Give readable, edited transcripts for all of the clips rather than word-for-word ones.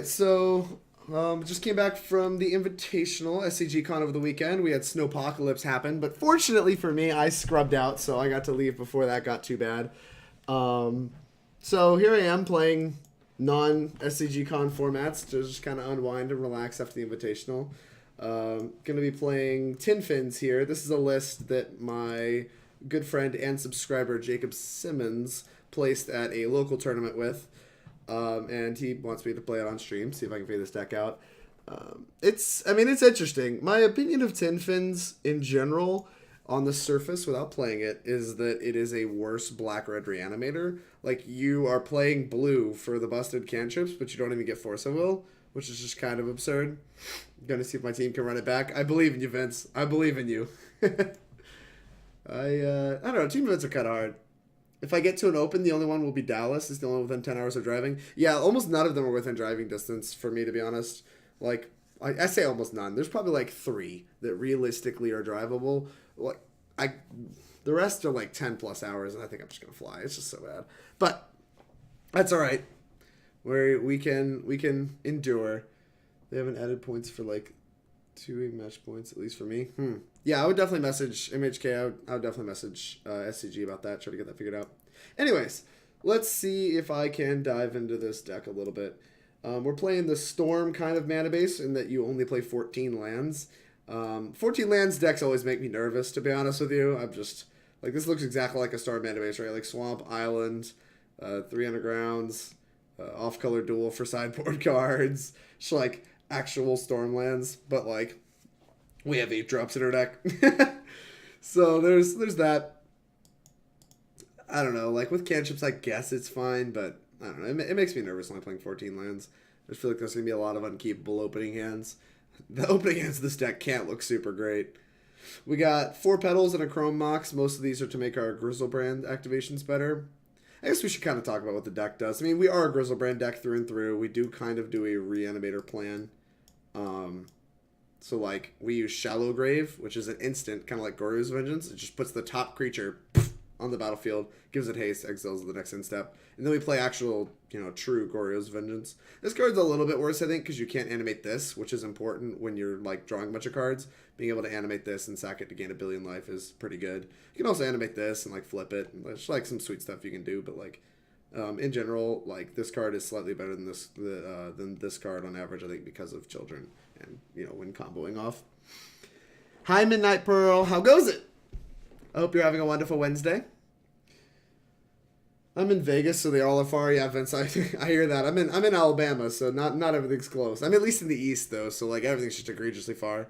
So, just came back from the Invitational SCG Con over the weekend. We had Snowpocalypse happen, but fortunately for me, I scrubbed out, so I got to leave before that got too bad. Um, so here I am playing non-SCG Con formats to just kind of unwind and relax after the Invitational. Going to be playing Tin Fins here. This is a list that my good friend and subscriber Jacob Simmons placed at a local tournament with. And he wants me to play it on stream, see if I can figure this deck out. It's interesting. My opinion of Tin Fins in general, on the surface, without playing it, is that it is a worse black-red Reanimator. Like, you are playing blue for the busted cantrips, but you don't even get Force of Will, which is just kind of absurd. I'm gonna see if my team can run it back. I believe in you, Vince. I believe in you. I don't know, team events are kind of hard. If I get to an open, the only one will be Dallas. It's the only one within 10 hours of driving. Yeah, almost none of them are within driving distance, for me, to be honest. Like, I say almost none. There's probably like 3 that realistically are drivable. Like, the rest are like 10 plus hours, and I think I'm just going to fly. It's just so bad. But that's all right. We can endure. They haven't added points for like 2 match points, at least for me. Yeah, I would definitely message MHK. I would definitely message SCG about that, try to get that figured out. Anyways, let's see if I can dive into this deck a little bit. We're playing the Storm kind of mana base in that you only play 14 lands. 14 lands decks always make me nervous, to be honest with you. I'm just, like, this looks exactly like a Storm mana base, right? Like Swamp, Island, 3 Undergrounds, off-color duel for sideboard cards. Just like actual Storm lands, but like, we have 8 drops in our deck. So there's that. I don't know. Like with cantrips, I guess it's fine, but I don't know. It makes me nervous when I'm playing 14 lands. I just feel like there's going to be a lot of unkeepable opening hands. The opening hands of this deck can't look super great. We got 4 petals and a Chrome Mox. Most of these are to make our Griselbrand activations better. I guess we should kind of talk about what the deck does. I mean, we are a Griselbrand deck through and through. We do kind of do a Reanimator plan. So, like, we use Shallow Grave, which is an instant, kind of like Goryo's Vengeance. It just puts the top creature on the battlefield, gives it haste, exiles the next end step. And then we play actual, true Goryo's Vengeance. This card's a little bit worse, I think, because you can't animate this, which is important when you're, like, drawing a bunch of cards. Being able to animate this and sack it to gain a billion life is pretty good. You can also animate this and, like, flip it. And there's, like, some sweet stuff you can do, but, like, in general, like, this card is slightly better than this card on average, I think, because of Children and, when comboing off. Hi, Midnight Pearl. How goes it? I hope you're having a wonderful Wednesday. I'm in Vegas, so they all are far. Yeah, Vince, I hear that. I'm in Alabama, so not everything's close. I'm at least in the East, though, so, like, everything's just egregiously far.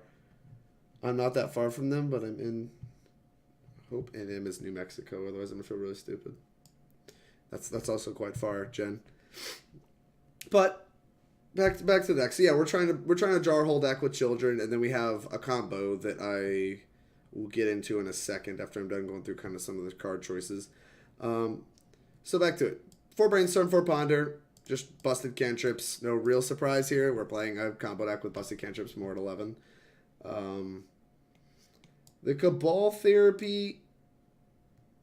I'm not that far from them, but I'm in... Hope NM is New Mexico, otherwise I'm going to feel really stupid. That's also quite far, Jen. But back to the deck. So yeah, we're trying to draw our whole deck with Children, and then we have a combo that I will get into in a second after I'm done going through kind of some of the card choices. So back to it. 4 Brainstorm, 4 Ponder, just busted cantrips. No real surprise here. We're playing a combo deck with busted cantrips, more at 11. The Cabal Therapy,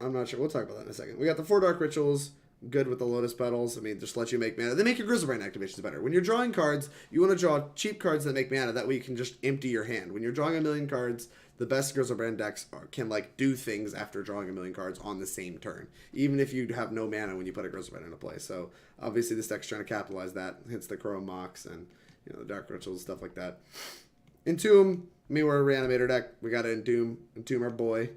I'm not sure. We'll talk about that in a second. We got the 4 Dark Rituals. Good with the Lotus Petals. I mean, just let you make mana. They make your Griselbrand activations better. When you're drawing cards, you want to draw cheap cards that make mana. That way you can just empty your hand. When you're drawing a million cards, the best Griselbrand decks can, like, do things after drawing a million cards on the same turn. Even if you have no mana when you put a Griselbrand into play. So, obviously, this deck's trying to capitalize that. Hence the Chrome Mox and, the Dark Rituals, stuff like that. Entomb. We're a Reanimator deck. We got Entomb. Entomb, our boy.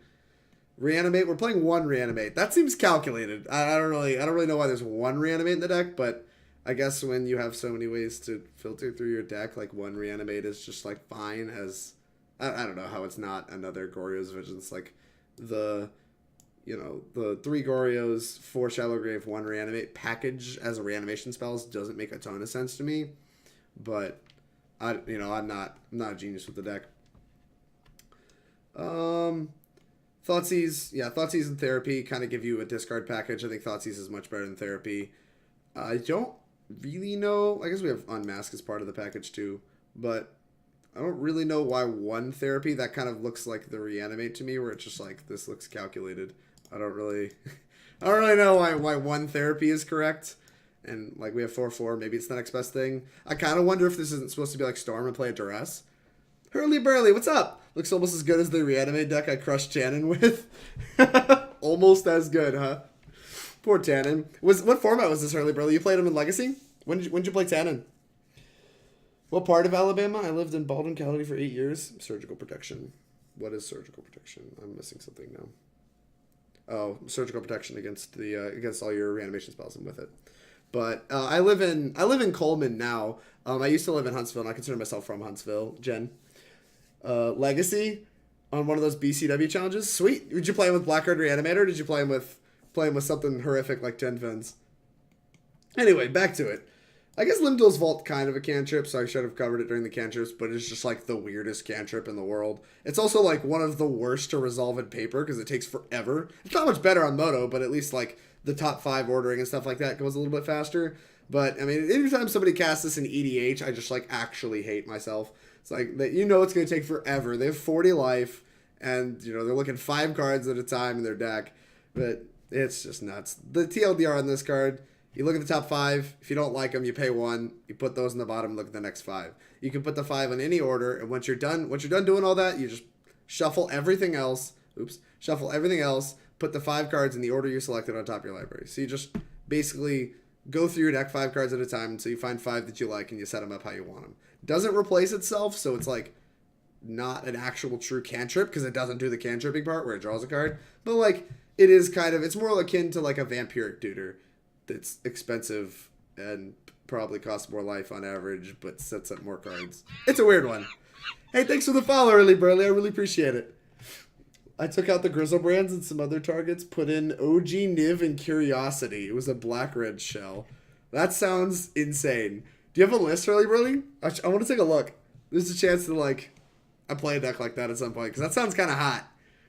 Reanimate. We're playing 1 Reanimate. That seems calculated. I don't really know why there's 1 Reanimate in the deck, but I guess when you have so many ways to filter through your deck, like 1 Reanimate is just like fine as I don't know how it's not another Goryo's Vengeance. Like the 3 Goryos, 4 Shallow Grave, 1 Reanimate package as a reanimation spells doesn't make a ton of sense to me. But I'm not a genius with the deck. Thoughtseize, Thoughtseize and Therapy kind of give you a discard package. I think Thoughtseize is much better than Therapy. I don't really know. I guess we have Unmask as part of the package too, but I don't really know why 1 Therapy. That kind of looks like the Reanimate to me, where it's just like this looks calculated. I don't really know why 1 Therapy is correct. and like we have 4/4. Maybe it's the next best thing. I kind of wonder if this isn't supposed to be like Storm and play a Duress. Hurly-burly, what's up? Looks almost as good as the Reanimate deck I crushed Tannen with. Almost as good, huh? Poor Tannen. What format was this Hurly-burly? You played him in Legacy? When did you play Tannen? What part of Alabama? I lived in Baldwin County for 8 years. Surgical protection. What is surgical protection? I'm missing something now. Oh, surgical protection against against all your reanimation spells. I'm with it. But I live in Coleman now. I used to live in Huntsville, and I consider myself from Huntsville. Jen. Legacy on one of those BCW challenges. Sweet. Did you play him with Blackguard Reanimator? Or did you play him with something horrific like 10 Fins? Anyway, back to it. I guess Lim-Dûl's Vault kind of a cantrip, so I should have covered it during the cantrips, but it's just like the weirdest cantrip in the world. It's also like one of the worst to resolve in paper because it takes forever. It's not much better on Moto, but at least like the top 5 ordering and stuff like that goes a little bit faster. But I mean, anytime somebody casts this in EDH, I just like actually hate myself. It's like that, you know, it's going to take forever. They have 40 life, and you know they're looking 5 cards at a time in their deck, but it's just nuts. The TLDR on this card: you look at the top 5. If you don't like them, you pay 1. You put those in the bottom. And look at the next 5. You can put the 5 in any order, and once you're done doing all that, you just shuffle everything else. Shuffle everything else. Put the 5 cards in the order you selected on top of your library. So you just basically go through your deck 5 cards at a time until you find 5 that you like, and you set them up how you want them. Doesn't replace itself, so it's like not an actual true cantrip because it doesn't do the cantripping part where it draws a card. But like it is kind of, it's more akin to like a vampiric tutor that's expensive and probably costs more life on average, but sets up more cards. It's a weird one. Hey, thanks for the follow, Early Burley. I really appreciate it. I took out the Griselbrands and some other targets, put in OG Niv and Curiosity. It was a black-red shell. That sounds insane. Do you have a list, Early Burley? I want to take a look. There's a chance to, like, I play a deck like that at some point, because that sounds kind of hot.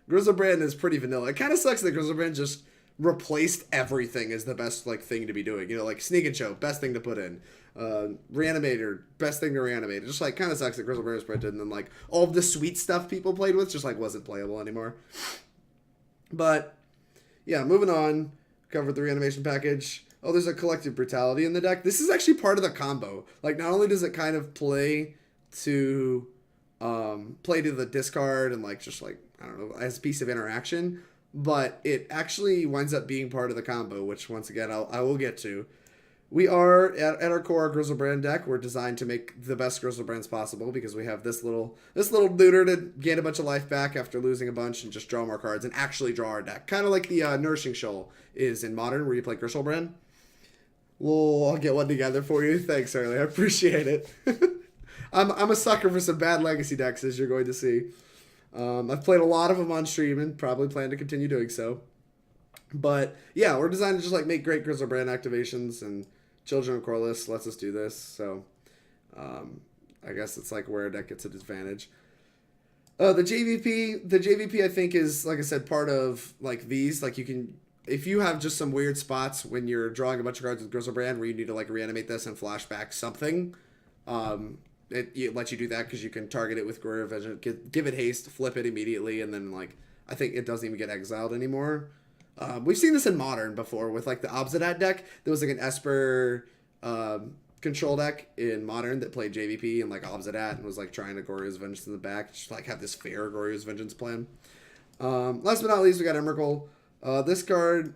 Griselbrand is pretty vanilla. It kind of sucks that Griselbrand just replaced everything as the best, like, thing to be doing. You know, like, Sneak and Show, best thing to put in. Reanimator, best thing to reanimate. It just, like, kind of sucks that Griselbrand was printed, and then, like, all of the sweet stuff people played with just, like, wasn't playable anymore. But, yeah, moving on. Covered the reanimation package. Oh, there's a Collective Brutality in the deck. This is actually part of the combo. Like, not only does it kind of play to the discard and, like, just, like, I don't know, as a piece of interaction, but it actually winds up being part of the combo, which, once again, I will get to. We are, at our core, Griselbrand deck. We're designed to make the best Griselbrands possible because we have this little neuter to gain a bunch of life back after losing a bunch and just draw more cards and actually draw our deck. Kind of like the Nourishing Shoal is in Modern, where you play Griselbrand. Well, I'll get one together for you. Thanks, Early. I appreciate it. I'm a sucker for some bad Legacy decks, as you're going to see. I've played a lot of them on stream and probably plan to continue doing so. But, yeah, we're designed to just, like, make great Griselbrand activations, and Children of Korlis lets us do this. So, I guess it's, like, where our deck gets a disadvantage. The JVP, I think, is, like I said, part of, like, these. Like, you can... If you have just some weird spots when you're drawing a bunch of cards with Griselbrand where you need to, like, reanimate this and flashback something, it lets you do that because you can target it with Goryo Vision, give it haste, flip it immediately, and then, like, I think it doesn't even get exiled anymore. We've seen this in Modern before with, like, the Obsidat deck. There was, like, an Esper control deck in Modern that played JVP and, like, Obsidat and was, like, trying to Goryo's Vengeance in the back. Just, like, have this fair Goryo's Vengeance plan. Last but not least, we got Emrakul. This card,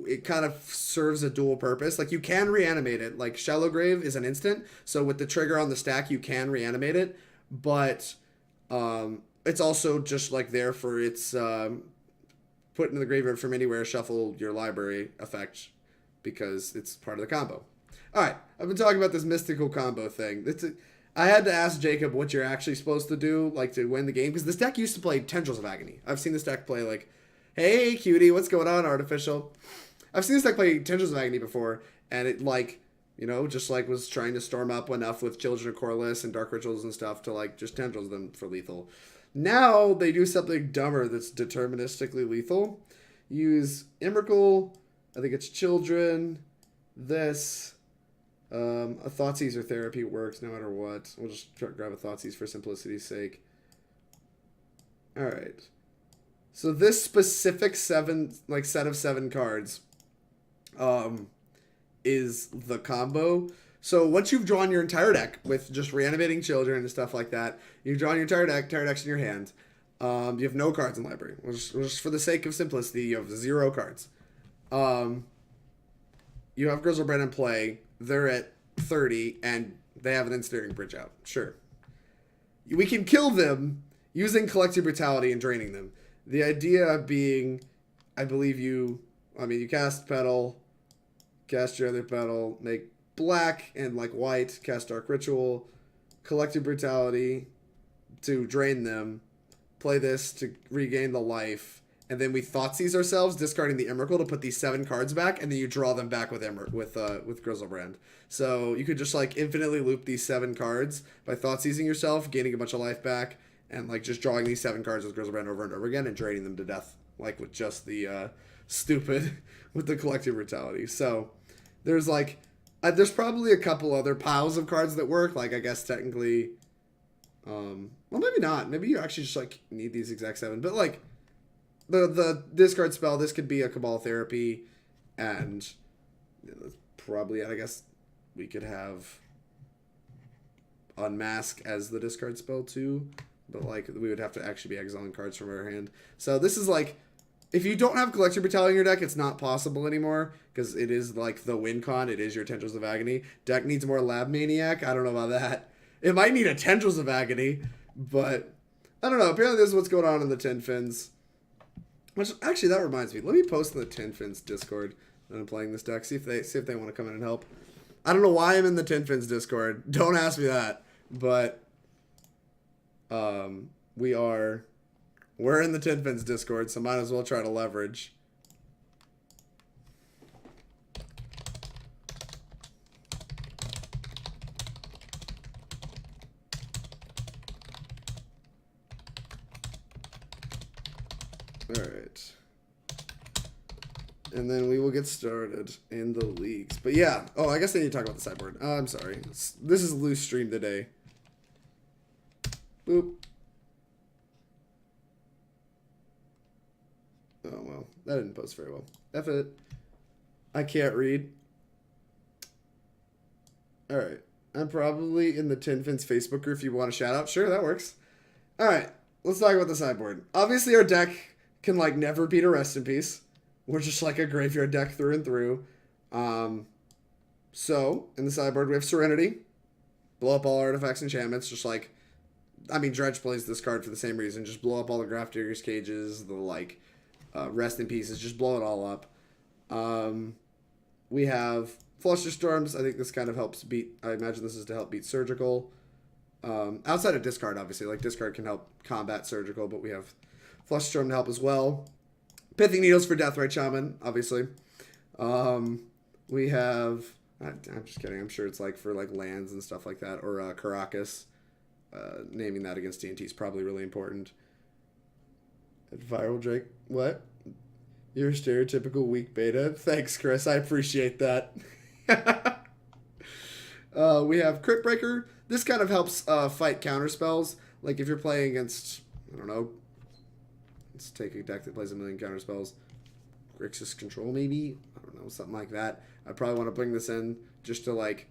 it kind of serves a dual purpose. Like, you can reanimate it. Like, Shallow Grave is an instant, so with the trigger on the stack, you can reanimate it. But it's also just, like, there for its put into the graveyard from anywhere, shuffle your library effect, because it's part of the combo. Alright, I've been talking about this mystical combo thing. I had to ask Jacob what you're actually supposed to do, like, to win the game, because this deck used to play Tendrils of Agony. I've seen this deck play, like, hey, cutie, what's going on, Artificial? I've seen this deck play Tendrils of Agony before, and it, like, you know, just, like, was trying to storm up enough with Children of Korlis and Dark Rituals and stuff to, like, just Tendrils them for lethal. Now, they do something dumber that's deterministically lethal. Use Emrakul, I think it's Children, this, a Thoughtseize Therapy works no matter what. We'll just grab a Thoughtseize for simplicity's sake. Alright. So this specific set of 7 cards is the combo. So once you've drawn your entire deck with just reanimating children and stuff like that, you've drawn your entire deck's in your hand. You have no cards in library. Just for the sake of simplicity, you have 0 cards. You have Griselbrand in play. They're at 30, and they have an ensnaring bridge out. Sure. We can kill them using Collective Brutality and draining them. The idea being, I believe you cast Petal, cast your other Petal, make black and like white, cast Dark Ritual, Collective Brutality to drain them, play this to regain the life, and then we Thoughtseize ourselves, discarding the Emrakul to put these 7 cards back, and then you draw them back with Griselbrand. So you could just like infinitely loop these 7 cards by Thoughtseizing yourself, gaining a bunch of life back, and like just drawing these 7 cards with Griselbrand over and over again and draining them to death, like with just the stupid with the Collective Brutality. So there's like there's probably a couple other piles of cards that work. Like I guess technically, well maybe not. Maybe you actually just like need these exact 7, but like. The discard spell, this could be a Cabal Therapy, and probably, I guess, we could have Unmask as the discard spell too, but like we would have to actually be exiling cards from our hand. So this is like, if you don't have Collective Brutality in your deck, it's not possible anymore, because it is like the win con, it is your Tendrils of Agony. Deck needs more Lab Maniac, I don't know about that. It might need a Tendrils of Agony, but I don't know, apparently this is what's going on in the Tin Fins. Which, actually, that reminds me. Let me post in the Tin Fins Discord that I'm playing this deck. See if they want to come in and help. I don't know why I'm in the Tin Fins Discord. Don't ask me that. But we're in the Tin Fins Discord, so might as well try to leverage. Alright. And then we will get started in the leagues. But yeah. Oh, I guess I need to talk about the sideboard. Oh, I'm sorry. This is loose stream today. Boop. Oh, well. That didn't post very well. F it. I can't read. Alright. I'm probably in the Tin Fins Facebook group if you want a shout out. Sure, that works. Alright. Let's talk about the sideboard. Obviously, our deck can like never beat a Rest in Peace. We're just like a graveyard deck through and through. So in the sideboard we have Serenity, blow up all artifacts, enchantments. Just like, I mean, Dredge plays this card for the same reason. Just blow up all the Grafdigger's cages, the like Rest in Pieces. Just blow it all up. We have Flusterstorms. I think this kind of helps beat. I imagine this is to help beat Surgical. Outside of discard, obviously, like discard can help combat Surgical, but we have Flusterstorm to help as well. Pithing Needles for Deathrite Shaman, obviously. We have, I'm just kidding, I'm sure it's like for like lands and stuff like that, or Caracas. Naming that against D&T is probably really important. Viral Drake, what? You're a stereotypical weak beta. Thanks, Chris, I appreciate that. We have Cryptbreaker. This kind of helps fight counter spells. Like if you're playing against, I don't know, let's take a deck that plays a million counter spells. Grixis Control maybe? I don't know, something like that. I probably want to bring this in just to like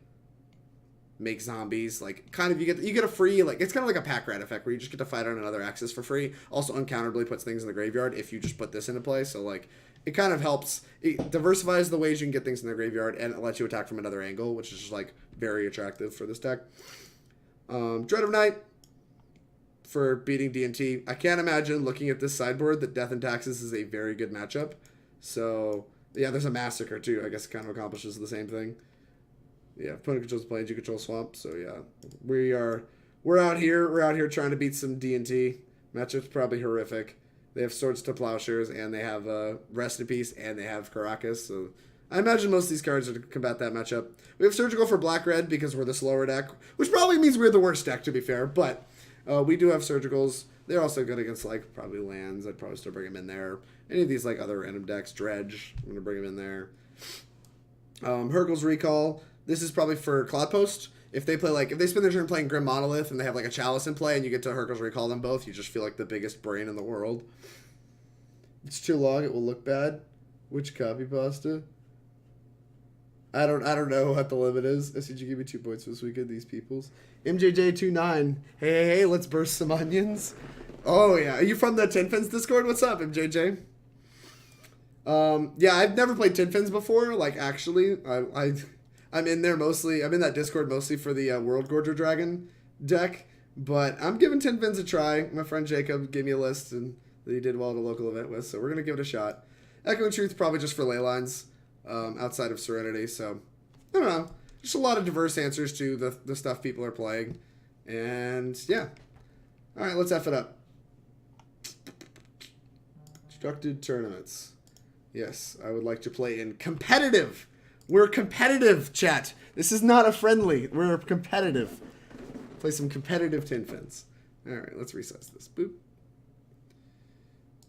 make zombies. Like kind of you get a free, like it's kind of like a pack rat effect where you just get to fight on another axis for free. Also uncounterably puts things in the graveyard if you just put this into play. So like it kind of helps. It diversifies the ways you can get things in the graveyard and it lets you attack from another angle, which is just like very attractive for this deck. Dread of Night for beating D&T. I can't imagine looking at this sideboard that Death and Taxes is a very good matchup. So yeah, there's a Massacre too. I guess it kind of accomplishes the same thing. Yeah, opponent controls plains, you control swamp. So yeah, we're out here trying to beat some D&T. Matchup's probably horrific. They have Swords to Plowshares and they have Rest in Peace and they have Caracas. So I imagine most of these cards are to combat that matchup. We have Surgical for black-red because we're the slower deck, which probably means we're the worst deck, to be fair. But we do have Surgicals. They're also good against, like, probably lands. I'd probably still bring them in there. Any of these, like, other random decks. Dredge, I'm going to bring them in there. Hurkyl's Recall. This is probably for Cloudpost. If they play, like, if they spend their turn playing Grim Monolith and they have, like, a Chalice in play and you get to Hurkyl's Recall them both, you just feel like the biggest brain in the world. If it's too long, it will look bad. Which copy pasta? I don't know what the limit is. SCG give me 2 points for this weekend, these peoples. MJJ29. Hey, let's burst some onions. Oh, yeah. Are you from the Tin Fins Discord? What's up, MJJ? Yeah, I've never played Tin Fins before. Like, actually, I'm in there mostly. I'm in that Discord mostly for the World Gorger Dragon deck. But I'm giving Tin Fins a try. My friend Jacob gave me a list and that he did well at a local event with. So we're going to give it a shot. Echoing Truth probably just for ley lines outside of Serenity. So, I don't know. Just a lot of diverse answers to the stuff people are playing. And, yeah. All right, let's F it up. Constructed tournaments. Yes, I would like to play in competitive. We're competitive, chat. This is not a friendly. We're competitive. Play some competitive Tin Fins. All right, let's resize this. Boop.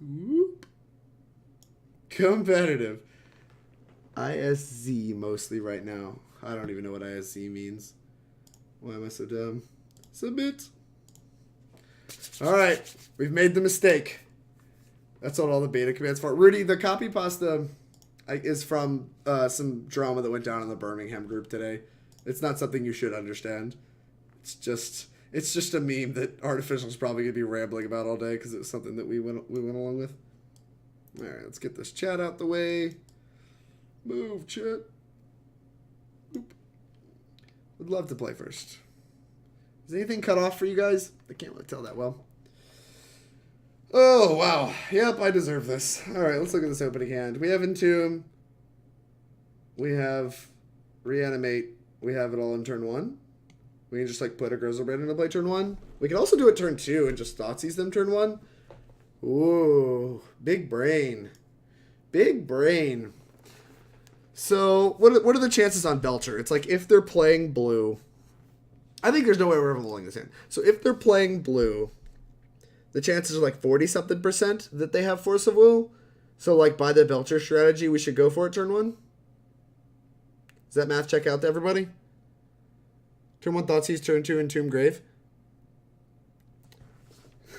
Whoop. Competitive. ISZ mostly right now. I don't even know what ISZ means. Why am I so dumb? Submit. All right, we've made the mistake. That's what all the beta commands for. Rudy, the copy pasta is from some drama that went down in the Birmingham group today. It's not something you should understand. It's just a meme that Artificial's probably gonna be rambling about all day because it was something that we went along with. All right, let's get this chat out the way. Move, chat. Oop. Would love to play first. Is anything cut off for you guys? I can't really tell that well. Oh, wow. Yep, I deserve this. All right, let's look at this opening hand. We have Entomb. We have Reanimate. We have it all in turn 1. We can just, like, put a Griselbrand into play turn 1. We can also do it turn 2 and just Thoughtseize them turn 1. Ooh, big brain. Big brain. So, what are the chances on Belcher? It's like if they're playing blue. I think there's no way we're ever rolling this in. So, if they're playing blue, the chances are like 40-something% that they have Force of Will. So, like, by the Belcher strategy, we should go for it turn 1. Does that math check out to everybody? Turn 1 Thoughtseize, turn 2 Entomb Grave.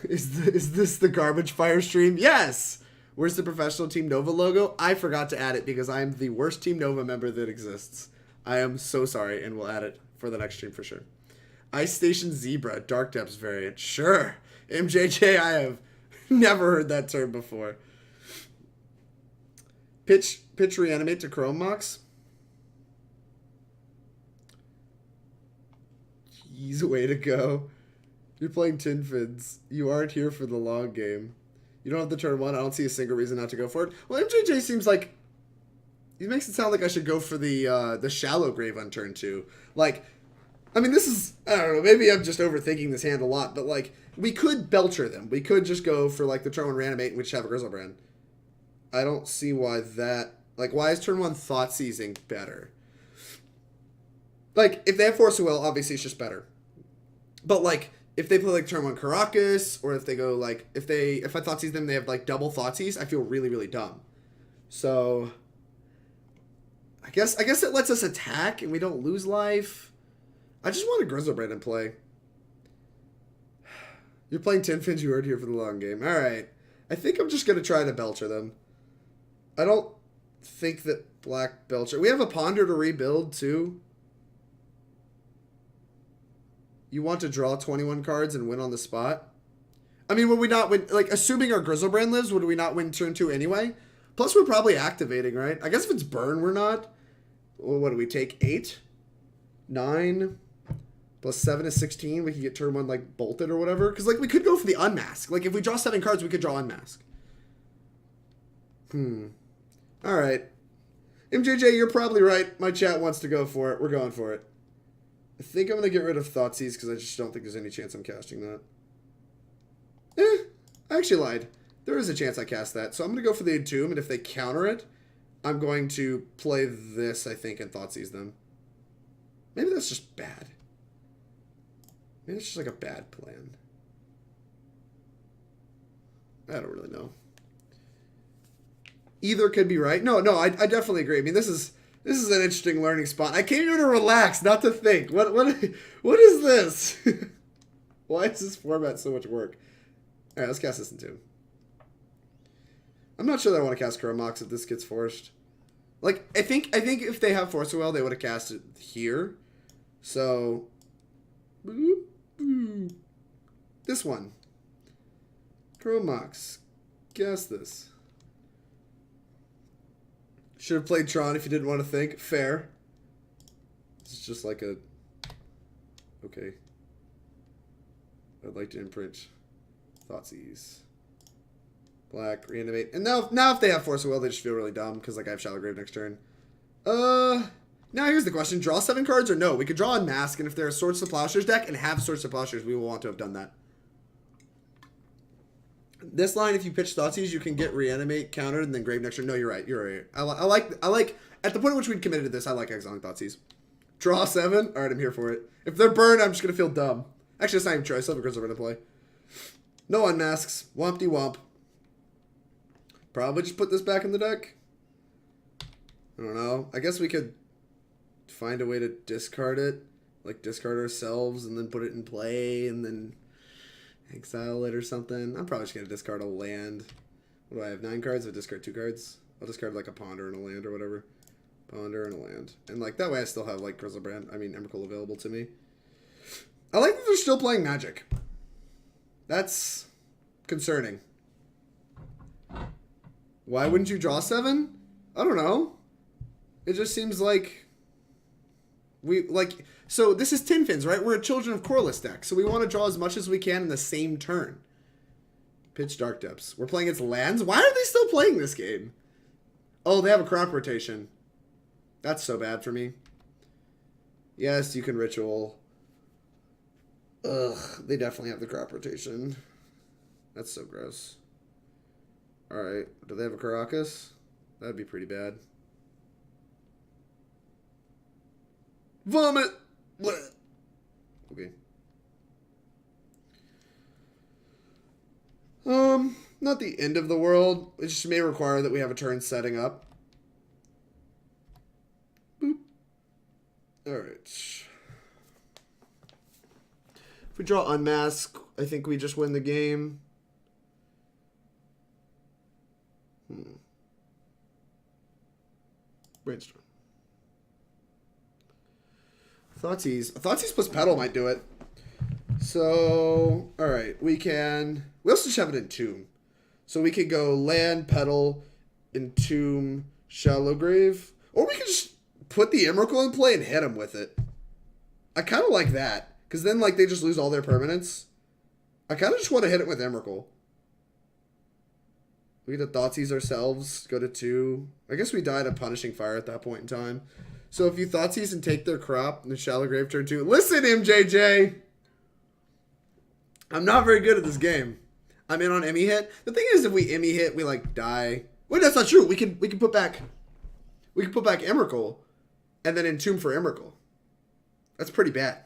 Is this the garbage fire stream? Yes! Where's the professional Team Nova logo? I forgot to add it because I'm the worst Team Nova member that exists. I am so sorry, and we'll add it for the next stream for sure. Ice Station Zebra, Dark Depths variant. Sure. MJJ, I have never heard that term before. Pitch Reanimate to Chrome Mox. Jeez, way to go. You're playing Tin Fins. You aren't here for the long game. You don't have the turn 1. I don't see a single reason not to go for it. Well, MJJ seems like... He makes it sound like I should go for the Shallow Grave on turn 2. Like, I mean, this is... I don't know. Maybe I'm just overthinking this hand a lot. But, like, we could Belcher them. We could just go for, like, the turn 1 Reanimate and we just have a Griselbrand. I don't see why that... Like, why is turn 1 Thoughtseizing better? Like, if they have Force of Will, obviously it's just better. But, like... If they play, like, turn 1 Caracas, or if they go, like, if I Thoughtseize them, they have, like, double Thoughtseize, I feel really, really dumb. So, I guess it lets us attack, and we don't lose life. I just want a Griselbrand in play. You're playing Tin Fins, you heard here for the long game. Alright. I think I'm just going to try to Belcher them. I don't think that Black Belcher... We have a Ponder to rebuild, too. You want to draw 21 cards and win on the spot? I mean, would we not win... Like, assuming our Griselbrand lives, would we not win turn 2 anyway? Plus, we're probably activating, right? I guess if it's burn, we're not. Well, what do we take? 8? 9? Plus 7 is 16. We could get turn 1, like, bolted or whatever. Because, like, we could go for the Unmask. Like, if we draw 7 cards, we could draw Unmask. Alright. MJJ, you're probably right. My chat wants to go for it. We're going for it. I think I'm going to get rid of Thoughtseize because I just don't think there's any chance I'm casting that. I actually lied. There is a chance I cast that. So I'm going to go for the Entomb, and if they counter it, I'm going to play this, I think, and Thoughtseize them. Maybe that's just bad. Maybe it's just like a bad plan. I don't really know. Either could be right. No, I definitely agree. I mean, this is an interesting learning spot. I came here to relax, not to think. What is this? Why is this format so much work? All right, let's cast this Entomb. I'm not sure that I want to cast Chrome Mox if this gets forced. Like, I think if they have Force of Will, they would have cast it here. So, this one. Chrome Mox. Guess this. Should have played Tron if you didn't want to think. Fair. It's just like a... Okay. I'd like to imprint Thoughtseize. Black, Reanimate. And now if they have Force of Will, they just feel really dumb because like I have Shallow Grave next turn. Now here's the question. Draw 7 cards or no? We could draw Unmask, and if they're a Swords to Plowshares deck and have Swords to Plowshares, we will want to have done that. This line, if you pitch Thoughtseize, you can get Reanimate countered and then Grave next turn. No, you're right. You're right. I like at the point at which we'd committed to this, I like exiling Thoughtseize. Draw 7? Alright, I'm here for it. If they're burned, I'm just going to feel dumb. Actually, it's not even true. I still have a Griselbrand to play. No Unmasks. Wompty womp. Probably just put this back in the deck. I don't know. I guess we could find a way to discard it. Like, discard ourselves and then put it in play and then exile it or something. I'm probably just going to discard a land. What do I have? 9 cards? I'll discard 2 cards. I'll discard, like, a Ponder and a land or whatever. Ponder and a land. And, like, that way I still have, like, Emrakul available to me. I like that they're still playing Magic. That's concerning. Why wouldn't you draw 7? I don't know. It just seems like so this is Tin Fins, right? We're a Children of Korlis deck, so we want to draw as much as we can in the same turn. Pitch Dark Depths. We're playing its lands? Why are they still playing this game? Oh, they have a crop rotation. That's so bad for me. Yes, you can ritual. Ugh, they definitely have the crop rotation. That's so gross. Alright, do they have a Karakas? That'd be pretty bad. Vomit! Blech. Okay. Not the end of the world. It just may require that we have a turn setting up. Boop. Alright. If we draw Unmask, I think we just win the game. Brainstorm. Thoughtseize. Thoughtseize plus Petal might do it. So, alright. We also just have an Entomb. So we could go land, Petal, Entomb, Shallow Grave. Or we could just put the Emrakul in play and hit them with it. I kind of like that. Because then, like, they just lose all their permanents. I kind of just want to hit it with Emrakul. We get to Thoughtseize ourselves, go to 2. I guess we died of Punishing Fire at that point in time. So if you Thoughtseize and take their crop, and the Shallow Grave turn 2. Listen, MJJ! I'm not very good at this game. I'm in on Emmy hit. The thing is, if we Emmy hit, we, like, die. Wait, that's not true. We can put back Emrakul, and then Entomb for Emrakul. That's pretty bad.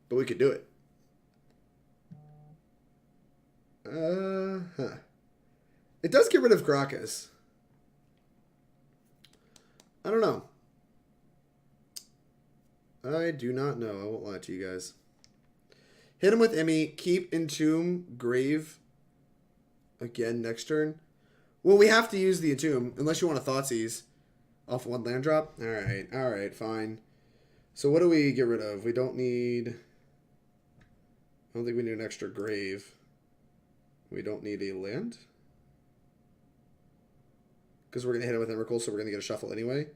But we could do it. It does get rid of Karakas. I don't know. I do not know. I won't lie to you guys. Hit him with Emmy. Keep Entomb, Grave again next turn. Well, we have to use the Entomb, unless you want to Thoughtseize off 1 land drop. Alright, fine. So what do we get rid of? We don't need... I don't think we need an extra Grave. We don't need a land. Because we're going to hit it with Emrakul, so we're going to get a shuffle anyway.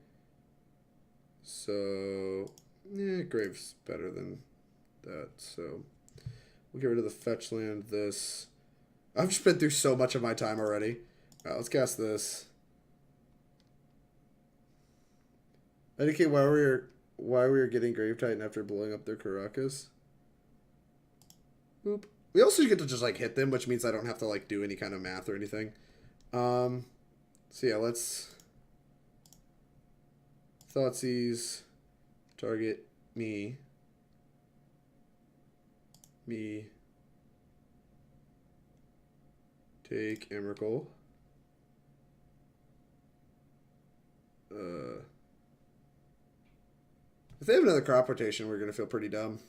So, yeah, Grave's better than that. So, we'll get rid of the fetch land, this. I've just been through so much of my time already. Alright, let's cast this. Indicate why we are getting Grave Titan after blowing up their Karakas. Boop. We also get to just, like, hit them, which means I don't have to, like, do any kind of math or anything. So, yeah, let's... Thoughtseize. Target me. Take Emrakul. If they have another crop rotation, we're going to feel pretty dumb.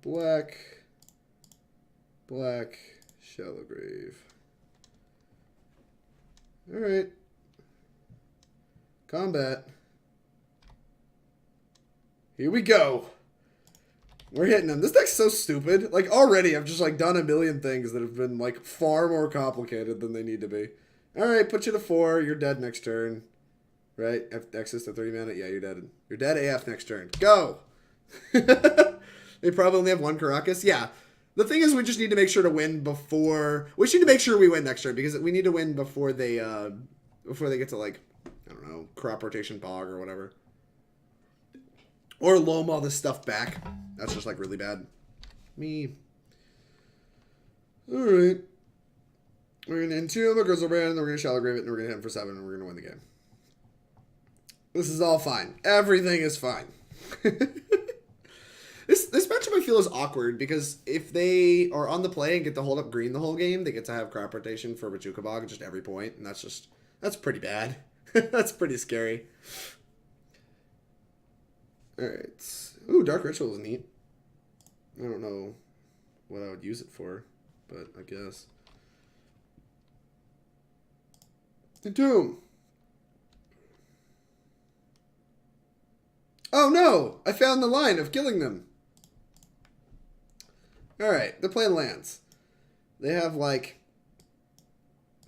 Black. Black, Shallow Grave. Alright. Combat. Here we go. We're hitting them. This deck's so stupid. Like, already I've just, like, done a million things that have been, like, far more complicated than they need to be. Alright, put you to 4. You're dead next turn. Right? Access to 3 mana? Yeah, you're dead. You're dead AF next turn. Go! They probably only have 1 Caracas. Yeah. The thing is, we just need to make sure to win before... We should make sure we win next turn, because we need to win before they get to, like, I don't know, crop rotation bog or whatever. Or loam all this stuff back. That's just, like, really bad. Me. Alright. We're going to Entomb a Griselbrand, and we're going to Shallow Grave it, and we're going to hit him for 7, and we're going to win the game. This is all fine. Everything is fine. This matchup I feel is awkward because if they are on the play and get to hold up green the whole game, they get to have crop rotation for Machuca Bog at just every point, and that's pretty bad. That's pretty scary. Alright. Ooh, Dark Ritual is neat. I don't know what I would use it for, but I guess. Entomb. Oh no! I found the line of killing them. Alright, they're playing lands. They have, like...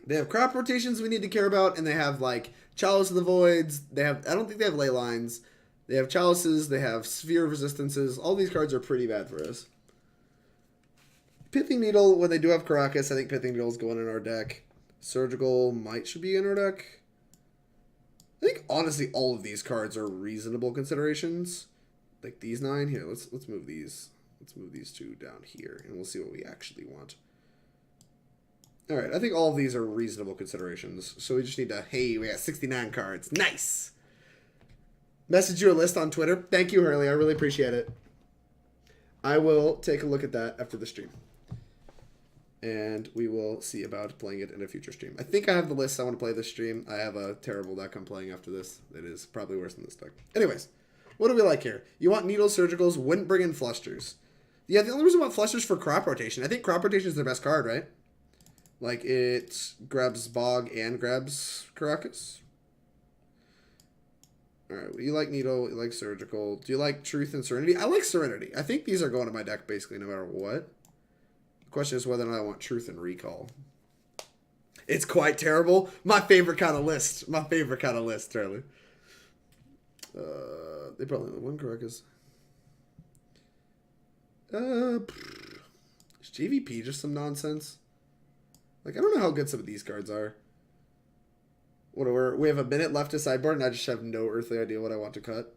They have crop rotations we need to care about, and they have, like, Chalice of the Voids. They have... I don't think they have ley lines. They have Chalices. They have Sphere of Resistances. All these cards are pretty bad for us. Pithing Needle, when they do have Caracas, I think Pithing Needle is going in our deck. Surgical should be in our deck. I think, honestly, all of these cards are reasonable considerations. Like these 9. Here, let's move these. Let's move these 2 down here, and we'll see what we actually want. Alright, I think all of these are reasonable considerations. So we just need to, hey, we got 69 cards. Nice! Message you a list on Twitter. Thank you, Hurley. I really appreciate it. I will take a look at that after the stream. And we will see about playing it in a future stream. I think I have the list I want to play this stream. I have a terrible deck I'm playing after this. It is probably worse than this deck. Anyways, what do we like here? You want Needles, Surgicals, wouldn't bring in Flusters. Yeah, the only reason I want Flusters for crop rotation. I think crop rotation is their best card, right? Like, it grabs Bog and grabs Caracas. Alright, well, you like Needle, you like Surgical. Do you like Truth and Serenity? I like Serenity. I think these are going to my deck basically no matter what. The question is whether or not I want Truth and Recall. It's quite terrible. My favorite kind of list. My favorite kind of list, Charlie. They probably have 1 Caracas. Is JVP just some nonsense? Like, I don't know how good some of these cards are. We have a minute left to sideboard, and I just have no earthly idea what I want to cut.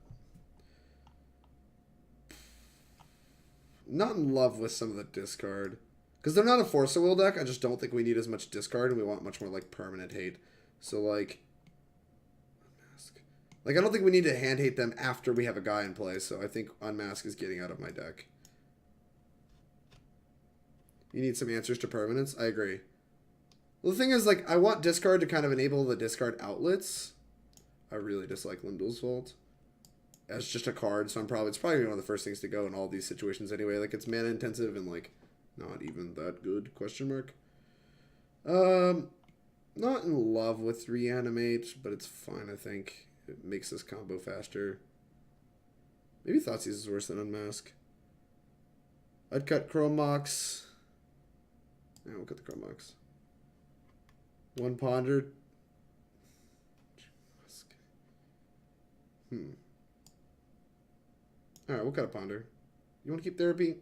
Not in love with some of the discard. Because they're not a Force of Will deck, I just don't think we need as much discard, and we want much more, like, permanent hate. So, like... Unmask. Like, I don't think we need to hand hate them after we have a guy in play, so I think Unmask is getting out of my deck. You need some answers to permanents? I agree. Well, the thing is, like, I want discard to kind of enable the discard outlets. I really dislike Lim-Dûl's Vault as just a card, so it's probably one of the first things to go in all these situations anyway. Like, it's mana intensive and, like, not even that good, question mark. Not in love with Reanimate, but it's fine, I think. It makes this combo faster. Maybe Thoughtseize is worse than Unmask. I'd cut Chrome Mox. Yeah, we'll cut the Chrome Mox. 1 Ponder. Alright, we'll cut a Ponder. You want to keep Therapy?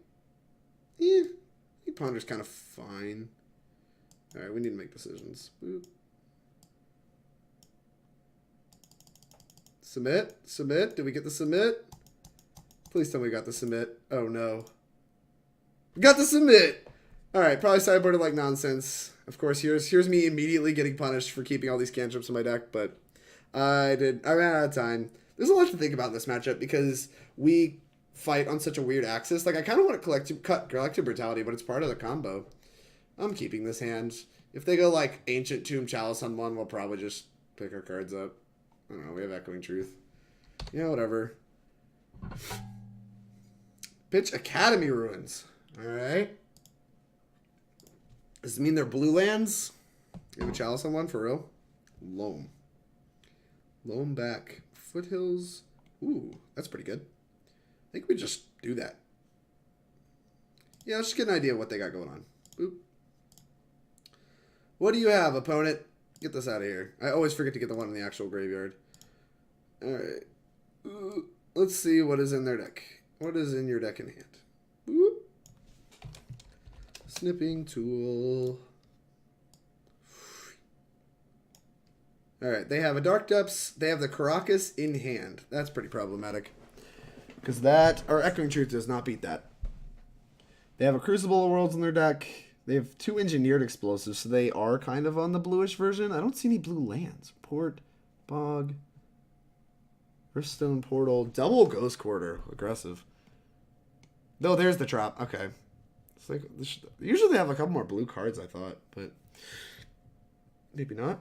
Yeah, I think Ponder's kind of fine. Alright, we need to make decisions. Boop. Submit? Submit? Did we get the submit? Please tell me we got the submit. Oh no. We got the submit! Alright, probably sideboarded like nonsense. Of course, here's me immediately getting punished for keeping all these cantrips in my deck, but I ran out of time. There's a lot to think about in this matchup because we fight on such a weird axis. Like, I kind of want to cut Collective Brutality, but it's part of the combo. I'm keeping this hand. If they go, like, Ancient Tomb Chalice on 1, we'll probably just pick our cards up. I don't know, we have Echoing Truth. Yeah, whatever. Pitch Academy Ruins. Alright. Does it mean they're blue lands? You have a Chalice on one for real? Loam. Loam back. Foothills. Ooh, that's pretty good. I think we just do that. Yeah, let's just get an idea of what they got going on. Boop. What do you have, opponent? Get this out of here. I always forget to get the one in the actual graveyard. Alright. Let's see what is in their deck. What is in your deck in hand? Boop. Snipping tool. Alright, they have a Dark Depths. They have the Karakas in hand. That's pretty problematic. Because that, or Echoing Truth does not beat that. They have a Crucible of Worlds in their deck. They have 2 Engineered Explosives, so they are kind of on the bluish version. I don't see any blue lands. Port, Bog, Riftstone Portal, double Ghost Quarter. Aggressive. No, there's the trap. Okay. It's like, usually they have a couple more blue cards, I thought, but maybe not.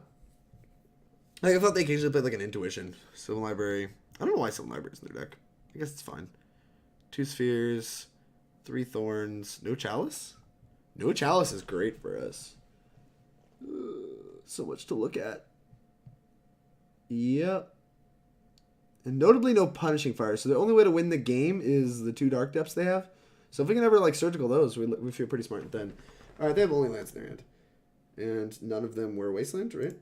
Like, I thought they occasionally played like an Intuition. Sylvan Library. I don't know why Sylvan Library's in their deck. I guess it's fine. 2 Spheres, 3 Thorns, no Chalice? No Chalice is great for us. So much to look at. Yep. And notably no Punishing Fire. So the only way to win the game is the 2 Dark Depths they have. So if we can ever like Surgical those, we feel pretty smart then. Alright, they have only lands in their hand. And none of them were Wasteland, right?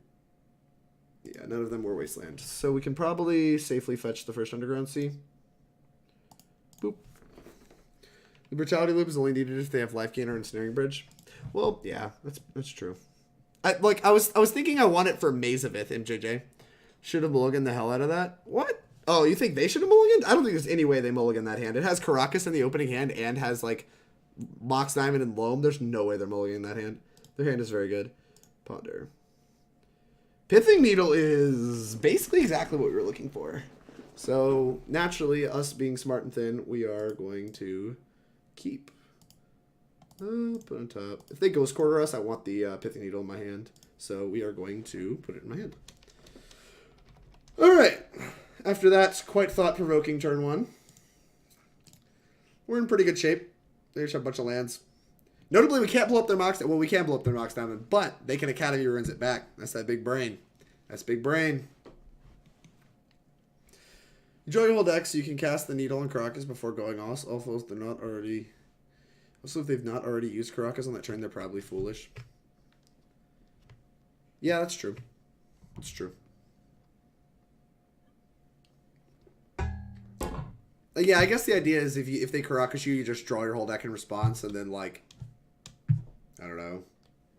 Yeah, none of them were Wasteland. So we can probably safely fetch the first Underground Sea. Boop. The Brutality Loop is only needed if they have Life Gainer and Snaring Bridge. Well, yeah, that's true. I was thinking I want it for Maze of Ith, MJJ. Should have mulliganed the hell out of that. What? Oh, you think they should have mulliganed? I don't think there's any way they mulligan that hand. It has Karakas in the opening hand and has like Mox Diamond and Loam. There's no way they're mulliganing that hand. Their hand is very good. Ponder. Pithing Needle is basically exactly what we were looking for. So naturally, us being smart and thin, we are going to keep. Put on top. If they Ghost Quarter us, I want the Pithing Needle in my hand. So we are going to put it in my hand. Alright. After that, quite thought-provoking turn 1. We're in pretty good shape. They just have a bunch of lands. Notably, we can't blow up their Mox. Well, we can blow up their Mox Diamond, but they can Academy Ruins it back. That's that big brain. That's big brain. Enjoy your whole deck so you can cast the Needle and Karakas before going off. Also, if they're not already... Also, if they've not already used Karakas on that turn, they're probably foolish. Yeah, that's true. It's true. Yeah, I guess the idea is if they Karakas you, you just draw your whole deck in response, and then, like, I don't know,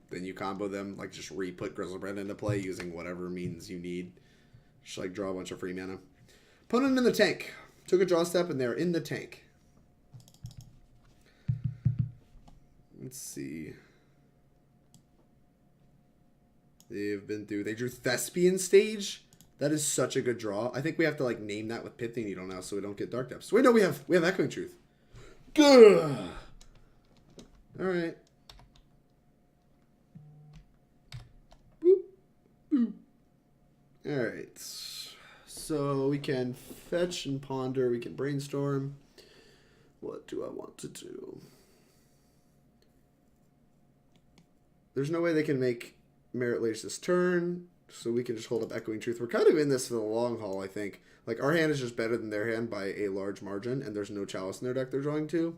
then you combo them, like, just re-put Griselbrand into play using whatever means you need. Just, like, draw a bunch of free mana. Opponent in the tank. Took a draw step, and they're in the tank. Let's see. They drew Thespian Stage. That is such a good draw. I think we have to, like, name that with Pithing Needle now so we don't get Dark Depths. Wait, no, we have Echoing Truth. Good. Alright. Boop. Boop. Alright. So we can fetch and ponder. We can brainstorm. What do I want to do? There's no way they can make Merit Lage this turn, so we can just hold up Echoing Truth. We're kind of in this for the long haul, I think. Like, our hand is just better than their hand by a large margin, and there's no Chalice in their deck they're drawing to.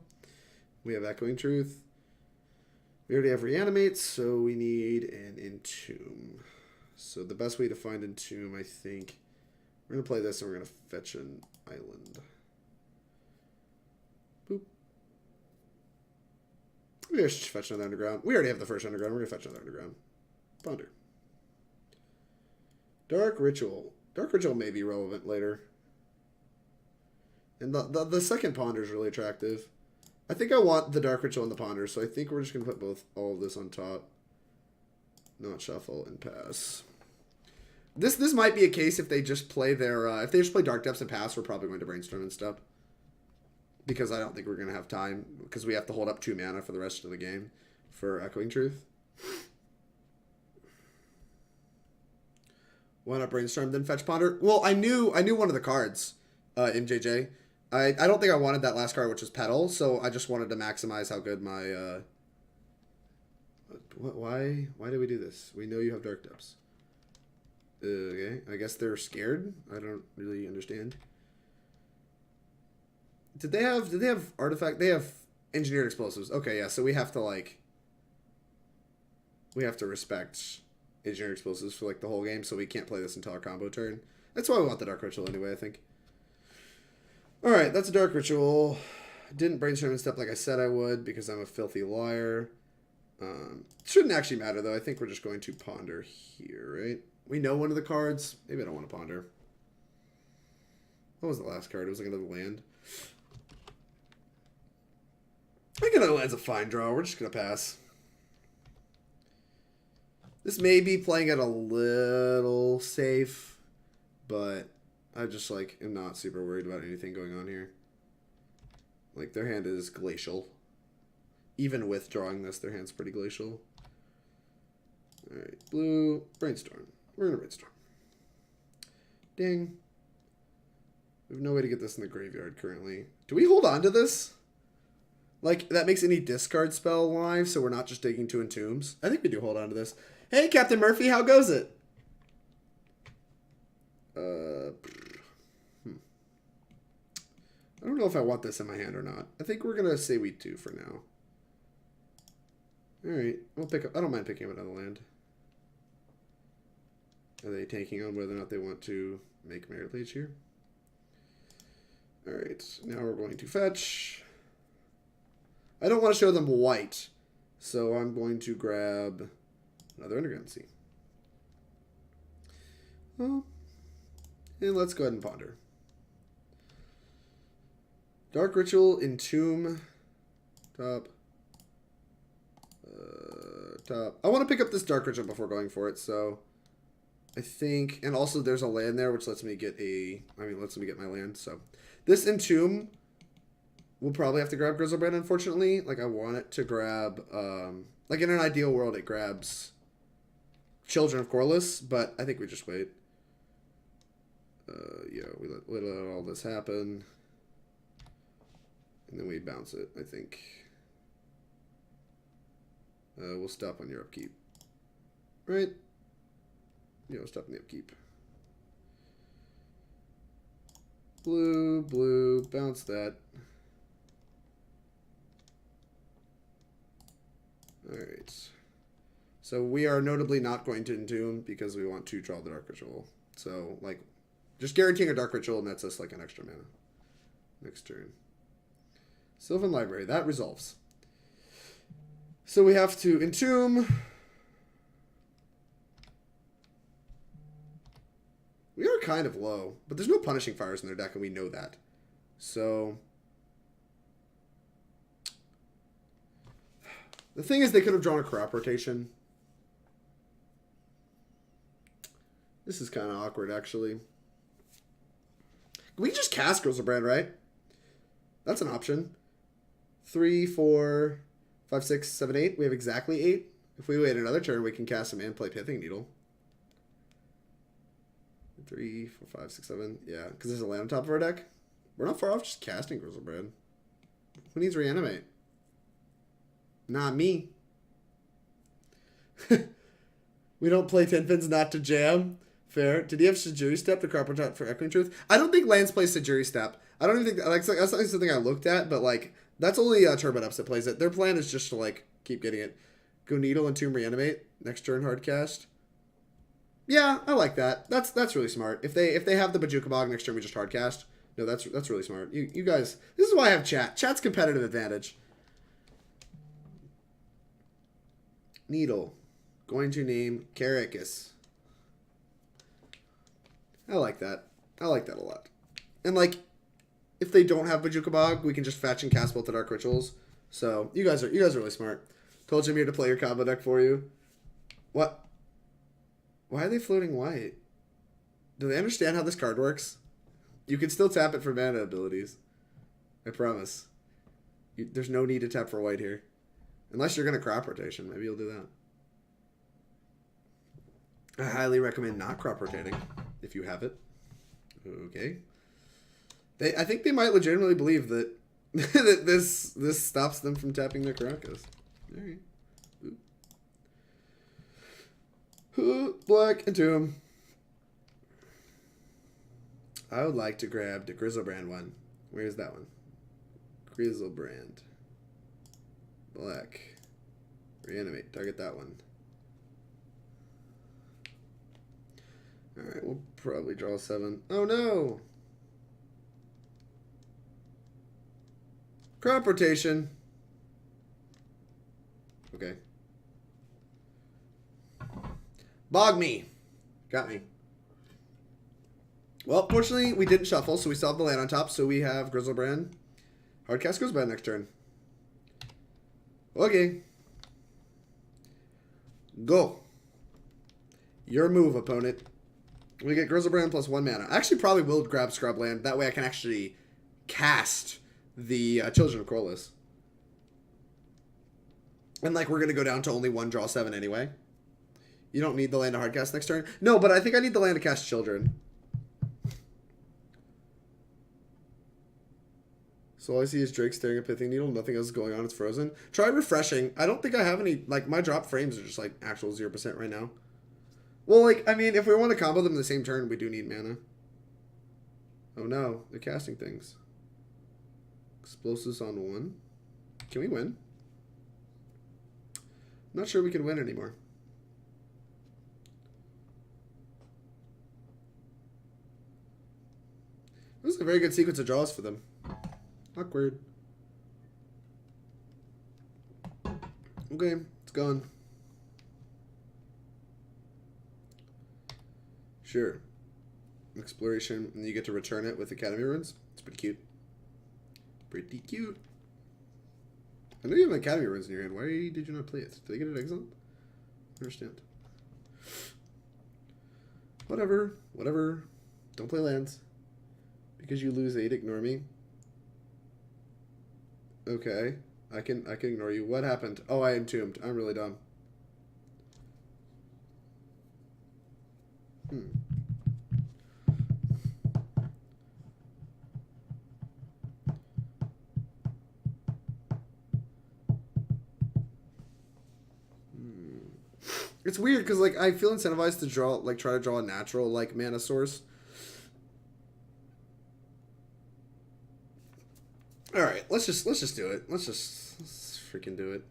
We have Echoing Truth. We already have Reanimate, so we need an Entomb. So the best way to find Entomb, I think... We're going to play this, and we're going to fetch an island. Boop. We just fetch another Underground. We already have the first Underground. We're going to fetch another Underground. Ponder. Dark Ritual. Dark Ritual may be relevant later. And the second Ponder is really attractive. I think I want the Dark Ritual and the Ponder, so I think we're just going to put all of this on top. Not shuffle and pass. This might be a case if they just play their... if they just play Dark Depths and pass, we're probably going to brainstorm and stuff. Because I don't think we're going to have time. Because we have to hold up 2 mana for the rest of the game for Echoing Truth. Why not brainstorm, then fetch ponder? Well, I knew one of the cards, MJJ. I don't think I wanted that last card, which was Petal, so I just wanted to maximize how good my... Why do we do this? We know you have Dark Depths. Okay, I guess they're scared. I don't really understand. Did they have artifact? They have engineered explosives. Okay, yeah. So we have to like. We have to respect engineered explosives for like the whole game, so we can't play this until our combo turn. That's why we want the Dark Ritual anyway, I think. All right, that's a Dark Ritual. Didn't brainstorm and step like I said I would because I'm a filthy liar. Shouldn't actually matter though. I think we're just going to ponder here, right? We know one of the cards. Maybe I don't want to ponder. What was the last card? It was like another land. I think another land's a fine draw. We're just going to pass. This may be playing it a little safe, but I just like am not super worried about anything going on here. Like their hand is glacial. Even with drawing this, their hand's pretty glacial. Alright, blue, brainstorm. We're going to brainstorm. Ding. We have no way to get this in the graveyard currently. Do we hold on to this? Like, that makes any discard spell live, so we're not just digging two Entombs. I think we do hold on to this. Hey, Captain Murphy, how goes it? I don't know if I want this in my hand or not. I think we're going to say we do for now. Alright, we'll pick up. I don't mind picking up another land. Are they tanking on whether or not they want to make Merit Lage here? Alright, now we're going to fetch. I don't want to show them white, so I'm going to grab another Underground Sea. Well, and let's go ahead and ponder. Dark Ritual, Entomb, top. Top. I want to pick up this Dark Ritual before going for it, so I think, and also there's a land there which lets me get lets me get my land, so this Entomb we'll probably have to grab Griselbrand, unfortunately. Like, I want it to grab, like, in an ideal world, it grabs Children of Korlis, but I think we just wait. Yeah, we let all this happen. And then we bounce it, I think. We'll stop on your upkeep. Right? Yeah, we'll stop on the upkeep. Blue, blue, bounce that. Alright. So we are notably not going to Entomb because we want to draw the Dark Ritual. So, like, just guaranteeing a Dark Ritual nets us, like, an extra mana. Next turn. Sylvan Library. That resolves. So we have to Entomb. We are kind of low, but there's no Punishing Fires in their deck, and we know that. So the thing is, they could have drawn a crop rotation. This is kind of awkward, actually. We just cast Griselbrand, right? That's an option. 3, 4, 5, 6, 7, 8. We have exactly 8. If we wait another turn, we can cast him and play Pithing Needle. 3, 4, 5, 6, 7. Yeah, because there's a land on top of our deck. We're not far off just casting Griselbrand. Who needs Reanimate? Not me. We don't play 10 pins not to jam. Fair. Did he have Sajiri Step to crop top for Echoing Truth? I don't think lands play Sajiri Step. I don't even think like that's not something I looked at, but like that's only Turbine Ups that plays it. Their plan is just to like keep getting it. Go Needle and Tomb Reanimate. Next turn hard cast. Yeah, I like that. That's really smart. If they have the Bajuka Bog next turn, we just hard cast. No, that's really smart. You guys, this is why I have chat. Chat's competitive advantage. Needle. Going to name Caracas. I like that. I like that a lot. And like, if they don't have Bajuka Bog, we can just fetch and cast both the Dark Rituals. So you guys are really smart. Told you I'm here to play your combo deck for you. What? Why are they floating white? Do they understand how this card works? You can still tap it for mana abilities. I promise. There's no need to tap for white here. Unless you're going to crop rotation. Maybe you'll do that. I highly recommend not crop rotating if you have it. Okay. I think they might legitimately believe that that this stops them from tapping their Caracas. All right. Ooh. Black Entomb. I would like to grab the Griselbrand one. Where's that one? Griselbrand. Black. Reanimate. Target that one. Alright, we'll probably draw 7. Oh no! Crop rotation. Okay. Bog me. Got me. Well, fortunately, we didn't shuffle, so we still have the land on top, so we have Griselbrand. Hardcast Griselbrand next turn. Okay. Go. Your move, opponent. We get Griselbrand plus 1 mana. I actually probably will grab Scrubland. That way I can actually cast the Children of Korlis. And, like, we're going to go down to only 1 draw 7 anyway. You don't need the land to hardcast next turn? No, but I think I need the land to cast Children. So all I see is Drake staring at Pithing Needle. Nothing else is going on. It's frozen. Try refreshing. I don't think I have any... Like, my drop frames are just, like, actual 0% right now. Well, like, I mean, if we want to combo them in the same turn, we do need mana. Oh, no. They're casting things. Explosives on 1. Can we win? I'm not sure we can win anymore. This is a very good sequence of draws for them. Awkward. Okay, it's gone. Sure. Exploration, and you get to return it with Academy Runes. It's pretty cute. Pretty cute. I know you have Academy Runes in your hand. Why did you not play it? Did they get it exiled? I understand. Whatever. Whatever. Don't play lands. Because you lose 8, ignore me. Okay. I can ignore you. What happened? Oh, I entombed. I'm really dumb. It's weird because, like, I feel incentivized to draw, like, try to draw a natural, like, mana source. All right, let's just do it. Let's freaking do it.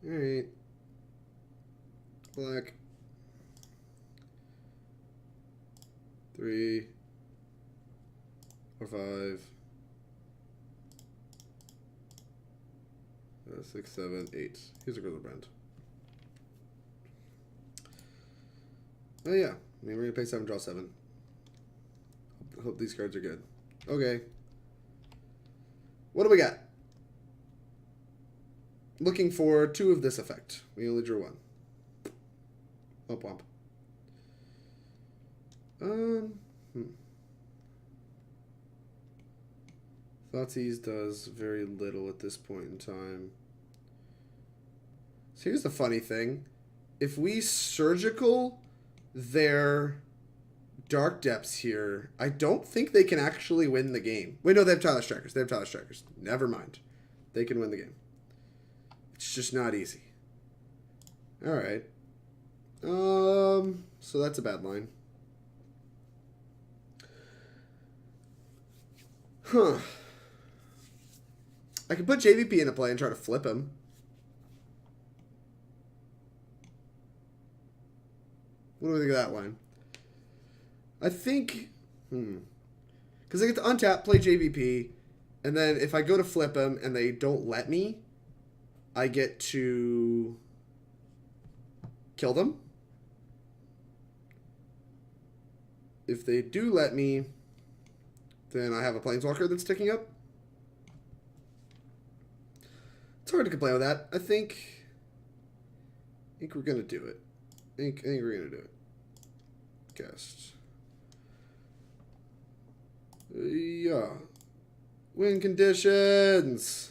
All right. Black. 3, 4, 5, 6, 7, 8. Here's a Griselbrand. Oh yeah, I mean, we're gonna pay 7, draw 7. Hope these cards are good. Okay. What do we got? Looking for 2 of this effect. We only drew 1. Womp womp. Thoughtseize does very little at this point in time. So here's the funny thing. If we surgical their Dark Depths here, I don't think they can actually win the game. Wait, no, they have Tireless Strikers. Never mind. They can win the game. It's just not easy. Alright. So that's a bad line. Huh. I could put JVP into play and try to flip him. What do we think of that line? I think... Because I get to untap, play JVP, and then if I go to flip him and they don't let me, I get to kill them. If they do let me, then I have a Planeswalker that's ticking up. It's hard to complain with that. I think we're going to do it. I think we're going to do it. Cast. Yeah. Win conditions.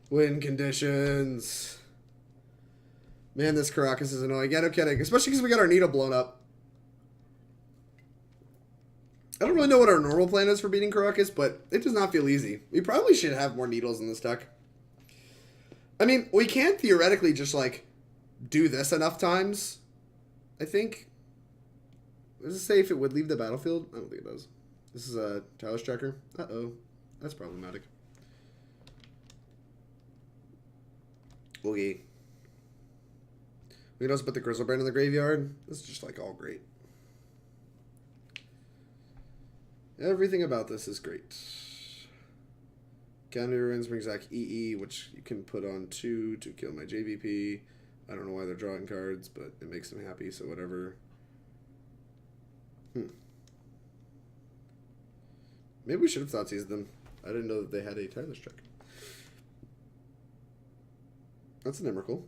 Win conditions. Man, this Karakas is annoying. Yeah, no kidding. Especially because we got our needle blown up. I don't really know what our normal plan is for beating Karakas, but it does not feel easy. We probably should have more needles in this deck. I mean, we can theoretically just, like, do this enough times, I think. Does it say if it would leave the battlefield? I don't think it does. This is a Tyler's tracker. Uh-oh. That's problematic. Okay. We can also put the Griselbrand in the graveyard. This is just like all great. Everything about this is great. Counter Ruins brings back EE, which you can put on 2 to kill my JVP. I don't know why they're drawing cards, but it makes them happy, so whatever. Maybe we should have Thoughtseized them. I didn't know that they had a Tyler's check. That's an Emrakul.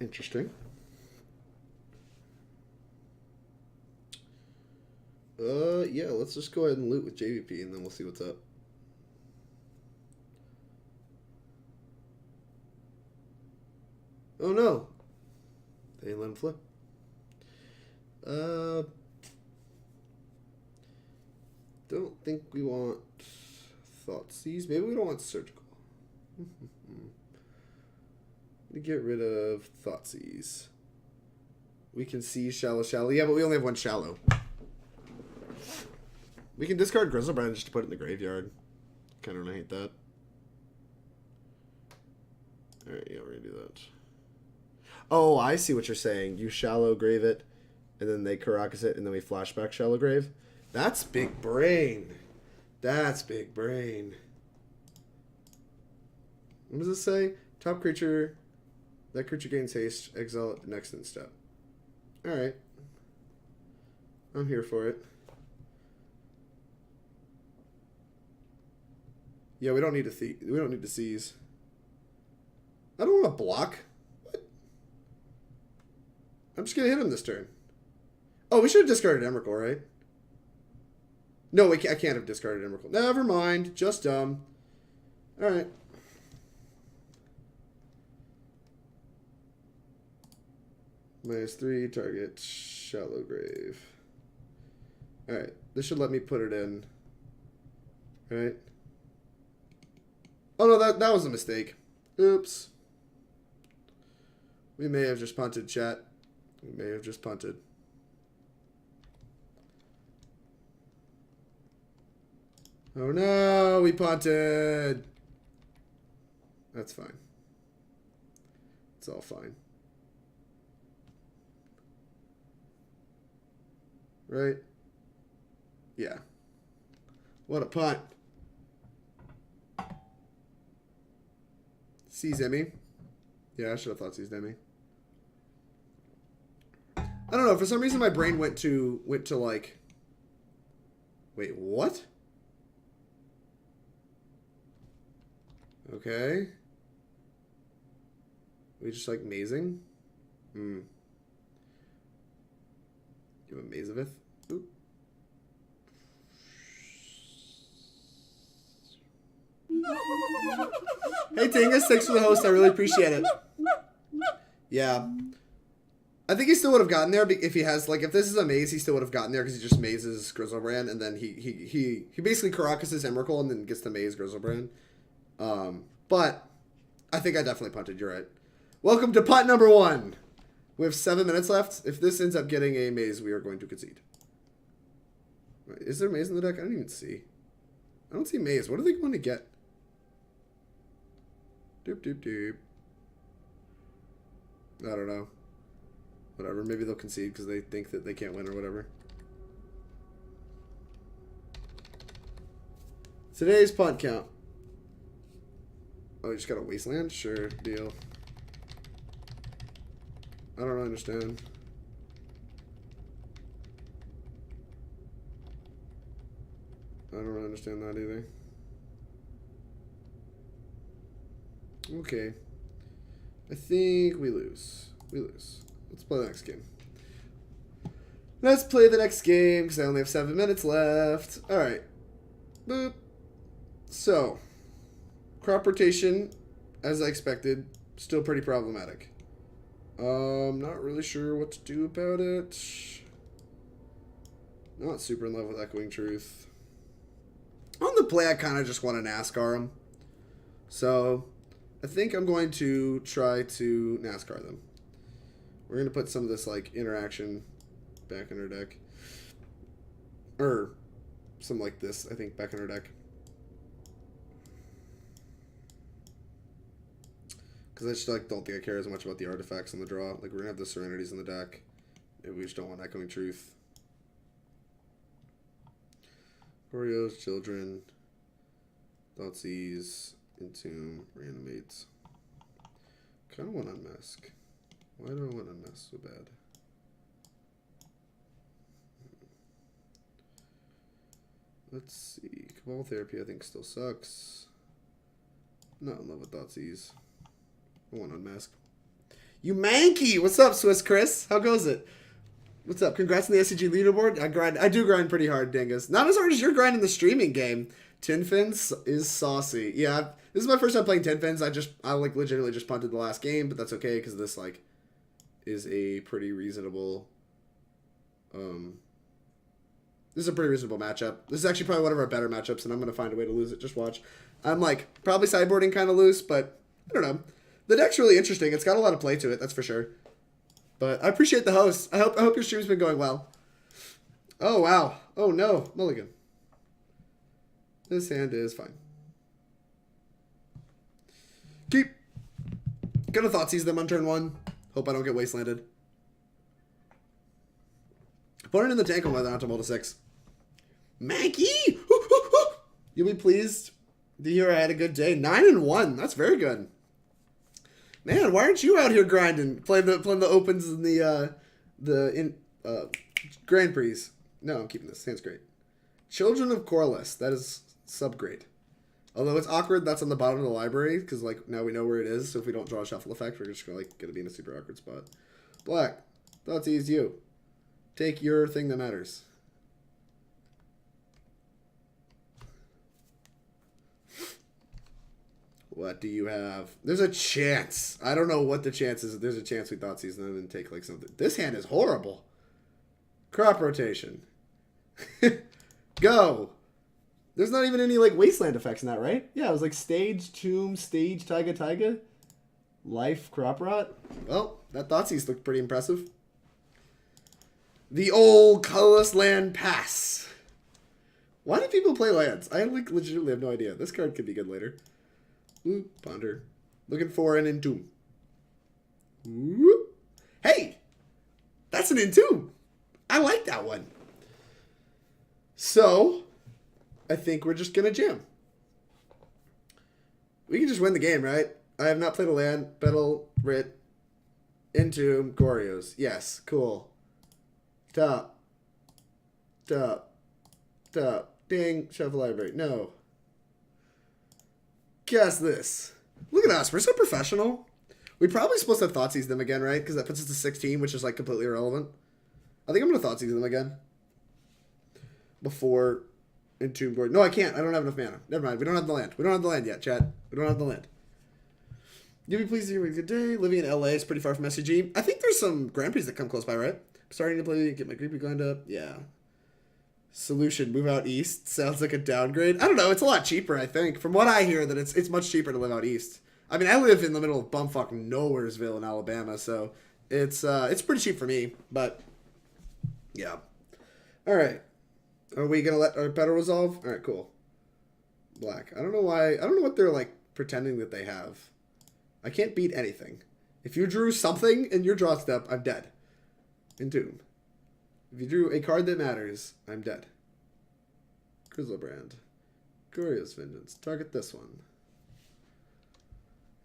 Interesting. Yeah, let's just go ahead and loot with JVP and then we'll see what's up. Oh no! They didn't let him flip. Don't think we want Thoughtseize. Maybe we don't want Surgical. To get rid of Thoughtseize. We can see Shallow. Yeah, but we only have one Shallow. We can discard Griselbrand just to put it in the graveyard. Kind of hate that. Alright, yeah, we're going to do that. Oh, I see what you're saying. You Shallow Grave it, and then they Caracas it, and then we flashback Shallow Grave. That's big brain. That's big brain. What does it say? Top creature. That creature gains haste. Exile it next in step. Alright. I'm here for it. Yeah, we don't need to we don't need to seize. I don't want to block. What? I'm just gonna hit him this turn. Oh, we should have discarded Emrakul, right? No, I can't have discarded Emrakul. Never mind. Just dumb. Alright. -3, target Shallow Grave. Alright. This should let me put it in. Right? Oh no, that was a mistake. Oops. We may have just punted, chat. We may have just punted. Oh no, we punted. That's fine. It's all fine. Right? Yeah. What a punt. Seize Emmy. Yeah, I should have thought seized Emmy. I don't know. For some reason, my brain went to like. Wait, what? Okay. We just like mazing. You have a Mazavith. Oop. Hey Tingus, thanks for the host. I really appreciate it. Yeah. I think he still would have gotten there if he has, like, if this is a maze, he still would have gotten there because he just mazes Griselbrand and then he basically Caracas' Emrakul and then gets the maze Griselbrand. But I think I definitely punted. You're right. Welcome to punt number 1. We have 7 minutes left. If this ends up getting a maze, we are going to concede. Wait, is there a maze in the deck? I don't even see. I don't see maze. What are they going to get? Doop, doop, doop. I don't know. Whatever. Maybe they'll concede because they think that they can't win or whatever. Today's punt count. Oh, you just got a wasteland? Sure. Deal. I don't understand. I don't really understand that either. Okay. I think we lose. We lose. Let's play the next game. Let's play the next game because I only have 7 minutes left. Alright. Boop. So. Crop rotation, as I expected, still pretty problematic. Not really sure what to do about it. Not super in love with Echoing Truth. On the play, I kind of just want to NASCAR him. So, I think I'm going to try to NASCAR them. We're going to put some of this, like, interaction back in our deck. Or something like this, I think, back in our deck. Because I just, like, don't think I care as much about the artifacts in the draw. Like, we're going to have the Serenities in the deck. Maybe we just don't want Echoing Truth. Goryo's, Children, Thoughtseize, Entomb, Reanimate. Kind of want Unmask. Why do I want Unmask so bad? Let's see. Cabal Therapy I think still sucks. Not in love with Thoughtseize. I want Unmask. You manky! What's up, Swiss Chris? How goes it? What's up? Congrats on the SCG leaderboard. I do grind pretty hard, Dingus. Not as hard as you're grinding the streaming game. Tin Fins is saucy. Yeah, this is my first time playing Tin Fins. I like legitimately just punted the last game, but that's okay because this like is a pretty reasonable. This is a pretty reasonable matchup. This is actually probably one of our better matchups, and I'm gonna find a way to lose it. Just watch. I'm like probably sideboarding kind of loose, but I don't know. The deck's really interesting. It's got a lot of play to it, that's for sure. But I appreciate the host. I hope your stream's been going well. Oh wow. Oh no, mulligan. This hand is fine. Keep. Gonna Thoughtseize them on turn 1. Hope I don't get wastelanded. Opponent in the tank on whether or not to roll to 6. Mankey! You'll be pleased to hear I had a good day. 9-1. That's very good. Man, why aren't you out here grinding, playing the opens and the Grand Prix? No, I'm keeping this. Hand's great. Children of Korlis. That is sub-great. Although it's awkward, that's on the bottom of the library, because like now we know where it is, so if we don't draw a shuffle effect, we're just going to like get to be in a super awkward spot. Black. Thoughtseize you. Take your thing that matters. What do you have? There's a chance. I don't know what the chance is. There's a chance we Thoughtseize and then take like something. This hand is horrible. Crop rotation. Go. There's not even any like wasteland effects in that, right? Yeah, it was like stage, tomb, stage, taiga, life, crop rot. Well, that Thoughtseize looked pretty impressive. The old colorless land pass. Why do people play lands? I like legitimately have no idea. This card could be good later. Ooh, ponder. Looking for an Entomb. Ooh. Hey! That's an Entomb. I like that one. So, I think we're just going to jam. We can just win the game, right? I have not played a land. Petal, Rit, Entomb, Goryos. Yes, cool. Top. Top. Top. Ding. Shuffle library. No. Guess this. Look at us. We're so professional. We're probably supposed to have Thoughtseize them again, right? Because that puts us to 16, which is like completely irrelevant. I think I'm going to Thoughtseize them again. Before Entomb board. No, I can't. I don't have enough mana. Never mind. We don't have the land. We don't have the land yet, chat. We don't have the land. You'll be pleased to hear a good day. Living in LA is pretty far from SCG. I think there's some Grand Prix that come close by, right? I'm starting to play, get my creepy grind up. Yeah. Solution, move out east. Sounds like a downgrade. I don't know. It's a lot cheaper, I think. From what I hear, that it's much cheaper to live out east. I mean, I live in the middle of bumfuck Nowheresville in Alabama, so it's pretty cheap for me. But yeah. All right. Are we gonna let our petal resolve? All right, cool. Black. I don't know why. I don't know what they're like pretending that they have. I can't beat anything. If you drew something in your draw step, I'm dead. Entomb. If you drew a card that matters, I'm dead. Griselbrand. Goryo's Vengeance. Target this one.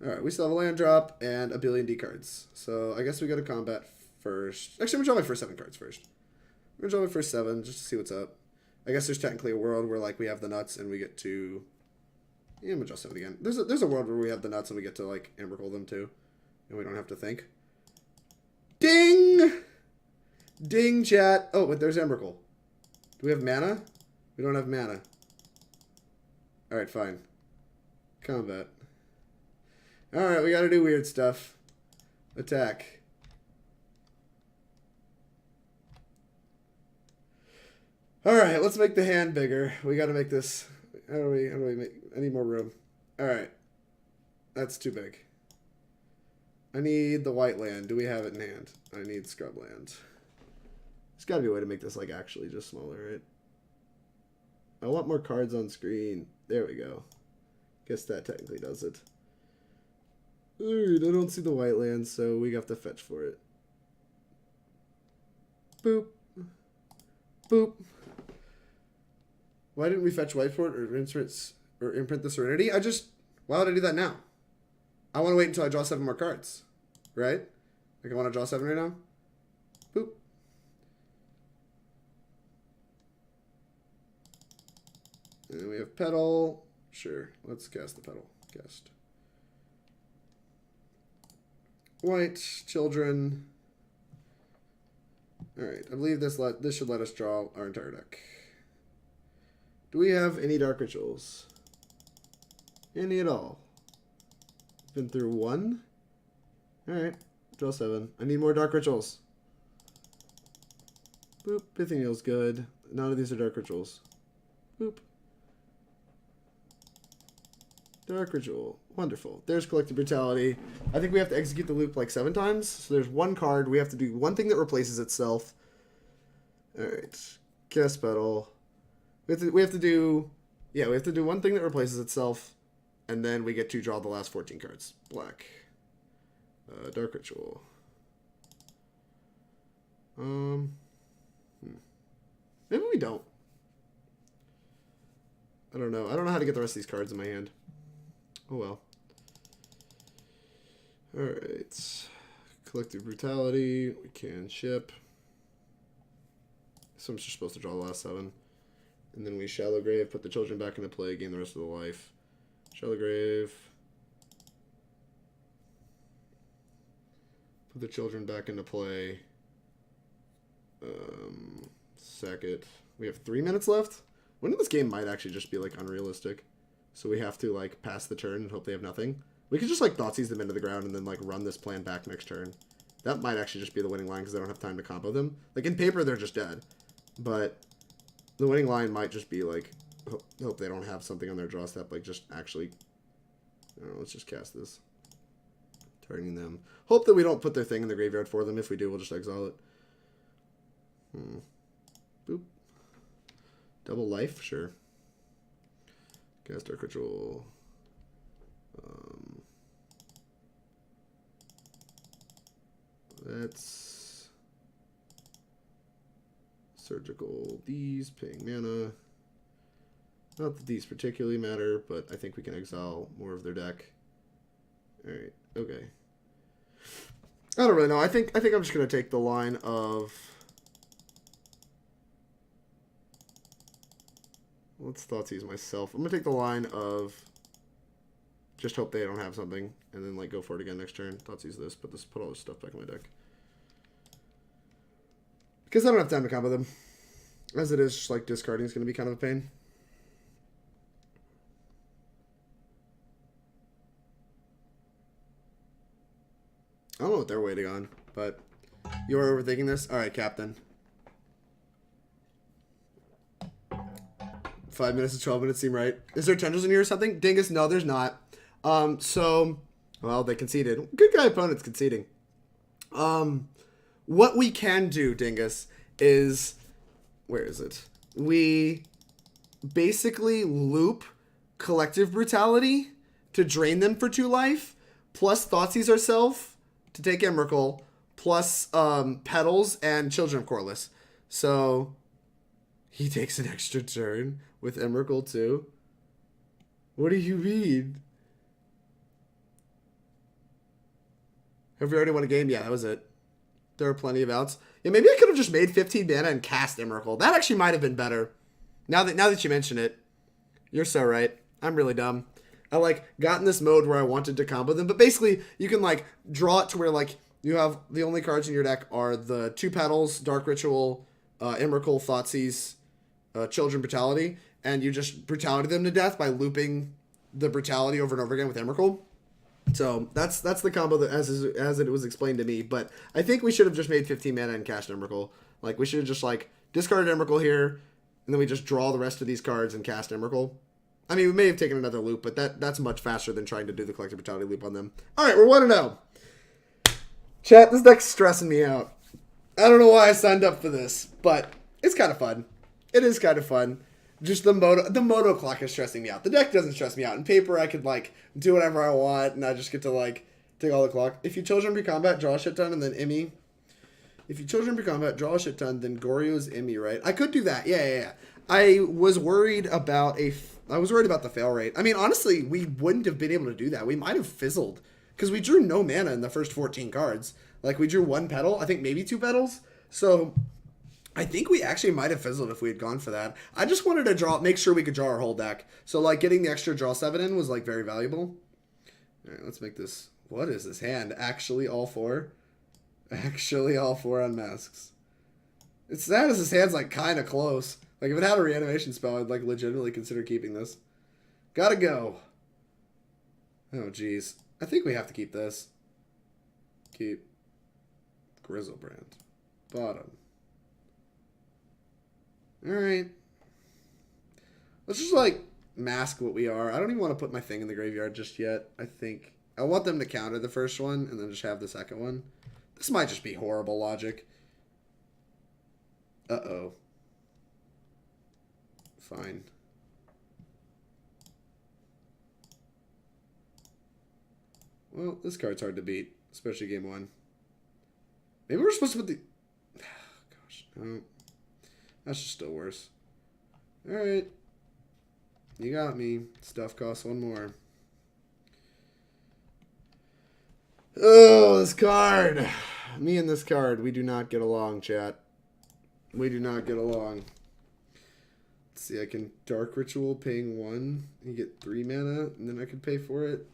Alright, we still have a land drop and a billion D cards. So I guess we go to combat first. Actually, I'm going to draw my first 7 cards first. I'm going to draw my first 7 just to see what's up. I guess there's technically a world where like we have the nuts and we get to... Yeah, I'm going to draw 7 again. There's a world where we have the nuts and we get to like Emrakul them too. And we don't have to think. Ding! Ding, chat. Oh, but there's Emrakul. Do we have mana? We don't have mana. Alright, fine. Combat. Alright, we gotta do weird stuff. Attack. Alright, let's make the hand bigger. We gotta make this... How do we make... I need more room. Alright. That's too big. I need the white land. Do we have it in hand? I need Scrubland. There's got to be a way to make this like actually just smaller, right? I want more cards on screen. There we go. Guess that technically does it. Alright, I don't see the white land, so we have to fetch for it. Boop. Boop. Why didn't we fetch white for it or imprint the Serenity? Why would I do that now? I want to wait until I draw 7 more cards. Right? Like I want to draw 7 right now. Boop. And then we have Petal. Sure. Let's cast the Petal. Cast. White. Children. Alright. I believe this should let us draw our entire deck. Do we have any Dark Rituals? Any at all? Been through 1. Alright. Draw 7. I need more Dark Rituals. Boop. Pithing Needle's good. None of these are Dark Rituals. Boop. Dark Ritual. Wonderful. There's Collective Brutality. I think we have to execute the loop like 7 times. So there's 1 card. We have to do 1 thing that replaces itself. Alright. Cast Petal. We have to do 1 thing that replaces itself. And then we get to draw the last 14 cards. Black. Dark Ritual. Maybe we don't. I don't know. I don't know how to get the rest of these cards in my hand. Oh well. Alright. Collective Brutality. We can ship. So I'm just supposed to draw the last 7. And then we Shallow Grave, put the children back into play, gain the rest of the life. Shallow Grave. Put the children back into play. Sack it. We have 3 minutes left. One of this game might actually just be like unrealistic. So we have to like pass the turn and hope they have nothing. We could just like Thoughtseize them into the ground and then like run this plan back next turn. That might actually just be the winning line because they don't have time to combo them. Like in paper they're just dead. But the winning line might just be like hope they don't have something on their draw step. Like just actually, I don't know, let's just cast this. Targeting them. Hope that we don't put their thing in the graveyard for them. If we do, we'll just exile it. Boop. Double life? Sure. Cast Dark Ritual. That's Surgical. These, paying mana. Not that these particularly matter, but I think we can exile more of their deck. Alright, okay. I don't really know. I think I'm just gonna take the line of let's Thoughtseize myself. I'm gonna take the line of just hope they don't have something, and then like go for it again next turn. Thoughtseize this, put all this stuff back in my deck. Because I don't have time to combo them. As it is, just like discarding is gonna be kind of a pain. I don't know what they're waiting on, but you're overthinking this? Alright, Captain. 5 minutes to 12 minutes seem right. Is there tendrils in here or something? Dingus, no, there's not. Well, they conceded. Good guy opponents conceding. What we can do, Dingus, is... Where is it? We basically loop Collective Brutality to drain them for 2 life, plus Thoughtseize ourselves to take Emrakul, plus Petals and Children of Korlis. So he takes an extra turn with Emrakul too. What do you mean? Have we already won a game? Yeah, that was it. There are plenty of outs. Yeah, maybe I could have just made 15 mana and cast Emrakul. That actually might have been better. Now that you mention it, you're so right. I'm really dumb. I like got in this mode where I wanted to combo them, but basically you can like draw it to where like you have the only cards in your deck are the 2 Petals, Dark Ritual, Emrakul, Thoughtseize, Children Brutality, and you just brutality them to death by looping the brutality over and over again with Emrakul. So that's the combo that as it was explained to me. But I think we should have just made 15 mana and cast Emrakul. Like we should have just like discarded Emrakul here, and then we just draw the rest of these cards and cast Emrakul. I mean, we may have taken another loop, but that's much faster than trying to do the Collective Brutality loop on them. All right, we're 1-0. Chat, this deck's stressing me out. I don't know why I signed up for this, but it's kind of fun. It is kind of fun. Just the moto clock is stressing me out. The deck doesn't stress me out. In paper, I could, like, do whatever I want, and I just get to, like, take all the clock. If you Children of Combat, draw a shit ton, and then Emmy. If you Children of Combat, draw a shit ton, then Goryo's Emmy, right? I could do that. Yeah. I was worried about the fail rate. I mean, honestly, we wouldn't have been able to do that. We might have fizzled. Because we drew no mana in the first 14 cards. Like, we drew 1 petal. I think maybe 2 petals. So, I think we actually might have fizzled if we had gone for that. I just wanted to make sure we could draw our whole deck. So, like, getting the extra draw 7 in was, like, very valuable. All right, let's make this... What is this hand? Actually all 4? Actually all 4 unmasks. It's sad as this hand's, like, kind of close. Like, if it had a reanimation spell, I'd, like, legitimately consider keeping this. Gotta go. Oh, jeez. I think we have to keep this. Keep Griselbrand. Bottom. Alright. Let's just, like, mask what we are. I don't even want to put my thing in the graveyard just yet. I think I want them to counter the first one and then just have the second one. This might just be horrible logic. Uh-oh. Fine. Well, this card's hard to beat, especially game 1. Maybe we're supposed to put the... Gosh, no. That's just still worse. Alright. You got me. Stuff costs 1 more. Oh, this card. Me and this card, we do not get along, chat. We do not get along. Let's see, I can Dark Ritual paying 1 and get 3 mana, and then I can pay for it.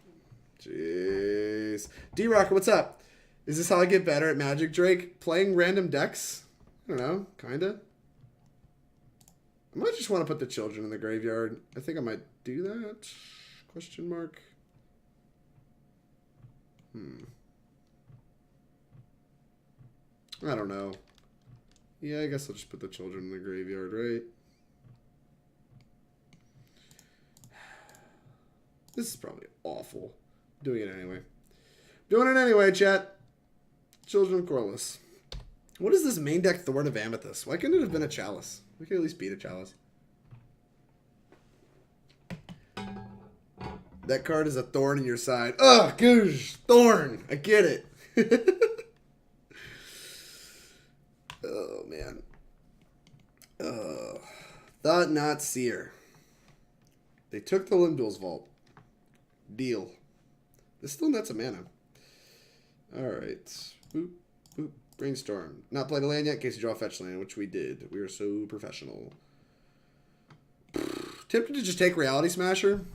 Jeez. D-Rocker, what's up? Is this how I get better at Magic, Drake? Playing random decks? I don't know, kinda. I might just want to put the children in the graveyard. I think I might do that. Question mark. I don't know. Yeah, I guess I'll just put the children in the graveyard, right? This is probably awful. Doing it anyway. Doing it anyway, chat. Children of Korlis. What is this main deck Thorn of Amethyst? Why couldn't it have been a Chalice? We could at least beat a Chalice. That card is a thorn in your side. Ugh, goosh. Thorn. I get it. Oh, man. Thought not seer. They took the Lim-Dûl's vault. Deal. This still nets a mana. Alright. Boop, boop. Brainstorm. Not played a land yet in case you draw a fetch land, which we did. We are so professional. Tempted to just take Reality Smasher.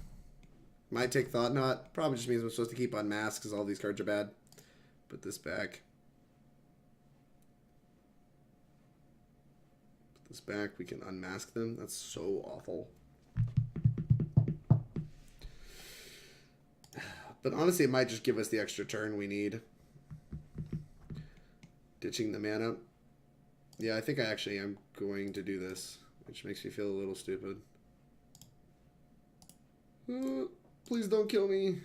Might take Thought Knot. Probably just means I'm supposed to keep Unmask because all these cards are bad. Put this back. Put this back. We can unmask them. That's so awful. But honestly, it might just give us the extra turn we need. Ditching the mana. Yeah, I think I actually am going to do this, which makes me feel a little stupid. Please don't kill me.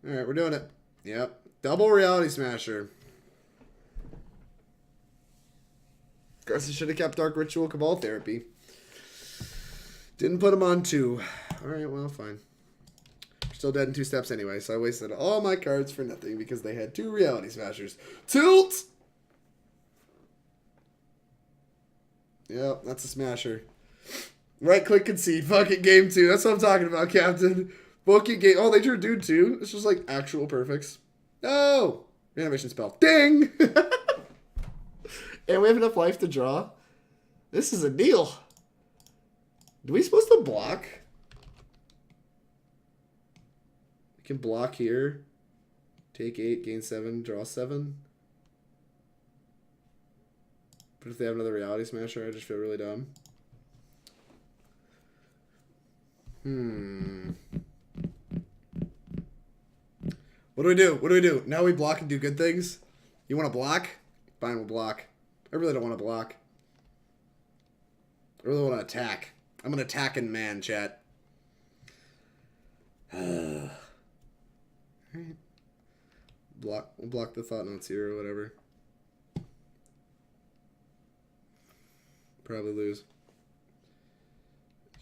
Alright, we're doing it. Yep. Double Reality Smasher. Guess I should have kept Dark Ritual Cabal Therapy. Didn't put him on 2. Alright, well, fine. Still dead in 2 steps anyway, so I wasted all my cards for nothing because they had 2 Reality Smashers. Tilt! Yep, that's a smasher. Right click concede. Fuck it, game 2. That's what I'm talking about, Captain. Book it, game. Oh, they drew dude too. This was like actual perfects. No! Reanimation spell. Ding! And we have enough life to draw. This is a deal. Do we supposed to block? We can block here. Take 8, gain 7, draw 7. But if they have another Reality Smasher, I just feel really dumb. What do we do? What do we do? Now we block and do good things? You want to block? Fine, we'll block. I really don't want to block. I really want to attack. I'm an attacking man, chat. Alright. We'll block the thought notes here or whatever. Probably lose.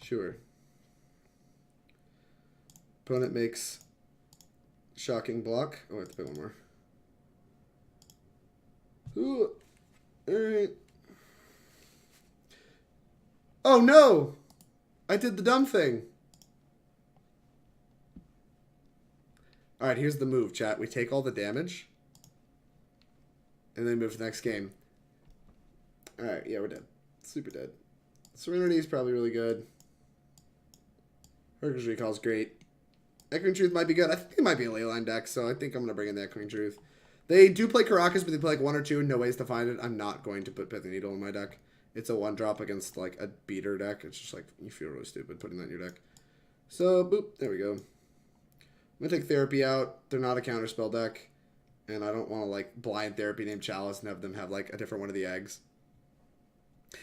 Sure. Opponent makes shocking block. Oh, I have to pay one more. Ooh. Alright. Oh no! I did the dumb thing. Alright, here's the move, chat. We take all the damage. And then move to the next game. Alright, yeah, we're dead. Super dead. Serenity is probably really good. Hurkyl's Recall is great. Echoing Truth might be good. I think it might be a Leyline deck, so I think I'm going to bring in the Echoing Truth. They do play Karakas, but they play like 1 or 2 and no ways to find it. I'm not going to put Pithing Needle in my deck. It's a 1-drop against like a beater deck. It's just like, you feel really stupid putting that in your deck. So, boop, there we go. I'm going to take Therapy out. They're not a counterspell deck. And I don't want to like blind Therapy name Chalice and have them have like a different one of the eggs.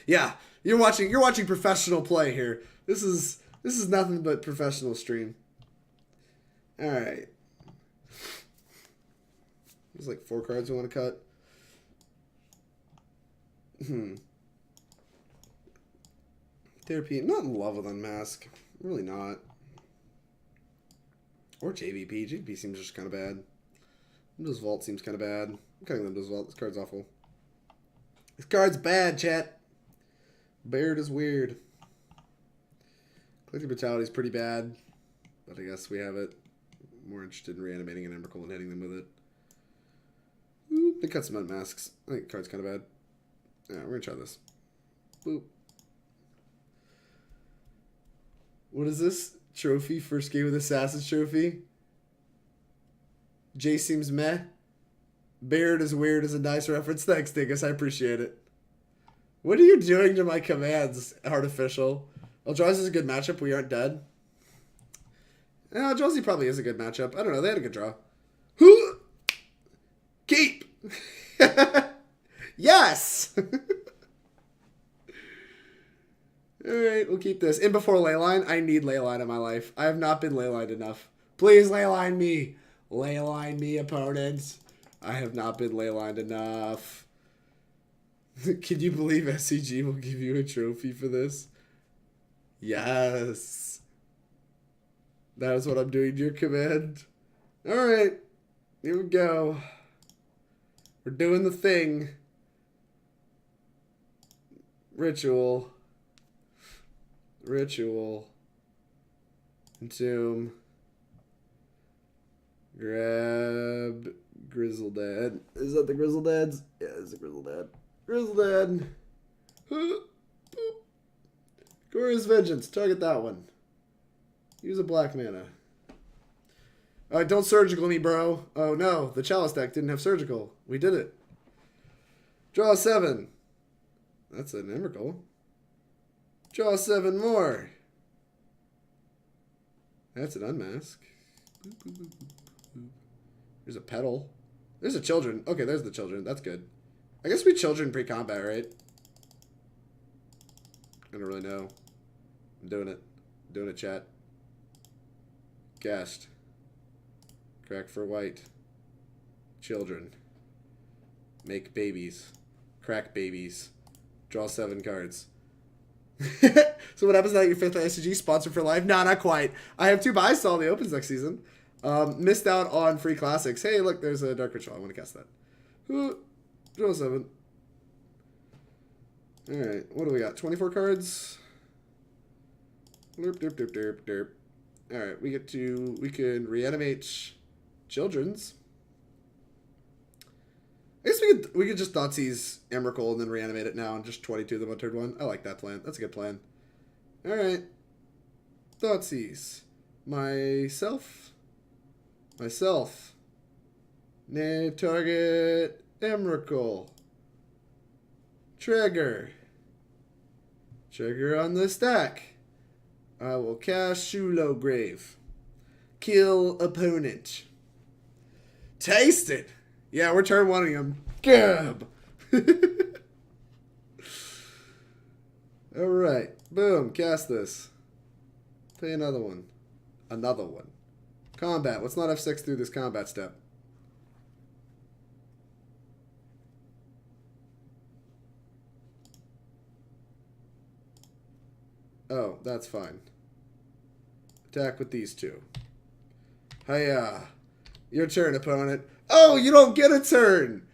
Yeah, you're watching professional play here. This is nothing but professional stream. All right. There's like 4 cards we want to cut. Therapy. I'm not in love with Unmask. I'm really not. Or JVP. JVP seems just kind of bad. Lim-Dûl's Vault seems kind of bad. I'm cutting Lim-Dûl's Vault. This card's awful. This card's bad, chat. Baird is weird. Collective Brutality is pretty bad. But I guess we have it. More interested in reanimating an Emrakul and hitting them with it. Ooh, they cut some Unmasks. I think the card's kind of bad. Yeah, we're going to try this. Boop. What is this? Trophy? First game with Assassin's Trophy? Jace seems meh. Baird is weird is a nice reference. Thanks, Dingus. I appreciate it. What are you doing to my commands, Artificial? Eldrazi is a good matchup. We aren't dead. Eldrazi probably is a good matchup. I don't know. They had a good draw. Keep! Yes! Alright, we'll keep this. In before Leyline. I need Leyline in my life. I have not been Leyline enough. Please Leyline me. Leyline me, opponents. I have not been Leylined enough. Can you believe SCG will give you a trophy for this? Yes. That is what I'm doing to your command. Alright. Here we go. We're doing the thing. Ritual. Entomb. Grab Griselbrand. Is that the Griseldads? Yeah, it's the Griseldad. Griseldad. Goryo's Vengeance. Target that one. Use a black mana. Alright, don't surgical me, bro. Oh no, the Chalice deck didn't have surgical. We did it. Draw 7. That's an Emrakul. Draw 7 more. That's an Unmask. There's a Petal. There's a Children. Okay, there's the Children. That's good. I guess we Children pre-combat, right? I don't really know. I'm doing it. Doing it, chat. Guest. Crack for white. Children. Make babies. Crack babies. Draw 7 cards. So what happens now that your 5th SCG sponsored for life? No, not quite. I have 2 buys to all the opens next season. Missed out on free classics. Hey, look, there's a Dark Ritual. I want to cast that. Draw 7. Alright, what do we got? 24 cards? Derp, derp, derp, derp, derp. Alright, we can reanimate Children's. I guess we could just Thoughtseize Emrakul and then reanimate it now and just 22 them on turn 1. I like that plan. That's a good plan. Alright. Thoughtseize. Myself. Name target Emrakul. Trigger on the stack. I will cast Shulo Grave. Kill opponent. Taste it. Yeah, we're turn 1ing him. Gab. Alright. Boom. Cast this. Play another one. Another one. Combat. Let's not F6 through this combat step. Oh, that's fine. Attack with these two. Hiya. Your turn, opponent. Oh, you don't get a turn!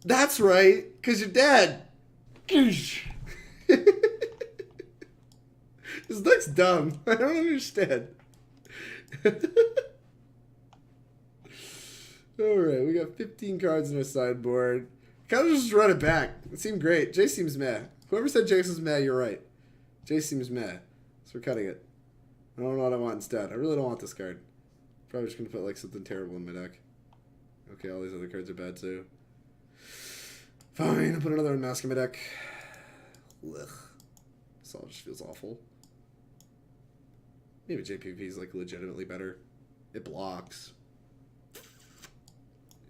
That's right, because you're dead. This deck's dumb. I don't understand. Alright, we got 15 cards in our sideboard. Kind of just run it back. It seemed great. Jace seems meh. Whoever said Jace was meh, you're right. Jace seems meh. So we're cutting it. I don't know what I want instead. I really don't want this card. Probably just going to put like something terrible in my deck. Okay, all these other cards are bad too. Fine, I'll put another Unmask in my deck. Ugh. This all just feels awful. Maybe JPP is like legitimately better. It blocks.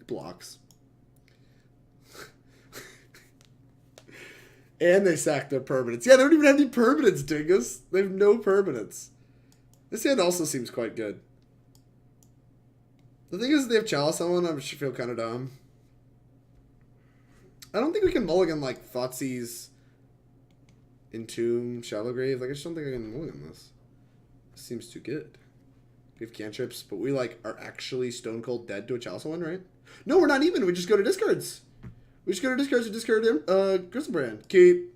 It blocks. And they sack their permanents. Yeah, they don't even have any permanents, dingus. They have no permanents. This hand also seems quite good. The thing is, they have Chalice on. I should feel kind of dumb. I don't think we can mulligan like Thoughtseize, Entomb, Shallow Grave. Like I just don't think I can mulligan this. This seems too good. We have cantrips, but we like are actually stone cold dead to a Chalice one, right? No, we're not even. We just go to discards. We just go to discards and discard him. Griselbrand. Keep.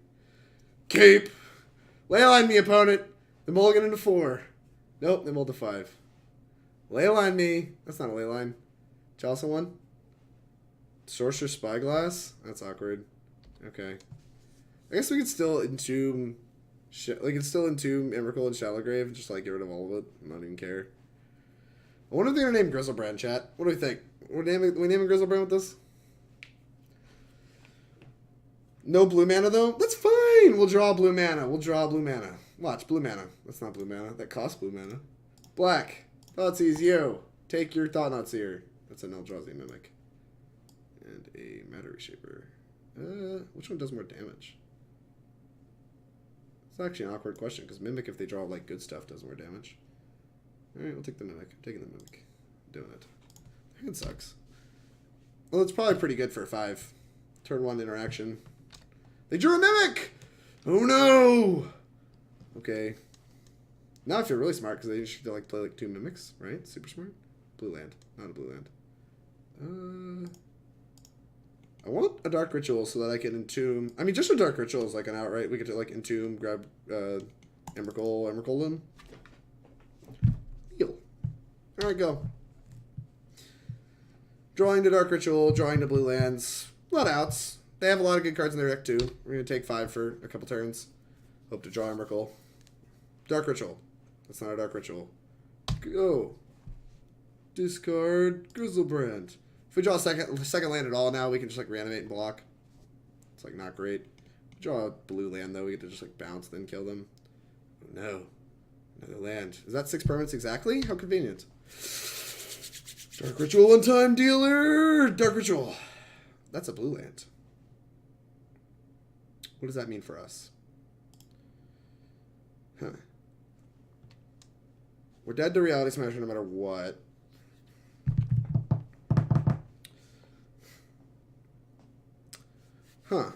Keep. Leyline me, opponent. They mulligan into 4. Nope, they mulled to 5. Leyline me. That's not a leyline. Chalice one. Sorcerer Spyglass? That's awkward. Okay. I guess we could still entomb... Like, it's still entomb Emrakul and Shallow Grave. Just, like, get rid of all of it. Not even care. I wonder if they're going to name Griselbrand, chat. What do we think? We naming Griselbrand with this? No blue mana, though? That's fine! We'll draw blue mana. We'll draw blue mana. Watch, blue mana. That's not blue mana. That costs blue mana. Black. Thoughtseize, you. Take your Thoughtseize. That's a Eldrazi Mimic. And a Matter Reshaper. Which one does more damage? It's actually an awkward question, because Mimic, if they draw, like, good stuff, does more damage. Alright, we'll take the Mimic. I'm taking the Mimic. I'm doing it. I think it sucks. Well, it's probably pretty good for a 5. Turn 1 interaction. They drew a Mimic! Oh no! Okay. Now I feel really smart, because they should, like, play, like, 2 Mimics, right? Super smart. Blue land. Not a blue land. I want a Dark Ritual so that I can entomb... I mean, just a Dark Ritual is like an outright. We get to, like, entomb, grab Emrakul them. Heal. Alright, go. Drawing to Dark Ritual, drawing to blue lands. A lot of outs. They have a lot of good cards in their deck, too. We're going to take 5 for a couple turns. Hope to draw Emrakul. Dark Ritual. That's not a Dark Ritual. Go. Discard Griselbrand. If we draw a second land at all now, we can just like reanimate and block. It's like not great. If we draw a blue land though, we get to just like bounce then kill them. Oh no. Another land. Is that 6 permanents exactly? How convenient. Dark Ritual one-time dealer! Dark Ritual. That's a blue land. What does that mean for us? Huh. We're dead to Reality Smasher no matter what. Huh.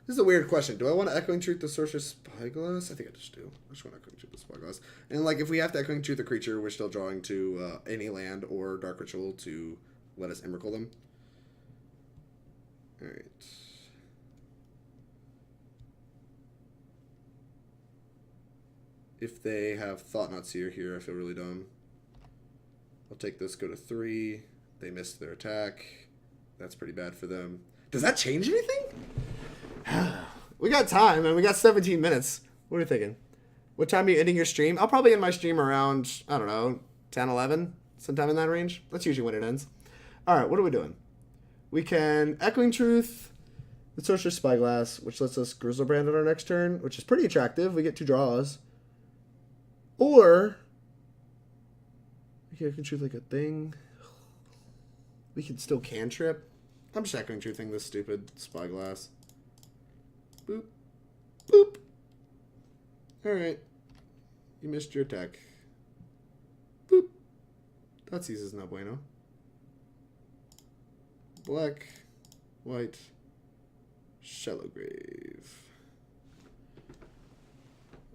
This is a weird question. Do I want to Echoing Truth the Sorcerer's Spyglass? I think I just do. I just want to Echoing Truth the Spyglass. And, like, if we have to Echoing Truth the creature, we're still drawing to any land or Dark Ritual to let us Emrakul them. Alright. If they have Thoughtseize here, I feel really dumb. I'll take this, go to 3. They missed their attack. That's pretty bad for them. Does that change anything? We got time, and we got 17 minutes. What are you thinking? What time are you ending your stream? I'll probably end my stream around, I don't know, 10, 11, sometime in that range. That's usually when it ends. All right, what are we doing? We can Echoing Truth, the Sorcerer's Spyglass, which lets us Griselbrand on our next turn, which is pretty attractive. We get 2 draws. Or we can Echoing Truth like a thing. We can still cantrip. I'm just Echoing Truthing this stupid Spyglass. Boop. Boop. Alright. You missed your attack. Boop. Thoughteize is no bueno. Black, white, Shallow Grave.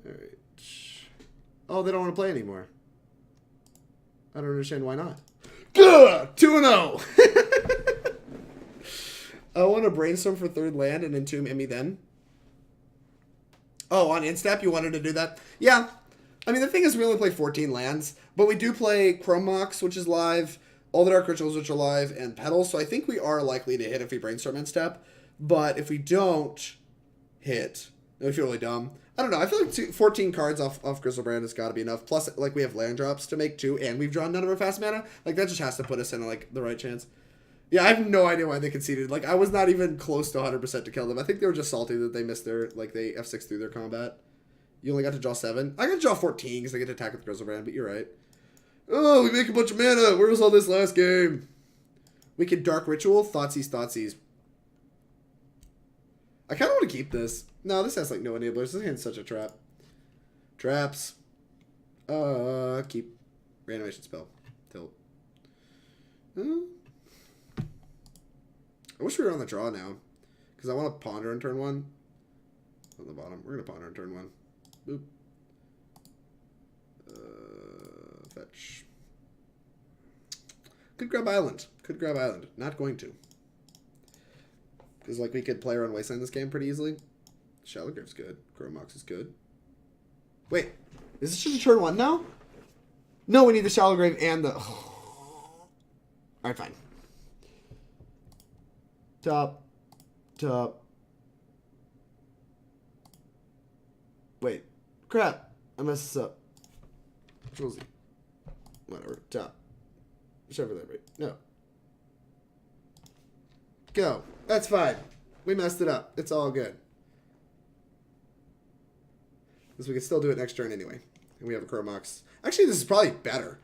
Alright. Oh, they don't want to play anymore. I don't understand why not. Good! 2-0! I want to Brainstorm for 3rd land and Entomb Emmy then. Oh, on Instap you wanted to do that? Yeah. I mean, the thing is we only play 14 lands, but we do play Chrome Mox, which is live, all the Dark Rituals, which are live, and Petals, so I think we are likely to hit if we Brainstorm Instap. But if we don't hit, it would feel really dumb. I don't know. I feel like 14 cards off Griselbrand has got to be enough. Plus, like, we have land drops to make too, and we've drawn none of our fast mana. Like, that just has to put us in, like, the right chance. Yeah, I have no idea why they conceded. Like, I was not even close to 100% to kill them. I think they were just salty that they missed their, like, they F6 through their combat. You only got to draw 7. I got to draw 14 because I get to attack with Griselbrand, but you're right. Oh, we make a bunch of mana. Where was all this last game? We can Dark Ritual, Thoughtseize. I kind of want to keep this. No, this has, like, no enablers. This hand's such a trap. Traps. Keep. Reanimation spell. Tilt. I wish we were on the draw now. Because I want to Ponder on turn 1. On the bottom. We're going to Ponder on turn 1. Boop. Fetch. Could grab Island. Not going to. Because, like, we could play around Wasteland this game pretty easily. Shallow Grave's good. Chrome Mox is good. Wait. Is this just a turn 1 now? No, we need the Shallow Grave and the... Alright, fine. Top. Wait. Crap. I messed this up. Control Z. Whatever. Top. Whichever that right. No. Go. That's fine. We messed it up. It's all good. Because we can still do it next turn anyway. And we have a Chrome Mox. Actually, this is probably better.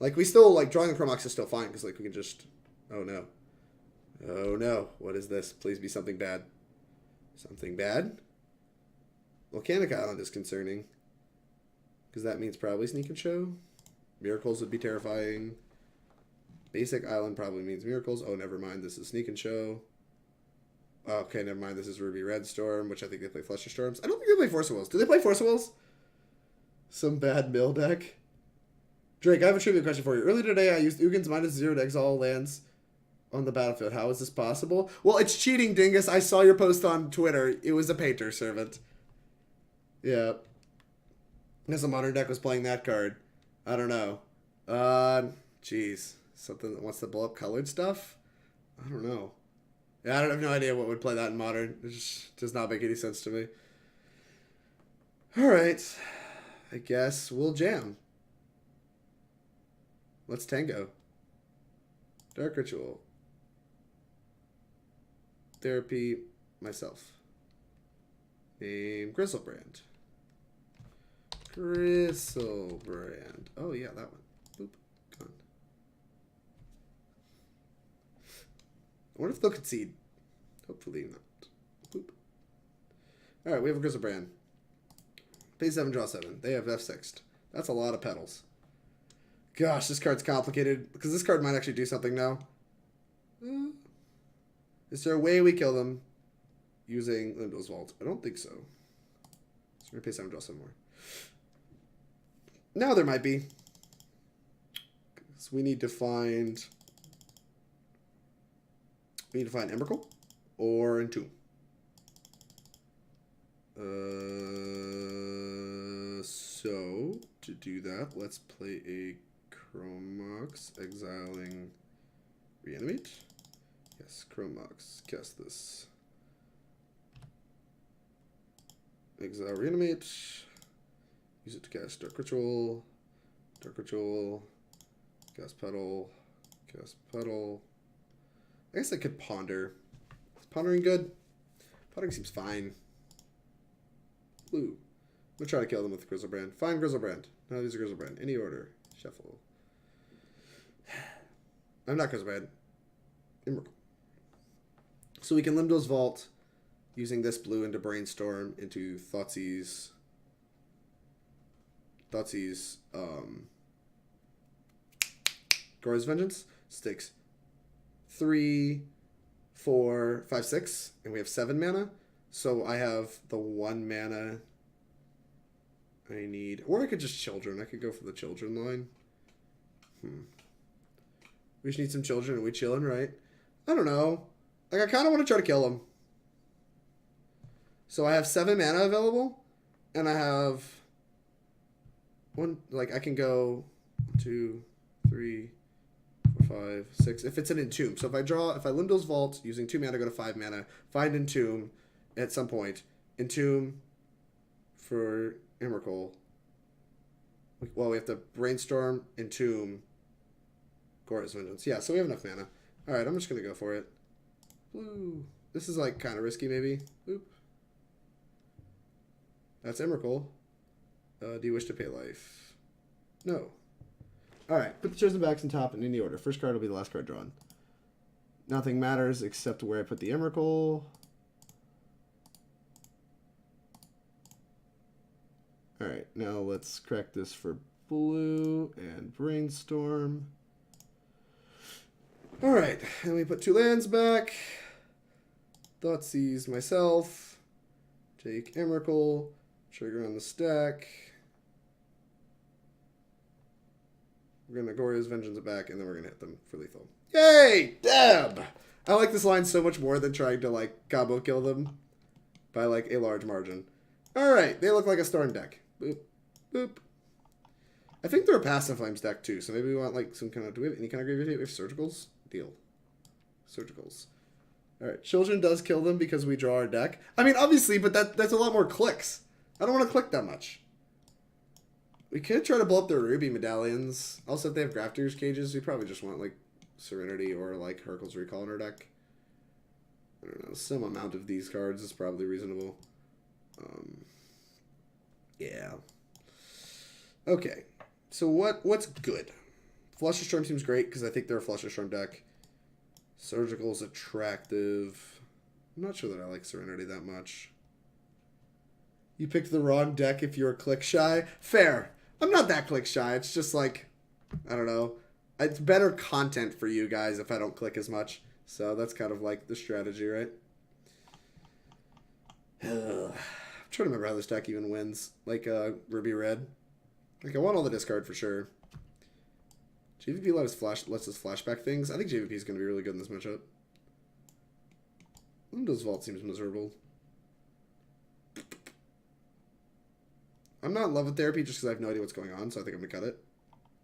Like, we still, like, drawing the Chrome Mox is still fine. Because, like, we can just... Oh, no. Oh, no. What is this? Please be something bad. Something bad? Volcanic Island is concerning. Because that means probably Sneak and Show. Miracles would be terrifying. Basic Island probably means Miracles. Oh, never mind. This is Sneak and Show. Okay, never mind. This is Ruby Red Storm, which I think they play Flusterstorms. I don't think they play Force of Wills. Do they play Force of Wills? Some bad mill deck. Drake, I have a trivia question for you. Earlier today, I used Ugin's -0 to exile all lands on the battlefield. How is this possible? Well, it's cheating, Dingus. I saw your post on Twitter. It was a Painter Servant. Yeah. Because a modern deck was playing that card. I don't know. Jeez. Something that wants to blow up colored stuff? I don't know. Yeah, I have no idea what would play that in Modern. It just does not make any sense to me. Alright. I guess we'll jam. Let's tango. Dark Ritual. Therapy. Myself. Name Griselbrand. Oh, yeah, that one. Boop. Gone. I wonder if they'll concede. Hopefully not. Boop. Alright, we have a Griselbrand. Pay 7, draw 7. They have F6'd. That's a lot of petals. Gosh, this card's complicated. Because this card might actually do something now. Is there a way we kill them using Lim-Dûl's Vault? I don't think so. So we're going to pay 7, draw 7 more. Now there might be. So we need to find... We need to find Emrakul or Entomb. So, to do that, let's play a Chrome Mox, exiling Reanimate. Yes, Chrome Mox, cast this. Exile Reanimate. Use it to cast Dark Ritual, cast Petal, I guess I could Ponder. Is Pondering good? Pondering seems fine. Blue. I'm gonna try to kill them with Griselbrand. Fine, Griselbrand. No, these are Griselbrand. Any order. Shuffle. I'm not Griselbrand. Emrakul. So we can Lim-Dûl's Vault. using this blue into Brainstorm, into Thoughtseize, Goryo's Vengeance, sticks 3, 4, 5, 6, and we have 7 mana. So I have the 1 mana I need. Or I could just Children. I could go for the Children line. We just need some Children and we chillin', right? I don't know. Like, I kind of want to try to kill him. So I have 7 mana available, and I have one, like, I can go 2, 3, 4, 5, 6. If it's an Entomb. So if I Lim-Dûl's Vault, using 2 mana, go to 5 mana, find Entomb at some point. Entomb for Emrakul. Well, we have to Brainstorm, Entomb, Goryo's Vengeance. Yeah, so we have enough mana. Alright, I'm just going to go for it. Blue. This is, like, kind of risky, maybe. Oop. That's Emrakul. Do you wish to pay life? No. Alright, put the chosen backs on top in any order. First card will be the last card drawn. Nothing matters except where I put the Emrakul. Alright, now let's crack this for blue and Brainstorm. Alright, and we put 2 lands back. Thoughtseize myself. Take Emrakul. Trigger on the stack. We're going to Goryo's Vengeance it back, and then we're going to hit them for lethal. Yay! Dab! I like this line so much more than trying to, like, combo kill them by, like, a large margin. Alright, they look like a Storm deck. Boop. Boop. I think they're a passive Flames deck, too, so maybe we want, like, some kind of... Do we have any kind of graveyard hit? We have Surgicals? Deal. Surgicals. Alright, Children does kill them because we draw our deck. I mean, obviously, but that's a lot more clicks. I don't want to click that much. We could try to blow up their Ruby medallions. Also, if they have Grafter's Cages, we probably just want, like, Serenity or, like, Hurkyl's Recall in our deck. I don't know. Some amount of these cards is probably reasonable. Yeah. Okay. So what's good? Flusterstorm seems great because I think they're a Flusterstorm deck. Surgical's attractive. I'm not sure that I like Serenity that much. You picked the wrong deck if you're click shy. Fair. I'm not that click shy. It's just like, I don't know. It's better content for you guys if I don't click as much. So that's kind of like the strategy, right? I'm trying to remember how this deck even wins. Like Ruby Red. Like I want all the discard for sure. JVP lets us flashback things. I think JVP is going to be really good in this matchup. Lim-Dûl's Vault seems miserable. I'm not in love with Therapy just because I have no idea what's going on, so I think I'm going to cut it.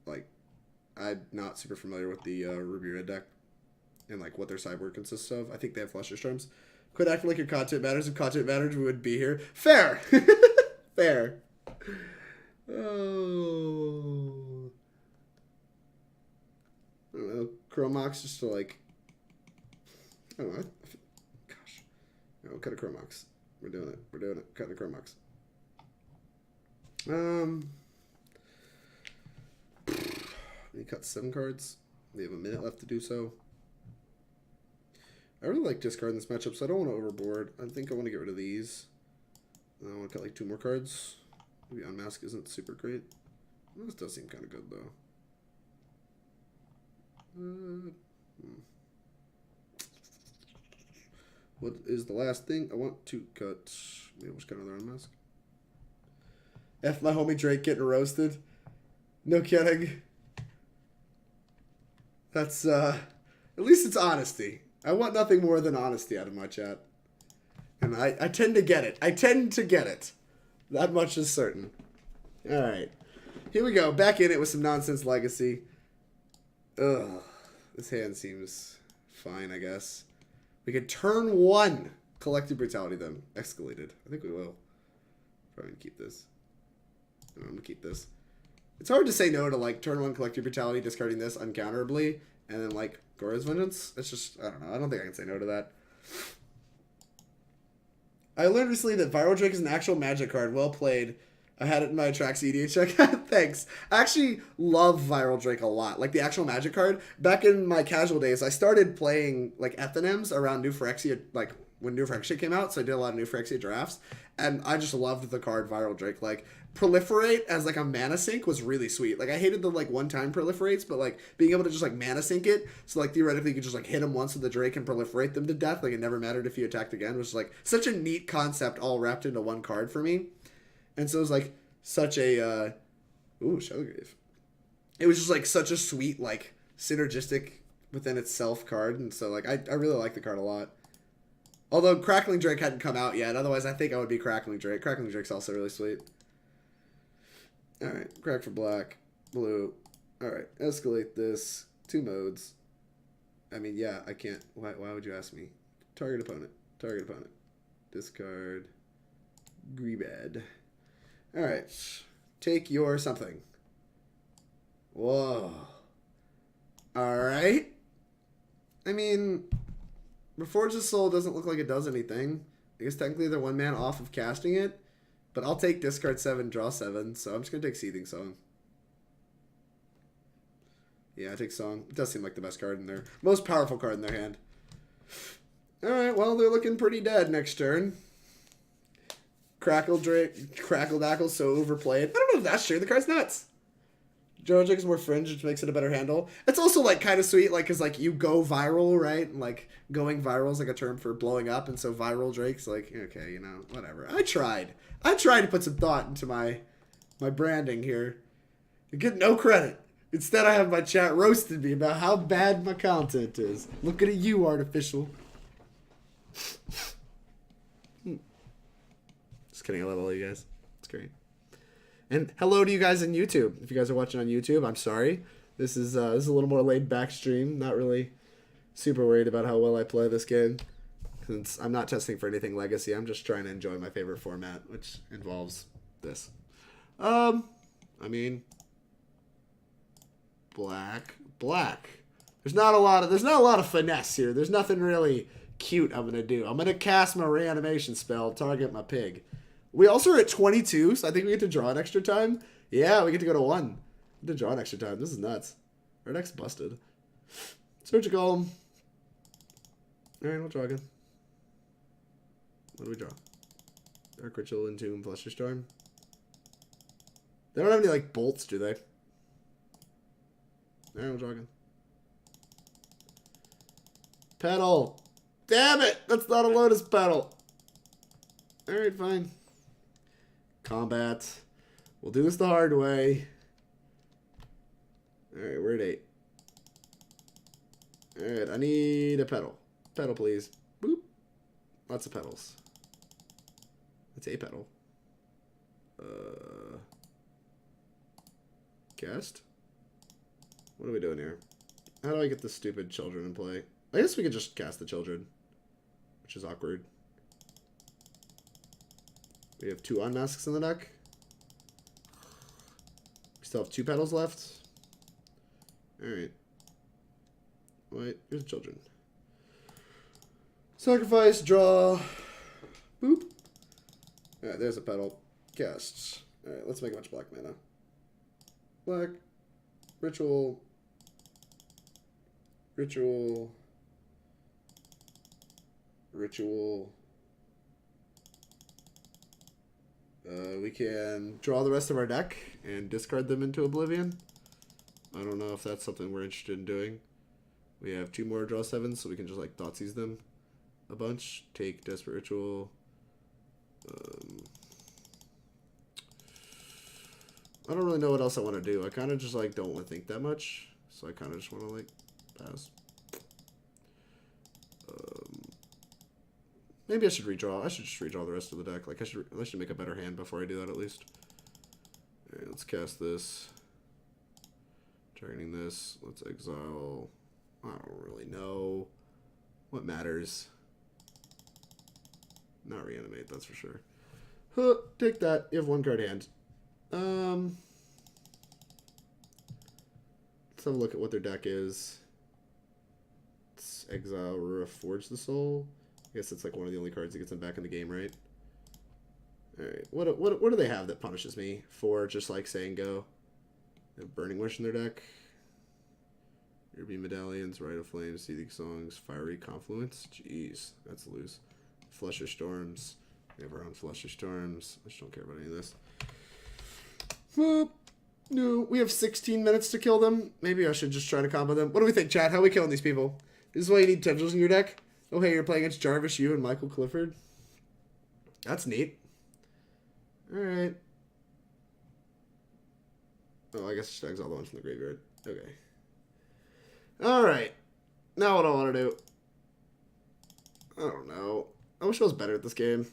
Like, I'm not super familiar with the Ruby Red deck and, like, what their sideboard consists of. I think they have Flusterstorms. Quit acting like your content matters. If content mattered, we would be here. Fair! Fair. Oh. I don't know. Chrome Mox just to, like... I don't know. Gosh. No, cut a Chrome Mox. We're doing it. We're doing it. Cut a Chrome Mox. We cut 7 cards. We have a minute left to do so. I really like discarding this matchup, so I don't want to overboard. I think I want to get rid of these. I want to cut like 2 more cards. Maybe Unmask isn't super great. This does seem kind of good, though. What is the last thing I want to cut? Maybe we'll just cut another Unmask. F my homie Drake getting roasted. No kidding. That's, at least it's honesty. I want nothing more than honesty out of my chat. And I tend to get it. I tend to get it. That much is certain. Alright. Here we go. Back in it with some nonsense legacy. Ugh. This hand seems fine, I guess. We could turn 1 Collective Brutality then. Escalated. I think we will. Probably gonna keep this. I'm gonna keep this. It's hard to say no to like turn 1 Collective Brutality, discarding this uncounterably, and then like Goryo's Vengeance. It's just, I don't know. I don't think I can say no to that. I learned recently that Viral Drake is an actual Magic card. Well played. I had it in my Trax EDH deck. Thanks. I actually love Viral Drake a lot. Like the actual Magic card. Back in my casual days, I started playing like Ethonyms around New Phyrexia like when New Phyrexia came out, so I did a lot of New Phyrexia drafts, and I just loved the card Viral Drake. Like, Proliferate as, like, a mana sink was really sweet. Like, I hated the, like, one-time proliferates, but, like, being able to just, like, mana sink it, so, like, theoretically you could just, like, hit them once with the Drake and proliferate them to death. Like, it never mattered if you attacked again, which is, like, such a neat concept all wrapped into one card for me. And so it was, like, such a, ooh, Shellgrave. It was just, like, such a sweet, like, synergistic within itself card, and so, like, I really like the card a lot. Although Crackling Drake hadn't come out yet, otherwise I think I would be Crackling Drake. Crackling Drake's also really sweet. Alright, crack for black, blue. Alright, escalate this. 2 modes. I mean, yeah, I can't. Why would you ask me? Target opponent. Target opponent. Discard. Greebad. Alright. Take your something. Whoa. Alright. I mean, Reforged Soul doesn't look like it does anything. I guess technically they're 1 man off of casting it. But I'll take discard 7, draw 7, so I'm just going to take Seething Song. Yeah, I take Song. It does seem like the best card in their... most powerful card in their hand. Alright, well, they're looking pretty dead next turn. Crackle Dackle, so overplayed. I don't know if that's true. The card's nuts. Drake is more Fringe, which makes it a better handle. It's also, like, kind of sweet, like, because, like, you go viral, right? And, like, going viral is, like, a term for blowing up, and so Viral Drake's like, okay, you know, whatever. I tried to put some thought into my branding here. I get no credit. Instead, I have my chat roasted me about how bad my content is. Looking at you, Artificial. Just kidding, I love all you guys. It's great. And hello to you guys in YouTube. If you guys are watching on YouTube, I'm sorry. This is a little more laid back stream. Not really super worried about how well I play this game, since I'm not testing for anything legacy. I'm just trying to enjoy my favorite format, which involves this. I mean, black. There's not a lot of finesse here. There's nothing really cute I'm gonna do. I'm gonna cast my reanimation spell, target my pig. We also are at 22, so I think we get to draw an extra time. Yeah, we get to go to 1. We get to draw an extra time. This is nuts. Our deck's busted. Surgical. Alright, we'll draw again. What do we draw? Dark Ritual, Entomb, Flusterstorm. They don't have any, like, bolts, do they? Alright, we'll draw again. Petal. Damn it! That's not a Lotus Petal. Alright, fine. Combat. We'll do this the hard way. Alright, we're at 8. Alright, I need a petal. Petal, please. Boop. Lots of petals. That's a petal. Cast? What are we doing here? How do I get the stupid children in play? I guess we could just cast the children, which is awkward. We have 2 Unmasks in the deck. We still have 2 petals left. Alright. Wait, here's the children. Sacrifice, draw. Boop. Alright, there's a petal. Cast. Alright, let's make a bunch of black mana. Black. Ritual. Ritual. Ritual. We can draw the rest of our deck and discard them into Oblivion. I don't know if that's something we're interested in doing. We have 2 more draw 7s, so we can just like Thoughtseize them a bunch. Take Desperate Ritual. I don't really know what else I want to do. I kind of just like don't want to think that much, so I kind of just want to like pass. Maybe I should redraw. I should just redraw the rest of the deck. Like I should make a better hand before I do that at least. Alright, let's cast this. Targeting this. Let's exile. I don't really know what matters. Not reanimate, that's for sure. Huh, take that. You have 1 card hand. Let's have a look at what their deck is. Let's exile Reforge the Soul. I guess it's like one of the only cards that gets them back in the game, right? Alright, what do they have that punishes me for just like saying go? They have Burning Wish in their deck. Ruby Medallions, Rite of Flames, Seething Songs, Fiery Confluence. Jeez, that's loose. Flusterstorms. We have our own Flusterstorms. I just don't care about any of this. Boop. No, we have 16 minutes to kill them. Maybe I should just try to combo them. What do we think, chat? How are we killing these people? This is why you need tendrils in your deck? Oh, hey, you're playing against Jarvis, you, and Michael Clifford? That's neat. Alright. Oh, I guess she tags all the ones from the graveyard. Okay. Alright. Now what do I want to do? I don't know. I wish I was better at this game.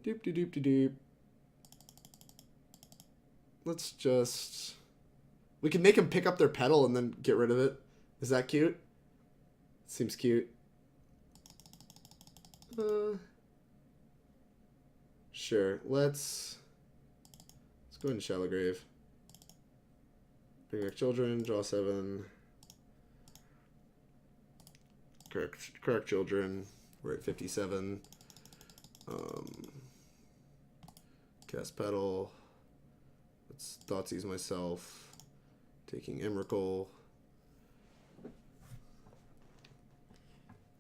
Doop de doop de doop. Let's just... We can make him pick up their petal and then get rid of it. Is that cute? Seems cute. Sure. Let's go ahead and Shallow Grave. Bring back Children. Draw 7. Correct Children. We're at 57. Cast Petal. Let's Thoughtseize myself. Taking Emrakul.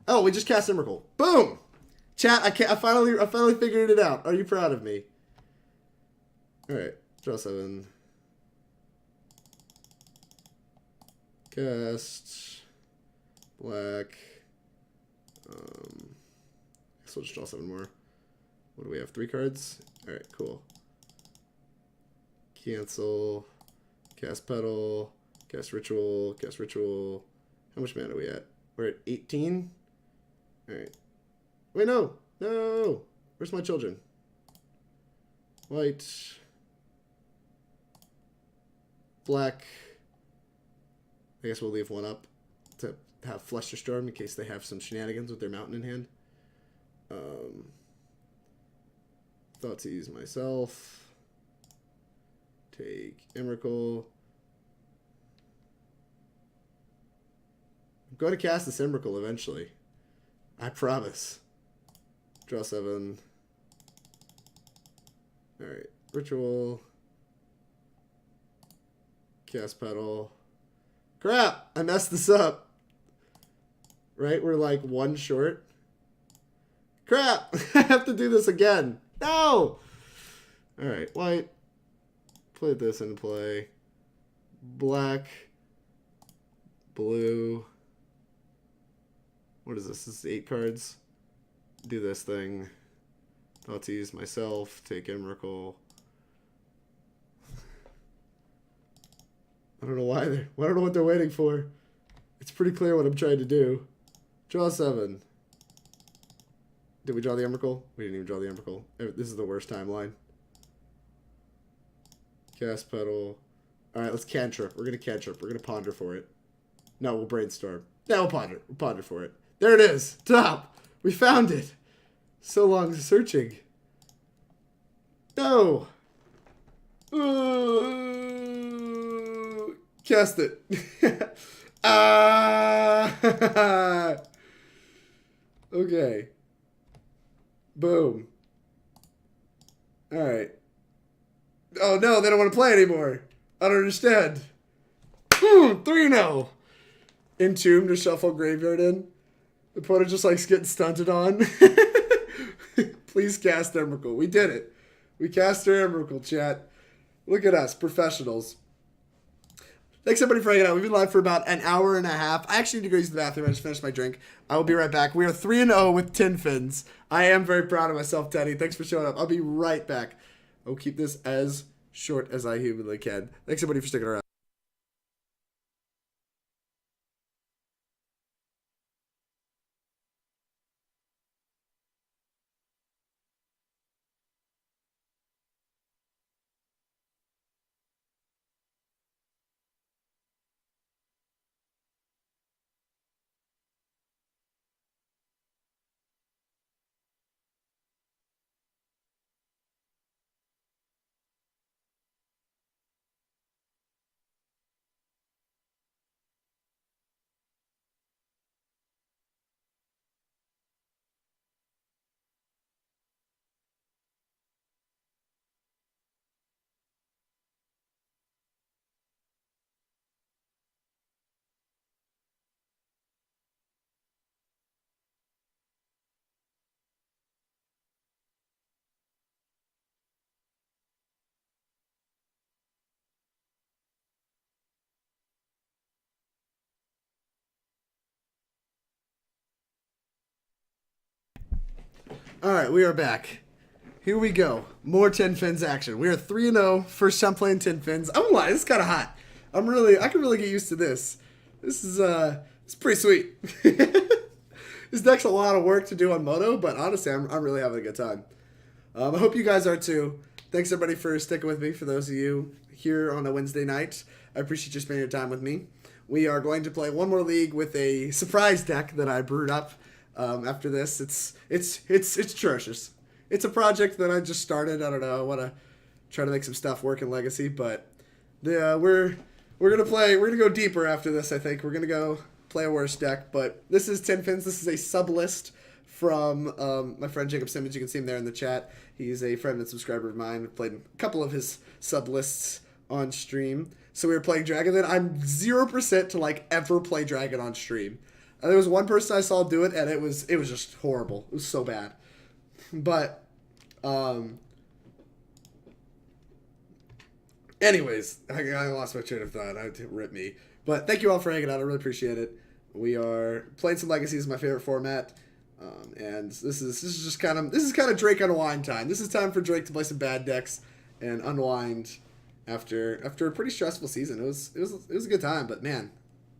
Oh, we just cast Emrakul. Boom! Chat, I finally figured it out. Are you proud of me? Alright, draw 7. Cast. Black. Guess we'll just draw 7 more. What do we have? 3 cards? Alright, cool. Cancel. Cast Petal. Cast Ritual. Cast Ritual. How much mana are we at? We're at 18? Alright. Wait, no! No! Where's my children? White. Black. I guess we'll leave one up to have Flusterstorm in case they have some shenanigans with their mountain in hand. Thoughtseize myself. Take Emrakul. I'm going to cast this Emrakul eventually. I promise. Draw 7. Alright. Ritual. Cast Petal. Crap! I messed this up. Right? We're like 1 short. Crap! I have to do this again. No! Alright. White. Put this in play. Black. Blue. What is this? This is 8 cards. Do this thing. Thoughtseize myself. Take Emrakul. I don't know why I don't know what they're waiting for. It's pretty clear what I'm trying to do. Draw 7. Did we draw the Emrakul? We didn't even draw the Emrakul. This is the worst timeline. Cast Petal. Alright, let's cantrip. We're going to cantrip. We're going to ponder for it. No, we'll brainstorm. No, we'll ponder. We'll ponder for it. There it is. Top. We found it. So long searching. No. Cast it. Okay. Boom. Alright. Oh no, they don't want to play anymore. I don't understand. 3-0. Entomb to shuffle graveyard in. The opponent just likes getting stunted on. Please cast Emrakul. We did it. We cast our Emrakul, chat. Look at us, professionals. Thanks everybody for hanging out. We've been live for about an hour and a half. I actually need to go use the bathroom. I just finished my drink. I will be right back. We are 3-0 with 10 fins. I am very proud of myself, Teddy. Thanks for showing up. I'll be right back. I'll keep this as short as I humanly can. Thanks everybody for sticking around. Alright, we are back. Here we go. More Tin Fins action. We are 3-0. First time playing Tin Fins. I'm gonna lie, this is kind of hot. I can really get used to this. This is, it's pretty sweet. This deck's a lot of work to do on Moto, but honestly, I'm really having a good time. I hope you guys are too. Thanks everybody for sticking with me. For those of you here on a Wednesday night, I appreciate you spending your time with me. We are going to play one more league with a surprise deck that I brewed up. After this, it's atrocious. It's a project that I just started. I don't know. I want to try to make some stuff work in Legacy, but we're gonna go deeper after this. I think we're gonna go play a worse deck. But this is Tin Fins. This is a sub list from my friend Jacob Simmons. You can see him there in the chat. He's a friend and subscriber of mine. I've played a couple of his sub lists on stream. So we were playing Dragon. Then I'm 0% to like ever play Dragon on stream. There was one person I saw do it, and it was just horrible. It was so bad. But, anyways, I lost my train of thought. It ripped me. But thank you all for hanging out. I really appreciate it. We are playing some Legacy. This is my favorite format. And this is kind of Drake unwind time. This is time for Drake to play some bad decks and unwind after a pretty stressful season. It was a good time, but man,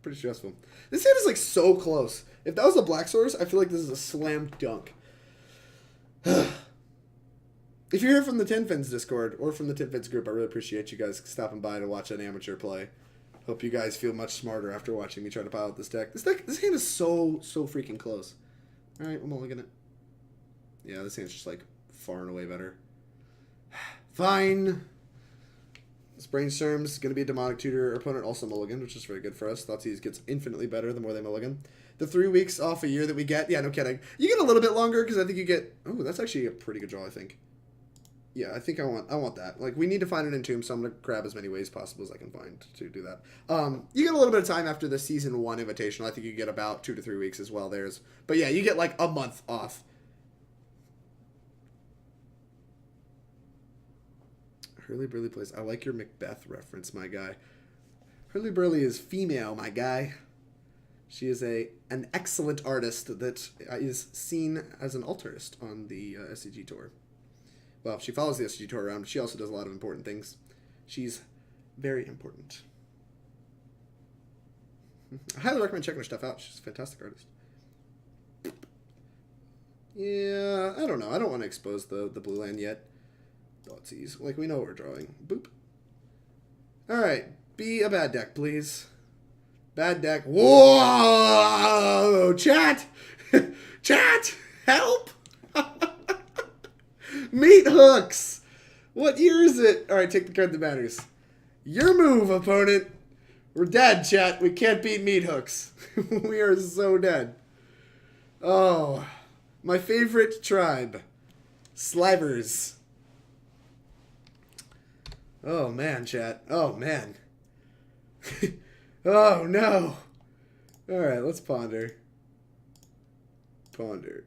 pretty stressful. This hand is like so close. If that was a black source, I feel like this is a slam dunk. If you're here from the Tin Fins Discord or from the Tin Fins group, I really appreciate you guys stopping by to watch an amateur play. Hope you guys feel much smarter after watching me try to pilot this deck. This hand is so freaking close. All right, I'm mulliganing it. Yeah, this hand's just like far and away better. Fine. This Brainstorm's going to be a Demonic Tutor opponent, also mulligan, which is very good for us. Thoughtseize gets infinitely better the more they mulligan. The 3 weeks off a year that we get, yeah, no kidding. You get a little bit longer because I think you get, oh, that's actually a pretty good draw, I think. Yeah, I think I want that. Like, we need to find an Entomb, so I'm going to grab as many ways possible as I can find to do that. You get a little bit of time after the Season 1 Invitational. I think you get about 2 to 3 weeks as well. But yeah, you get like a month off. Hurly plays. I like your Macbeth reference, my guy. Hurly is female, my guy. She is an excellent artist that is seen as an altarist on the SCG tour. Well, she follows the SCG tour around, but she also does a lot of important things. She's very important. I highly recommend checking her stuff out. She's a fantastic artist. Yeah, I don't know. I don't want to expose the blue land yet. Thoughtseize. Like, we know what we're drawing. Boop. Alright. Be a bad deck, please. Bad deck. Whoa! Chat! Chat! Help! Meat hooks! What year is it? Alright, take the card that matters. Your move, opponent. We're dead, chat. We can't beat meat hooks. We are so dead. Oh. My favorite tribe. Slivers. Oh, man, chat. Oh, man. Oh, no. Alright, let's ponder. Ponder.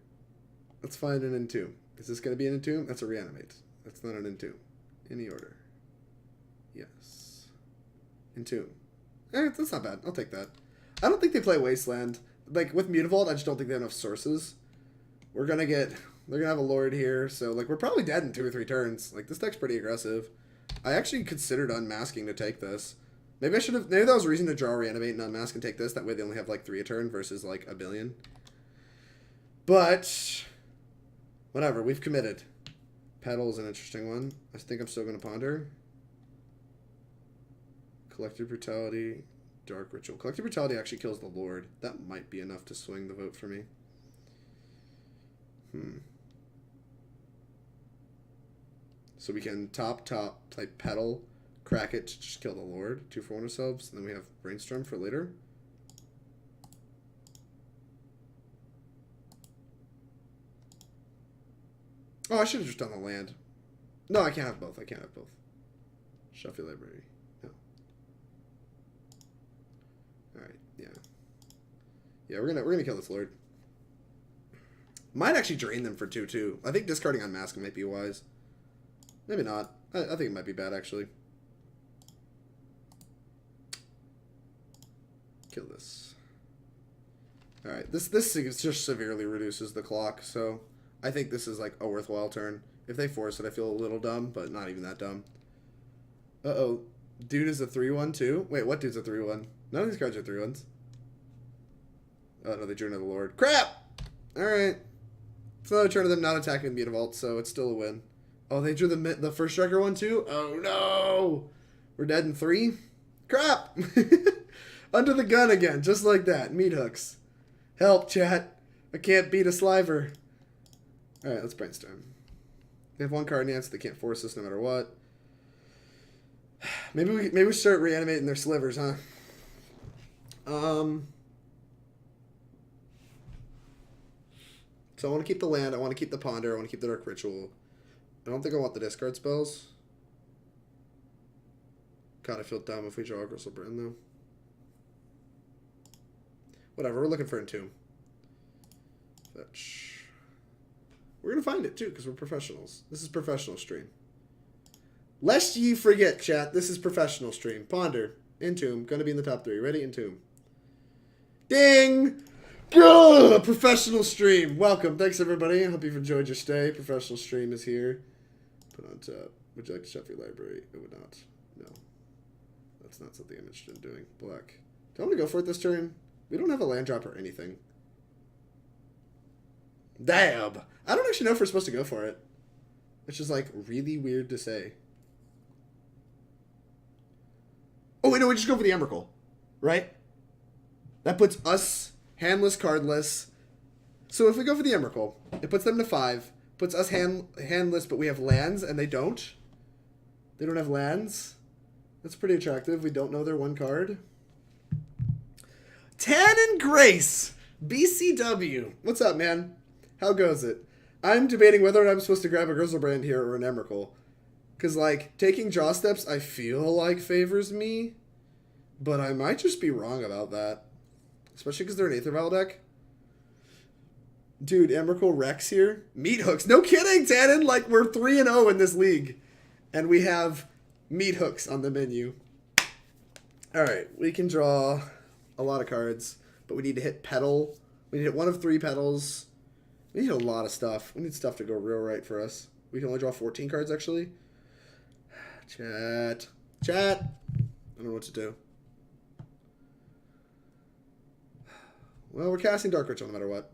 Let's find an Entomb. Is this going to be an Entomb? That's a Reanimate. That's not an Entomb. Any order. Yes. Entomb. That's not bad. I'll take that. I don't think they play Wasteland. Like, with Mutavault, I just don't think they have enough sources. We're going to get... They're going to have a Lord here, so, like, we're probably dead in 2 or 3 turns. Like, this deck's pretty aggressive. I actually considered unmasking to take this. Maybe I should have... Maybe that was a reason to draw Reanimate and unmask and take this. That way they only have, like, 3 a turn versus, like, a billion. But... Whatever. We've committed. Petal is an interesting one. I think I'm still going to ponder. Collective Brutality. Dark Ritual. Collective Brutality actually kills the Lord. That might be enough to swing the vote for me. So we can top, play Petal, crack it to just kill the Lord. 2 for 1 ourselves. And then we have Brainstorm for later. Oh, I should have just done the land. No, I can't have both. I can't have both. Shuffle library. No. Alright, yeah. Yeah, we're gonna kill this Lord. Might actually drain them for 2/2. I think discarding Unmask might be wise. Maybe not. I think it might be bad, actually. Kill this. Alright, this just severely reduces the clock, so I think this is like a worthwhile turn. If they force it, I feel a little dumb, but not even that dumb. Uh-oh. Dude is a 3-1 too? Wait, what dude's a 3-1? None of these cards are 3-1s. Oh, no, they drew another Lord. Crap! Alright. It's another turn of them not attacking the Mutavault, so it's still a win. Oh, they drew the first striker one too? Oh, no! We're dead in 3? Crap! Under the gun again, just like that. Meat hooks. Help, chat. I can't beat a sliver. Alright, let's brainstorm. They have one card in hand, so they can't force us no matter what. Maybe we start reanimating their slivers, huh? So I want to keep the land, I want to keep the ponder, I want to keep the dark ritual. I don't think I want the discard spells. God, I feel dumb if we draw a Griselbrand though. Whatever, we're looking for Entomb. Fetch. We're gonna find it too, because we're professionals. This is professional stream. Lest ye forget, chat, this is professional stream. Ponder, Entomb, gonna be in the top 3. Ready? Entomb. Ding! Ugh, professional stream. Welcome. Thanks, everybody. I hope you've enjoyed your stay. Professional stream is here. Put on top. Would you like to shop your library? It would not. No. That's not something I'm interested in doing. Black. Do I want to go for it this turn? We don't have a land drop or anything. Damn! I don't actually know if we're supposed to go for it. It's just, like, really weird to say. Oh, wait, no, we just go for the Emrakul. Right? That puts us handless, cardless. So if we go for the Emrakul, it puts them to 5. Puts us handless, but we have lands, and they don't. They don't have lands. That's pretty attractive. We don't know their one card. Tan and Grace! BCW. What's up, man? How goes it? I'm debating whether or not I'm supposed to grab a Griselbrand here or an Emrakul. Because, like, taking draw steps, I feel like favors me. But I might just be wrong about that. Especially because they're an Aether Vial deck. Dude, Emrakul Rex here. Meat hooks. No kidding, Tannen! Like, we're 3-0 in this league. And we have meat hooks on the menu. Alright, we can draw a lot of cards. But we need to hit Petal. We need to hit one of 3 petals. We need a lot of stuff. We need stuff to go real right for us. We can only draw 14 cards, actually. Chat. Chat! I don't know what to do. Well, we're casting Dark Ritual no matter what.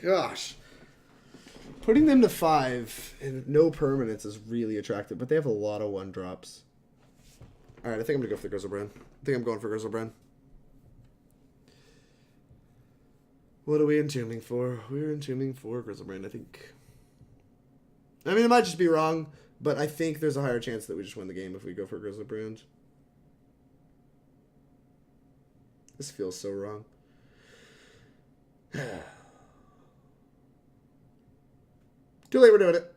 Gosh. Putting them to 5 and no permanence is really attractive, but they have a lot of 1-drops. Alright, I think I'm going to go for the Griselbrand. I think I'm going for Griselbrand. What are we entombing for? We're entombing for Griselbrand, I think. I mean, it might just be wrong, but I think there's a higher chance that we just win the game if we go for Griselbrand. This feels so wrong. Too late, we're doing it.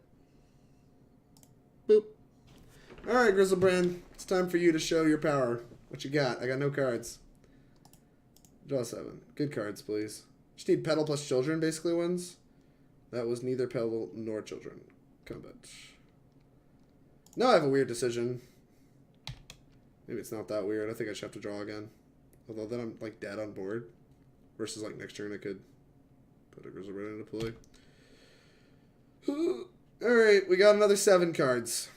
Boop. Alright, Griselbrand. It's time for you to show your power. What you got? I got no cards. Draw 7. Good cards, please. Just need Petal plus Children, basically, wins. That was neither Petal nor Children. Combat. Now I have a weird decision. Maybe it's not that weird. I think I should have to draw again. Although then I'm, like, dead on board. Versus, like, next turn I could put a Griselbrand into play. Alright, we got another 7 cards.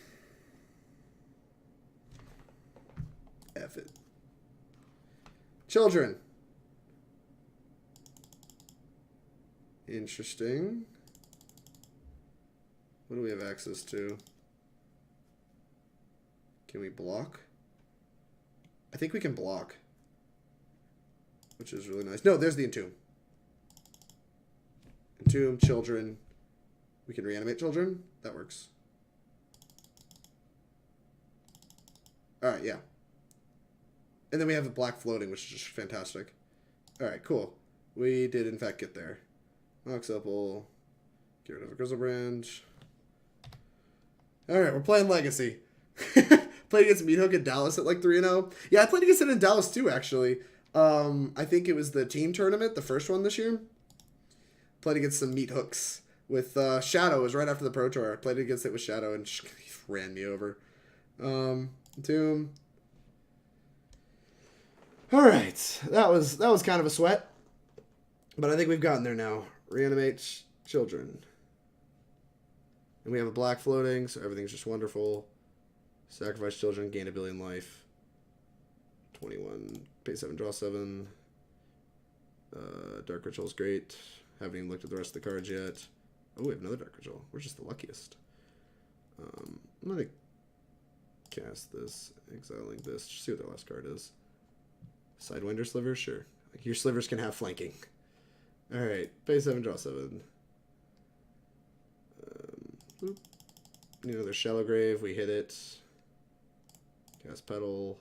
F it. Children. Interesting. What do we have access to? Can we block? I think we can block. Which is really nice. No, there's the Entomb. Entomb, Children. We can reanimate Children. That works. Alright, yeah. And then we have the black floating, which is just fantastic. Alright, cool. We did, in fact, get there. Mox Opal. Get rid of a Griselbrand. Alright, we're playing Legacy. Played against Meathook in Dallas at like 3-0. Yeah, I played against it in Dallas too, actually. I think it was the team tournament, the first one this year. Played against some Meathooks with Shadow. It was right after the Pro Tour. I played against it with Shadow and he ran me over. Entomb. All right, that was kind of a sweat, but I think we've gotten there now. Reanimate Children. And we have a black floating, so everything's just wonderful. Sacrifice Children, gain a billion life. 21, pay 7, draw 7. Dark Ritual's great. Haven't even looked at the rest of the cards yet. Oh, we have another Dark Ritual. We're just the luckiest. I'm going to cast this, exiling this. Just see what their last card is. Sidewinder Sliver? Sure. Your slivers can have flanking. Alright, pay 7, draw 7. Boop. Another Shallow Grave, we hit it. Cast Petal.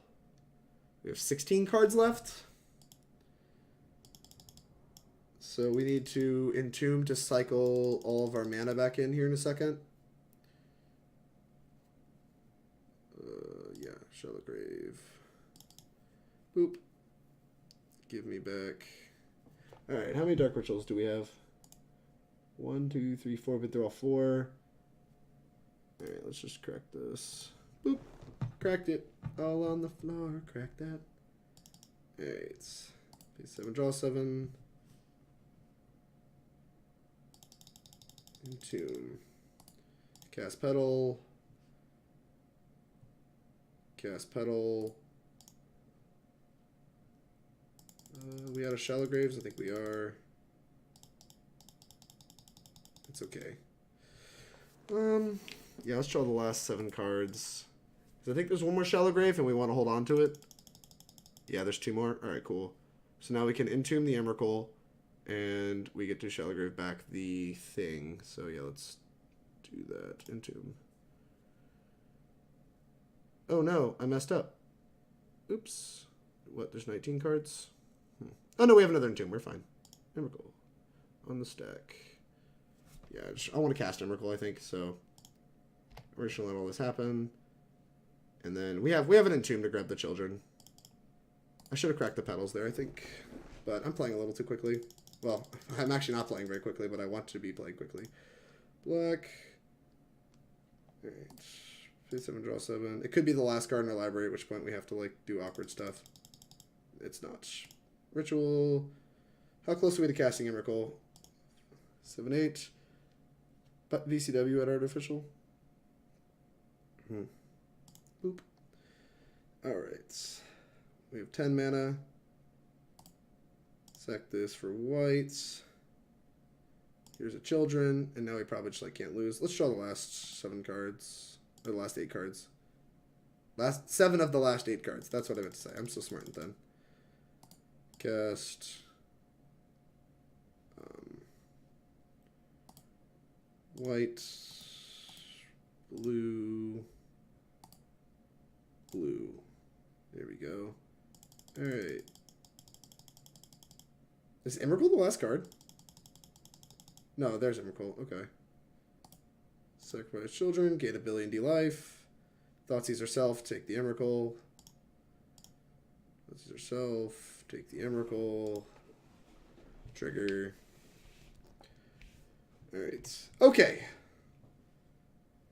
We have 16 cards left. So we need to Entomb to cycle all of our mana back in here in a second. Yeah, Shallow Grave. Boop. Give me back. Alright, how many Dark Rituals do we have? 1, 2, 3, 4, but they're all 4. Alright, let's just crack this. Boop. Cracked it. All on the floor. Crack that. Alright. Pay 7, draw 7. Entomb. Cast Petal. Cast Petal. We out of Shallow Graves? I think we are. It's okay. Yeah, let's draw the last 7 cards. I think there's one more Shallow Grave and we want to hold on to it. Yeah, there's 2 more. Alright, cool. So now we can Entomb the Emrakul and we get to Shallow Grave back the thing. So yeah, let's do that. Entomb. Oh no, I messed up. Oops. What, there's 19 cards? Oh no, we have another Entomb. We're fine. Emrakul. On the stack. Yeah, I want to cast Emrakul, I think, so we're just gonna let all this happen. And then we have an Entomb to grab the children. I should have cracked the petals there, I think. But I'm playing a little too quickly. Well, I'm actually not playing very quickly, but I want to be playing quickly. Black. Alright. Pay 7, draw 7. It could be the last card in our library, at which point we have to, like, do awkward stuff. It's not. Ritual. How close are we to casting Emrakul? 7, 8. But VCW at Artificial. Boop. Alright. We have 10 mana. Sack this for whites. Here's a Children, and now we probably just like can't lose. Let's draw the last 7 cards. Or the last 8 cards. Last 7 of the last 8 cards. That's what I meant to say. I'm so smart and then. Cast. White. Blue. Blue. There we go. Alright. Is Emrakul the last card? No, there's Emrakul. Okay. Sacrifice Children. Gain a billion D life. Thoughtseize herself. Take the Emrakul. Thoughtseize herself. Take the Emrakul. Trigger. Alright. Okay.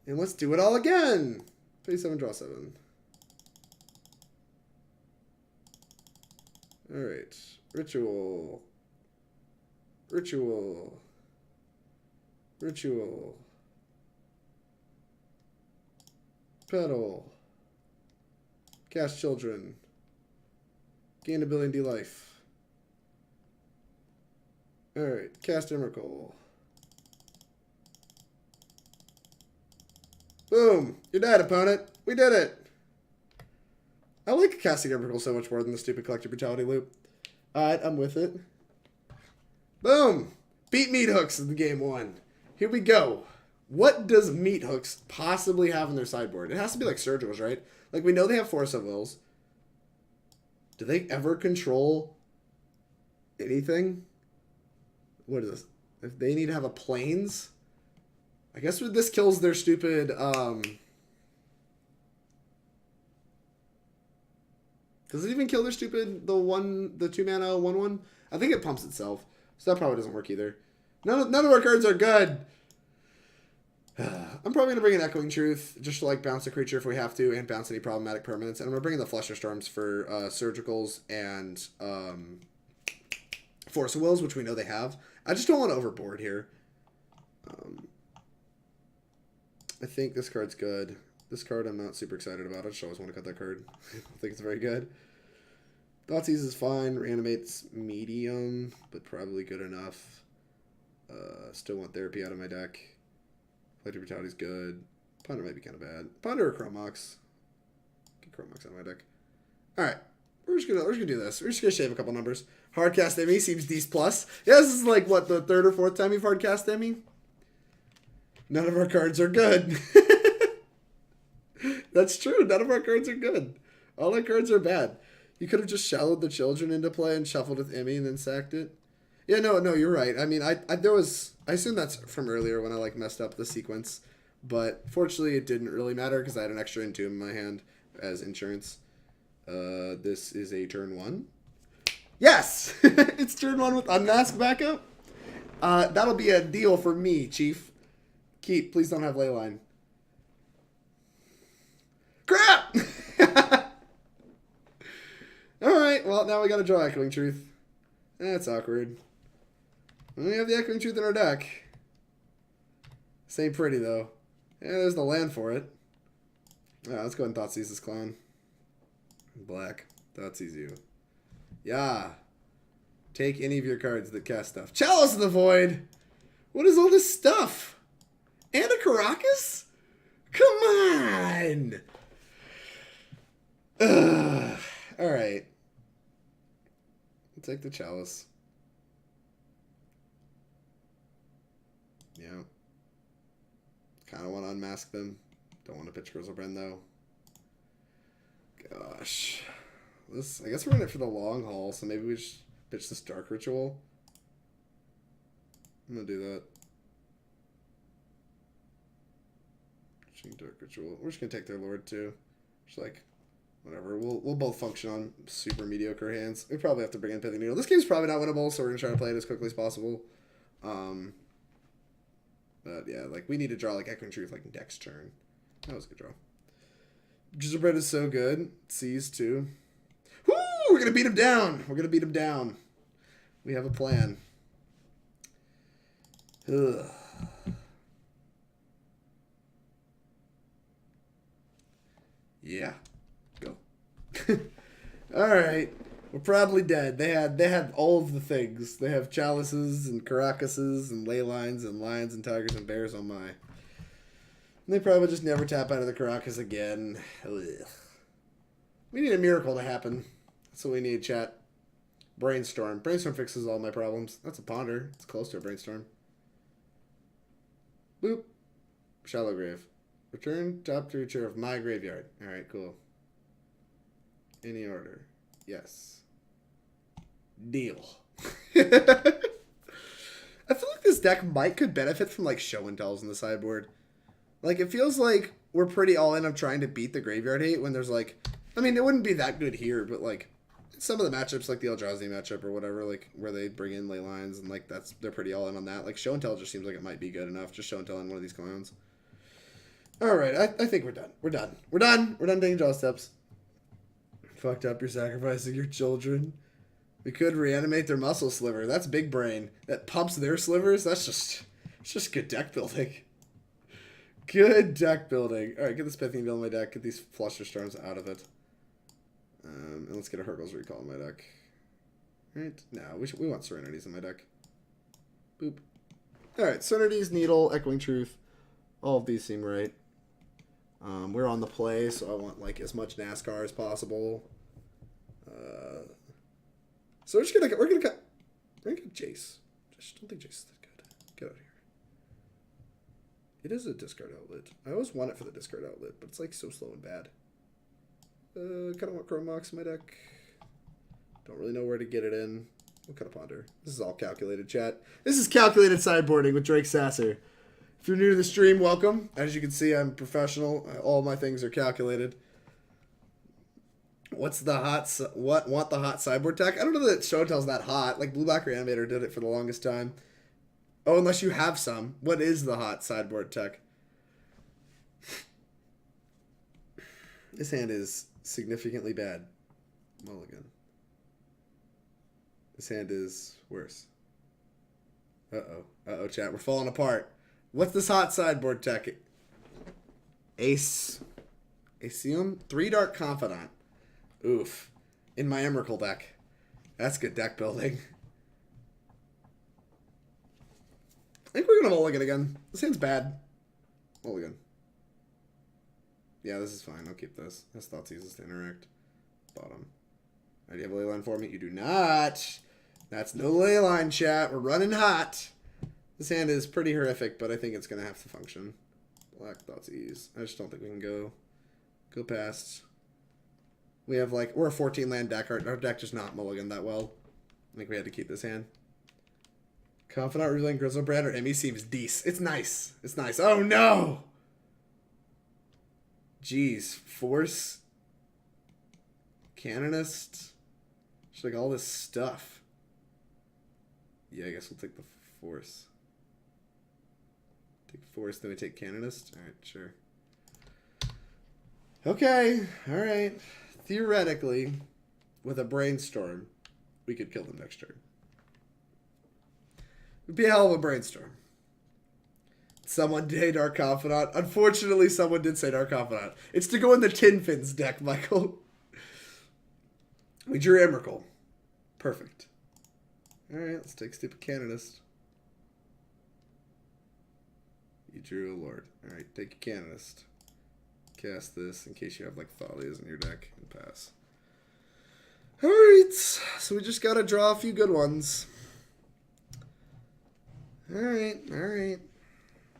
And let's do it all again. Pay 7, draw 7. Alright. Ritual. Ritual. Ritual. Petal. Cast Children. Gain a billion D life. Alright. Cast Emrakul. Boom! You're dead, opponent. We did it! I like casting Emrakul so much more than the stupid Collective Brutality loop. Alright, I'm with it. Boom! Beat Meat Hooks in the game 1. Here we go. What does Meat Hooks possibly have in their sideboard? It has to be like Surgils, right? Like, we know they have Force of Wills. Do they ever control anything? What is this? If they need to have a Plains? I guess this kills their stupid, does it even kill their stupid, the 2 mana 1/1? I think it pumps itself. So that probably doesn't work either. None of our cards are good. I'm probably going to bring an Echoing Truth, just to like bounce a creature if we have to, and bounce any problematic permanents. And I'm going to bring in the Flusterstorms for Surgicals and Force of Wills, which we know they have. I just don't want to overboard here. I think this card's good. This card I'm not super excited about. I just always want to cut that card. I don't think it's very good. Thoughtseize is fine. Reanimate's medium, but probably good enough. Still want Therapy out of my deck. Collective Brutality's good. Ponder might be kind of bad. Ponder or Chrome Mox. Get Chrome Mox out of my deck. Alright. We're just gonna do this. We're just gonna shave a couple numbers. Hardcast Emmy seems D's plus. Yeah, this is like what, the third or fourth time you've hardcast Emmy? None of our cards are good. That's true. None of our cards are good. All our cards are bad. You could have just shallowed the Children into play and shuffled with Emmy and then sacked it. Yeah, no, you're right. I mean, I assume that's from earlier when I like messed up the sequence, but fortunately it didn't really matter because I had an extra Entomb in my hand as insurance. This is a turn 1. Yes, it's turn 1 with Unmask backup. That'll be a deal for me, Chief. Keep, please don't have Leyline. Crap! Alright, well, now we gotta draw Echoing Truth. That's awkward. We have the Echoing Truth in our deck. This ain't pretty, though. Yeah, there's the land for it. Yeah, let's go ahead and Thoughtseize this clown. Black. Thoughtseize you. Yeah. Take any of your cards that cast stuff. Chalice of the Void! What is all this stuff? And a Caracas? Come on! Alright. I'll take the Chalice. Yeah. Kind of want to unmask them. Don't want to pitch Griselbrand, though. Gosh. I guess we're in it for the long haul, so maybe we just pitch this Dark Ritual. I'm going to do that. Pitching Dark Ritual. We're just going to take their Lord, too. Just like, whatever. We'll both function on super mediocre hands. We probably have to bring in Pithing Needle. This game's probably not winnable, so we're going to try to play it as quickly as possible. But yeah, like we need to draw like Echoing Truth like next turn. That was a good draw. Griselbrand is so good. Seize too. Woo! We're gonna beat him down. We're gonna beat him down. We have a plan. Ugh. Yeah. Go. All right. We're probably dead. They had all of the things. They have chalices and caracases and ley lines and lions and tigers and bears on my. And they probably just never tap out of the Caracas again. Ugh. We need a miracle to happen. That's what we need, chat. Brainstorm. Brainstorm fixes all my problems. That's a ponder. It's close to a brainstorm. Boop. Shallow grave. Return top creature of my graveyard. Alright, cool. Any order. Yes. Deal. I feel like this deck could benefit from like show and tells in the sideboard. Like it feels like we're pretty all in of trying to beat the graveyard hate when there's like, I mean it wouldn't be that good here, but like some of the matchups like the Eldrazi matchup or whatever, like where they bring in ley lines and like they're pretty all in on that. Like show and tell just seems like it might be good enough. Just show and tell on one of these clowns. All right, I think we're done. We're done taking draw steps. Fucked up. You're sacrificing your children. We could reanimate their muscle sliver. That's big brain. That pumps their slivers. It's just good deck building. Good deck building. All right, get this Pithing Needle in my deck. Get these Flusterstorms out of it. And let's get a Hurkyl's Recall in my deck. Right? No, we want Serenities in my deck. Boop. All right, Serenities, Needle, Echoing Truth. All of these seem right. We're on the play, so I want like as much NASCAR as possible. So we're gonna cut Jace. Just don't think Jace is that good. Get out of here. It is a discard outlet. I always want it for the discard outlet, but it's like so slow and bad. Kind of want Chrome Mox in my deck. Don't really know where to get it in. What kind of ponder? This is all calculated, chat. This is calculated sideboarding with Drake Sasser. If you're new to the stream, welcome. As you can see, I'm professional. All my things are calculated. What's the hot? Want the hot sideboard tech? I don't know that show and tell's that hot. Like Blue Black Reanimator did it for the longest time. Oh, unless you have some. What is the hot sideboard tech? This hand is significantly bad. Mulligan. This hand is worse. Uh-oh. Uh-oh, chat. We're falling apart. What's this hot sideboard tech? Aeons? 3 Dark Confidant. Oof. In my Emrakul deck. That's good deck building. I think we're going to mulligan again. This hand's bad. Mulligan. Yeah, this is fine. I'll keep this. That's Thoughtseize to interact. Bottom. Do you have a ley line for me? You do not. That's no ley line, chat. We're running hot. This hand is pretty horrific, but I think it's going to have to function. Black Thoughtseize. I just don't think we can go past. We have like, we're a 14 land deck. Our deck just not mulligan that well. I think we had to keep this hand. Confidant, Revealing, Griselbrand, or Emmy seems decent. It's nice. It's nice. Oh no! Jeez. Force. Canonist. Just like all this stuff. Yeah, I guess we'll take the Force. Take Force, then we take Canonist. Alright, sure. Okay, alright. Theoretically, with a Brainstorm, we could kill them next turn. It'd be a hell of a Brainstorm. Someone did Dark Confidant. Unfortunately, someone did say Dark Confidant. It's to go in the Tin Fins deck, Michael. We drew Emrakul. Perfect. Alright, let's take stupid Canonist. You drew a Lord. Alright, take a Canonist. Cast this in case you have like Thoughtseize in your deck and pass. Alright, so we just gotta draw a few good ones. Alright.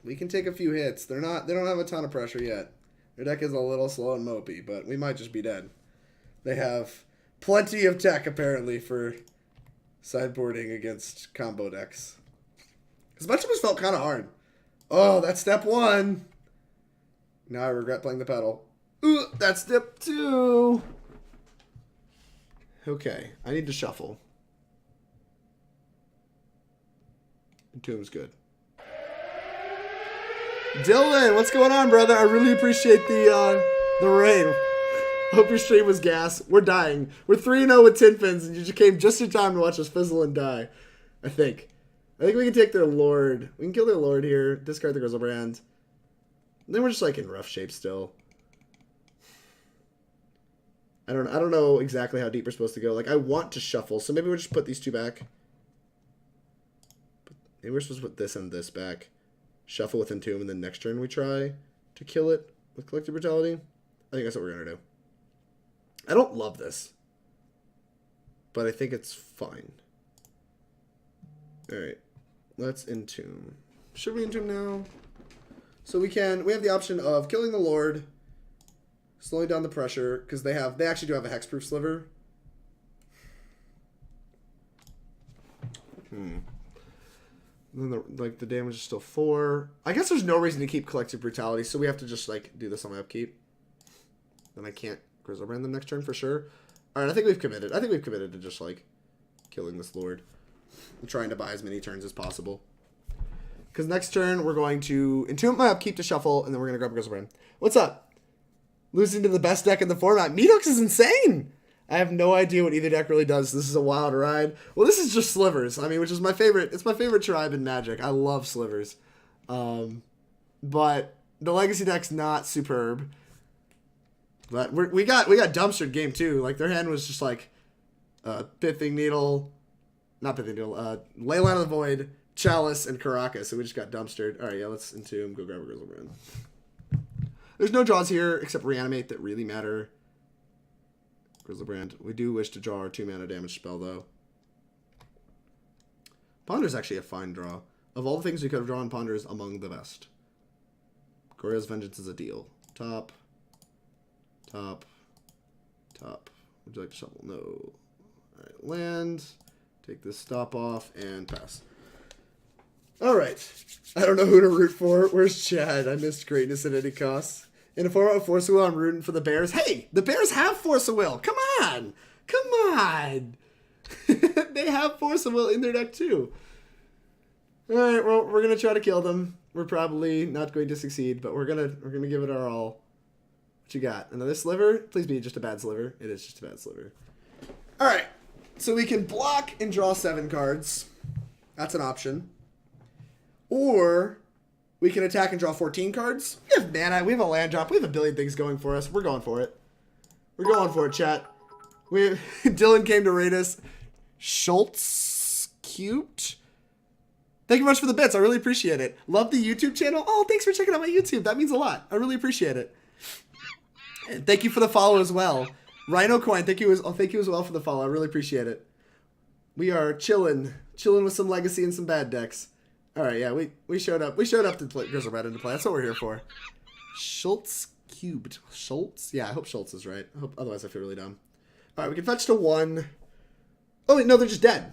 We can take a few hits. They don't have a ton of pressure yet. Their deck is a little slow and mopey, but we might just be dead. They have plenty of tech apparently for sideboarding against combo decks. Because much of us felt kind of hard. Oh, that's step 1. Now I regret playing the pedal. Ooh, that's step 2. Okay, I need to shuffle. Entomb's good. Dylan, what's going on, brother? I really appreciate the rain. Hope your stream was gas. We're dying. We're 3-0 with Tin Fins, and you just came just in time to watch us fizzle and die. I think we can take their Lord. We can kill their Lord here. Discard the Griselbrand. Then we're just like in rough shape still. I don't know exactly how deep we're supposed to go. Like I want to shuffle, so maybe we'll just put these two back. Maybe we're supposed to put this and this back. Shuffle with Entomb, and then next turn we try to kill it with Collective Brutality. I think that's what we're going to do. I don't love this, but I think it's fine. Alright, let's Entomb. Should we Entomb now? So we have the option of killing the Lord, slowing down the pressure, because they actually do have a hexproof sliver. And then the damage is still 4. I guess there's no reason to keep Collective Brutality, so we have to just like do this on my upkeep. Then I can't Griselbrand them next turn for sure. Alright, I think we've committed. I think we've committed to just like killing this Lord and trying to buy as many turns as possible. Because next turn we're going to Entomb my upkeep to shuffle, and then we're gonna grab Griselbrand. What's up? Losing to the best deck in the format. Medox is insane. I have no idea what either deck really does. This is a wild ride. Well, this is just Slivers. I mean, which is my favorite. It's my favorite tribe in Magic. I love Slivers. But the Legacy deck's not superb. But we got dumpstered game 2. Like their hand was just like Pithing Needle, not Pithing Needle. Leyline of the Void, Chalice, and Caracas. So we just got dumpstered. All right, yeah, let's Entomb. Go grab a Griselbrand. There's no draws here except Reanimate that really matter. Griselbrand. We do wish to draw our 2-mana damage spell, though. Ponder's actually a fine draw. Of all the things we could have drawn, Ponder is among the best. Goryo's Vengeance is a deal. Top. Would you like to shuffle? No. Alright, land. Take this stop off and pass. Alright. I don't know who to root for. Where's Chad? I missed greatness at any cost. In a format of Force of Will, I'm rooting for the Bears. Hey, the Bears have Force of Will. Come on. They have Force of Will in their deck too. All right, well, we're gonna try to kill them. We're probably not going to succeed, but we're gonna give it our all. What you got? Another sliver? Please be just a bad sliver. It is just a bad sliver. All right. So we can block and draw 7 cards. That's an option. Or we can attack and draw 14 cards. We have mana. We have a land drop. We have a billion things going for us. We're going for it. We're going for it, chat. Dylan came to rate us. Schultz cute. Thank you much for the bits. I really appreciate it. Love the YouTube channel. Oh, thanks for checking out my YouTube. That means a lot. I really appreciate it. And thank you for the follow as well. Rhino Coin, thank you as well for the follow. I really appreciate it. We are chilling with some legacy and some bad decks. All right, yeah, we showed up. We showed up to play Griselbrand into play. That's what we're here for. Schultz cubed. Schultz? Yeah, I hope Schultz is right. Otherwise I feel really dumb. All right, we can fetch to 1. Oh, wait, no, they're just dead.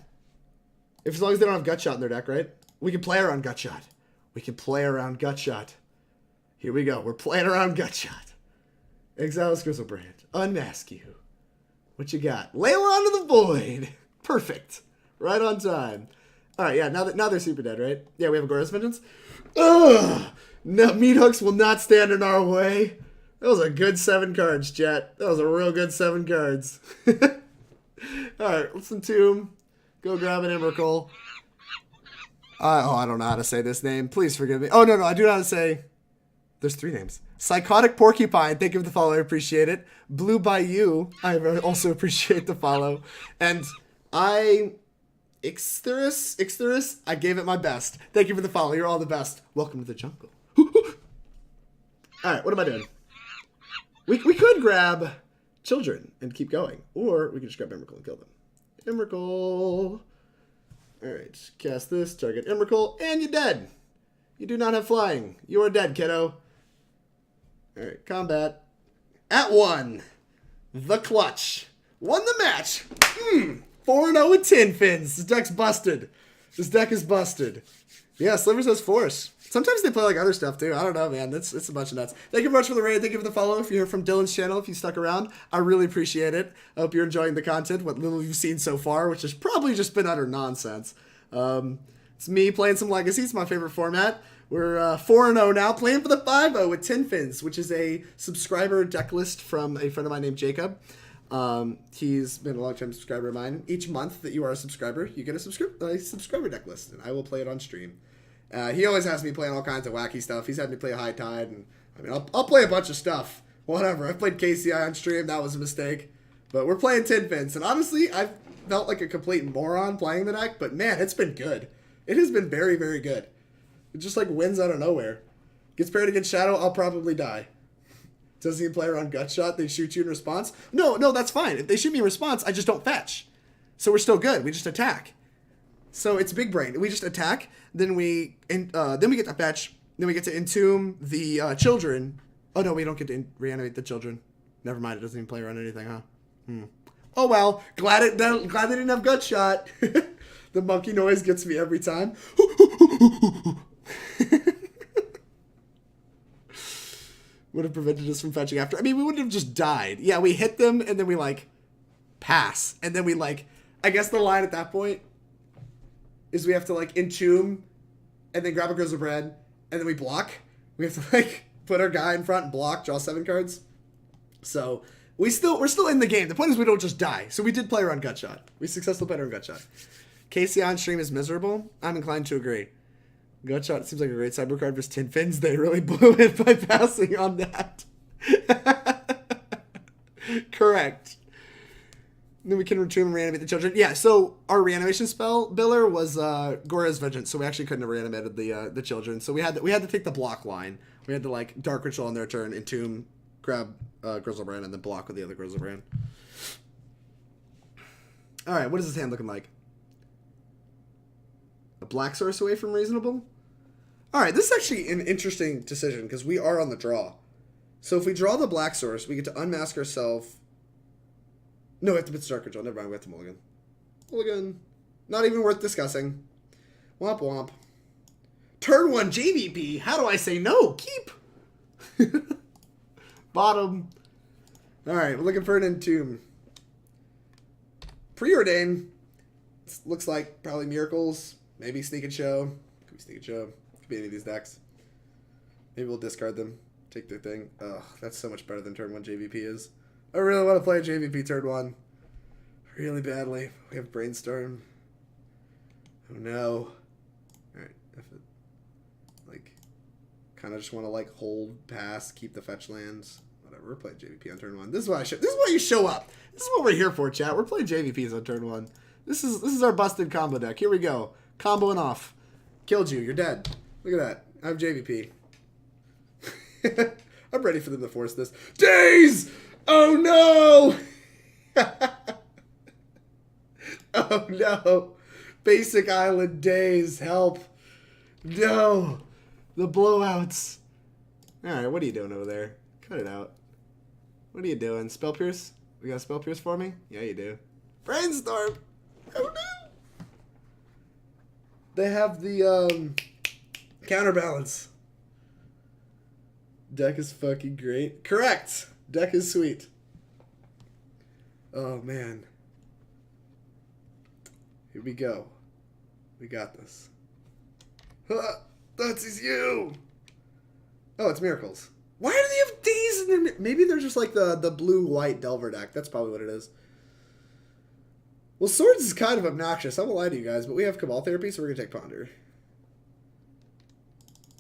As long as they don't have Gutshot in their deck, right? We can play around Gutshot. We can play around Gutshot. Here we go. We're playing around Gutshot. Exile this Griselbrand. Unmask you. What you got? Layla onto the Void. Perfect. Right on time. All right, yeah, now they're super dead, right? Yeah, we have a Goryo's Vengeance. Ugh! No, meat hooks will not stand in our way. That was a good 7 cards, chat. That was a real good 7 cards. All right, let's Entomb. Go grab an Emrakul. I don't know how to say this name. Please forgive me. Oh, no, I do know how to say... There's 3 names. Psychotic Porcupine. Thank you for the follow. I appreciate it. Blue Bayou. I also appreciate the follow. And Ixtherus. I gave it my best. Thank you for the follow. You're all the best. Welcome to the jungle. All right, what am I doing? We could grab Children and keep going. Or we could just grab Emrakul and kill them. Emrakul. All right, cast this. Target Emrakul. And you're dead. You do not have flying. You are dead, kiddo. All right, combat. At 1. The clutch. Won the match. 4-0 with Tin Fins. This deck's busted. This deck is busted. Yeah, Slivers has Force. Sometimes they play like other stuff too. I don't know, man. It's a bunch of nuts. Thank you very much for the raid. Thank you for the follow. If you're from Dylan's channel, if you stuck around, I really appreciate it. I hope you're enjoying the content, what little you've seen so far, which has probably just been utter nonsense. It's me playing some Legacy. It's my favorite format. We're 4-0 now, playing for the 5-0 with Tin Fins, which is a subscriber deck list from a friend of mine named Jacob. He's been a long-time subscriber of mine. Each month that you are a subscriber, you get a subscriber deck list, and I will play it on stream. He always has me playing all kinds of wacky stuff. He's had me play High Tide, and I mean, I'll play a bunch of stuff. Whatever. I played KCI on stream. That was a mistake. But we're playing Tin Fins, and honestly, I've felt like a complete moron playing the deck, but man, it's been good. It has been very, very good. It just like wins out of nowhere. Gets paired against Shadow, I'll probably die. Doesn't he play around Gutshot? They shoot you in response? No, that's fine. If they shoot me in response, I just don't fetch. So we're still good. We just attack. So it's big brain. We just attack, then we get to fetch, then we get to Entomb the Children. Oh no, we don't get to reanimate the Children. Never mind, it doesn't even play around anything, huh? Oh well, glad they didn't have Gutshot. The monkey noise gets me every time. Would have prevented us from fetching after. I mean, we wouldn't have just died. Yeah, we hit them, and then we, like, pass. And then we, like, I guess the line at that point is we have to, like, Entomb, and then grab a Griselbrand, and then we block. We have to, like, put our guy in front and block, draw 7 cards. So, we're still in the game. The point is we don't just die. So we did play around Gutshot. We successfully played around Gutshot. KC on stream is miserable. I'm inclined to agree. Gutshot seems like a great cyber card versus Tin Fins. They really blew it by passing on that. Correct. Then we can retrieve and reanimate the Children. Yeah, so our reanimation spell biller was Goryo's Vengeance, so we actually couldn't have reanimated the Children. So we had to take the block line. We had to like Dark Ritual on their turn, Entomb, grab Griselbrand, and then block with the other Griselbrand. All right, what is this hand looking like? A black source away from reasonable? All right, this is actually an interesting decision because we are on the draw. So if we draw the black source, we get to unmask ourselves. No, we have to put Dark Ritual. Never mind, we have to mulligan. Mulligan. Not even worth discussing. Womp womp. Turn 1 JVP. How do I say no? Keep. Bottom. All right, we're looking for an Entomb. Preordain. Looks like probably Miracles. Maybe Sneak and Show. Could be Sneak and Show. Could be any of these decks. Maybe we'll discard them. Take the thing. Ugh, that's so much better than turn 1 JVP is. I really want to play a JVP turn 1. Really badly. We have Brainstorm. Oh no. Alright, if it, like, kind of just want to, like, hold, pass, keep the fetch lands. Whatever, we're playing JVP on turn 1. This is why this is why you show up. This is what we're here for, chat. We're playing JVPs on turn 1. This is our busted combo deck. Here we go. Comboing off. Killed you. You're dead. Look at that. I have JVP. I'm ready for them to force this. Days! Oh no! Oh no. Basic Island Days. Help. No. The blowouts. Alright, what are you doing over there? Cut it out. What are you doing? Spell Pierce? We got a Spell Pierce for me? Yeah, you do. Brainstorm! Oh no! They have the counterbalance. Deck is fucking great. Correct! Deck is sweet. Oh man. Here we go. We got this. Thoughtseize you! Oh, it's Miracles. Why do they have days in their... Maybe they're just like the blue-white Delver deck. That's probably what it is. Well, Swords is kind of obnoxious. I won't lie to you guys, but we have Cabal Therapy, so we're going to take Ponder.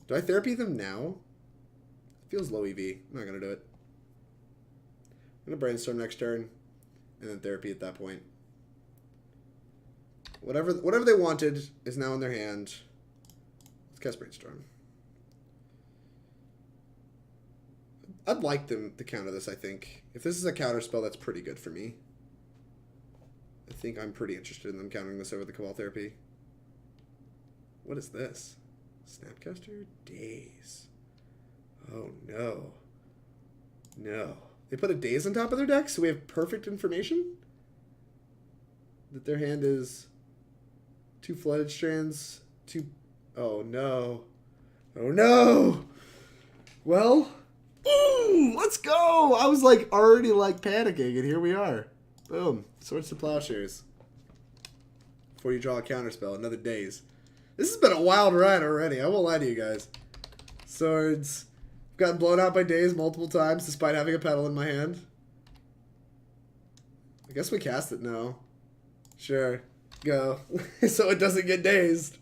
Do I Therapy them now? It feels low EV. I'm not going to do it. I'm going to Brainstorm next turn, and then Therapy at that point. Whatever they wanted is now in their hand. Let's cast Brainstorm. I'd like them to counter this, I think. If this is a counter spell, that's pretty good for me. I think I'm pretty interested in them countering this over the Cabal Therapy. What is this? Snapcaster? Daze. Oh, no. No. They put a Daze on top of their deck, so we have perfect information? That their hand is 2 Flooded Strands, 2... Oh, no. Oh, no! Well... Ooh, let's go! I was like already like panicking, and here we are. Boom. Swords to Plowshares. Before you draw a counterspell, another Daze. This has been a wild ride already. I won't lie to you guys. Swords. I've gotten blown out by Daze multiple times despite having a Petal in my hand. I guess we cast it now. Sure. Go. So it doesn't get dazed.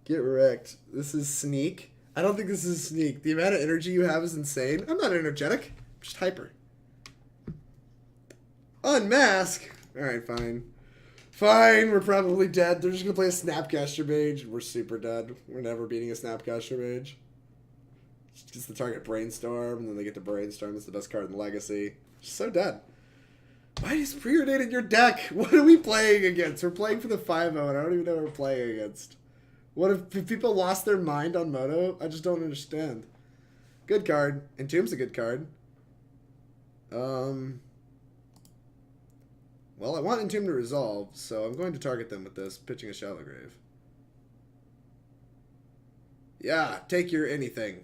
Get wrecked. This is Sneak. I don't think this is Sneak. The amount of energy you have is insane. I'm not energetic. I'm just hyper. Unmask. Alright, fine. Fine, we're probably dead. They're just going to play a Snapcaster Mage. We're super dead. We're never beating a Snapcaster Mage. Just gets the target Brainstorm, and then they get to Brainstorm. It's the best card in Legacy. Just so dead. Why is preordained your deck? What are we playing against? We're playing for the 5-0, and I don't even know what we're playing against. What if people lost their mind on Moto? I just don't understand. Good card. Entomb's a good card. Well, I want Entomb to resolve, so I'm going to target them with this, pitching a Shallow Grave. Yeah, take your anything.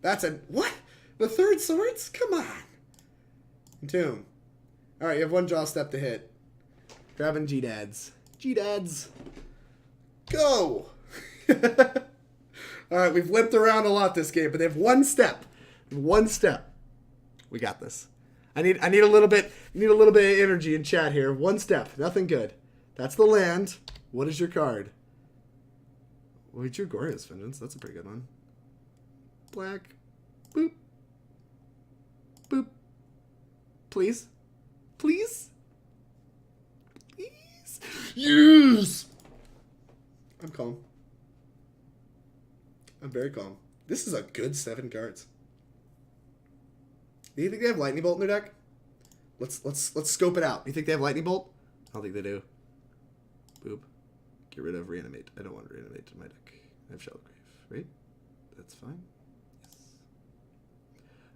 That's a... What? The 3rd Swords? Come on. Entomb. Alright, you have 1 draw step to hit. Grabbing G-Dads. G-Dads. Go! Alright, we've limped around a lot this game, but they have 1 step. 1 step. We got this. I need a little bit of energy in chat here. 1 step. Nothing good. That's the land. What is your card? Wait, your Goryo's Vengeance. That's a pretty good one. Black. Boop. Boop. Please. Please. Please. Yes! I'm calm. I'm very calm. This is a good 7 cards. Do you think they have Lightning Bolt in their deck? Let's scope it out. Do you think they have Lightning Bolt? I don't think they do. Boop. Get rid of Reanimate. I don't want Reanimate in my deck. I have Shallow Grave, right? That's fine. Yes.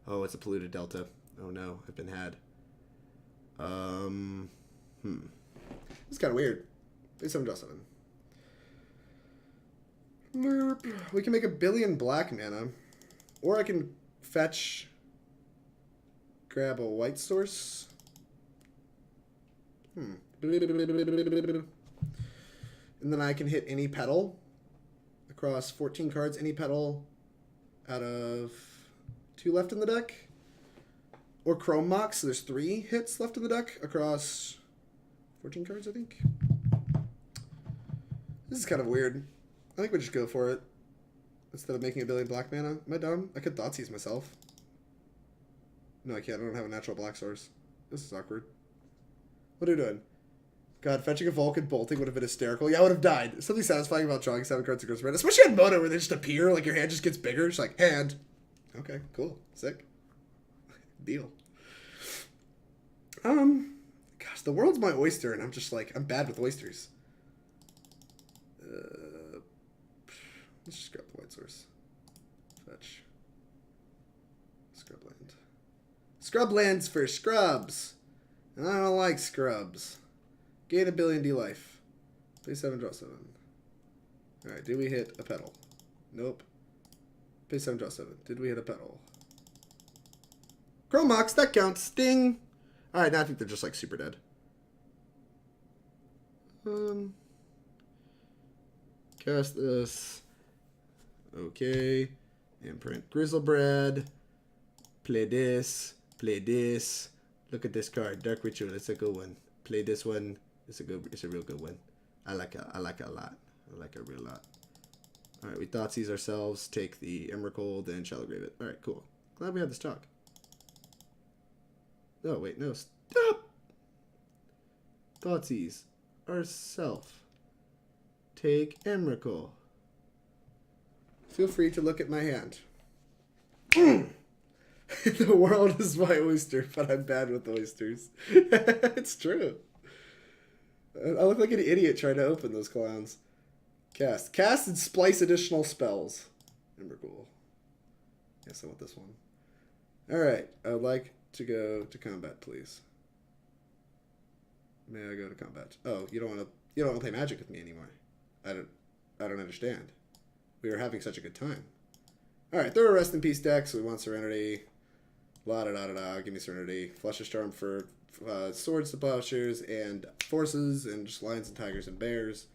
Oh, it's a Polluted Delta. Oh no, I've been had. This is kind of weird. Play 7 draw 7. We can make a billion black mana. Or I can fetch... Grab a white source. And then I can hit any petal. across 14 cards. Any petal out of 2 left in the deck. Or Chrome Mox, so there's 3 hits left in the deck across 14 cards, I think. This is kind of weird. I think we just go for it. Instead of making a billion black mana. Am I dumb? I could Thoughtseize myself. No, I can't. I don't have a natural black source. This is awkward. What are we doing? God, fetching a Vulcan bolting would have been hysterical. Yeah, I would have died. There's something satisfying about drawing 7 cards to Griselbrand. Especially on Mono where they just appear, like your hand just gets bigger. It's like, hand. Okay, cool. Sick. Deal. Gosh, the world's my oyster, and I'm just like, I'm bad with oysters. Let's just grab the white source. Fetch. Scrubland. Scrubland's for scrubs. And I don't like scrubs. Gain a billion D life. Play 7, draw 7. Alright, did we hit a petal? Nope. Pay 7, draw 7. Did we hit a petal? Chrome Mox, that counts. Sting. Alright, now I think they're just like super dead. Cast this. Okay. Imprint Griselbrand. Play this. Play this. Look at this card. Dark Ritual. It's a good one. Play this one. It's a real good one. I like it a lot. I like it a real lot. Alright, we Thoughtseize ourselves. Take the Emrakul, then Shallow Grave it. Alright, cool. Glad we had this talk. No, wait, no. Stop! Thoughtseize ourself. Take Emrakul. Feel free to look at my hand. The world is my oyster, but I'm bad with oysters. It's true. I look like an idiot trying to open those clowns. Cast. Cast and splice additional spells. Emrakul. Yes, I want this one. Alright, I would like to go to combat, please. May I go to combat? Oh, you don't want to play Magic with me anymore. I don't understand. We were having such a good time. Alright, throw a Rest in Peace deck, so we want Serenity. La da da da da, give me Serenity. Flusterstorm for swords to plowshares and forces, and just lions and tigers and bears.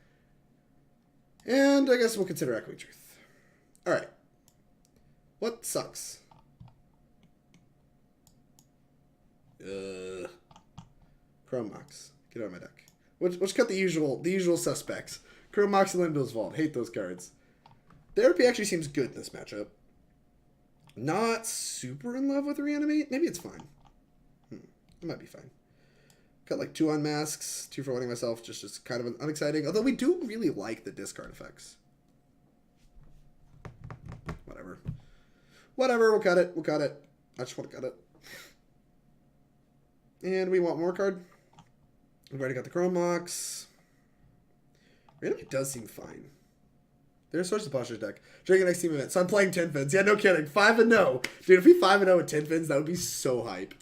And I guess we'll consider Echoing Truth. Alright. What sucks? Chrome Mox. Get out of my deck. Let's cut the usual suspects. Chrome Mox and Lim-Dûl's Vault. Hate those cards. Therapy actually seems good in this matchup. Not super in love with Reanimate. Maybe it's fine. It might be fine. Got like 2 Unmasks, 2 for winning myself. Just kind of unexciting. Although we do really like the discard effects. Whatever. Whatever. We'll cut it. We'll cut it. I just want to cut it. And we want more card. We've already got the Chrome Mox. Reanimate does seem fine. There's Source of Posture deck. During the next team event. So I'm playing Tin Fins. Yeah, no kidding. 5-0. Dude, if we 5-0 with Tin Fins, that would be so hype.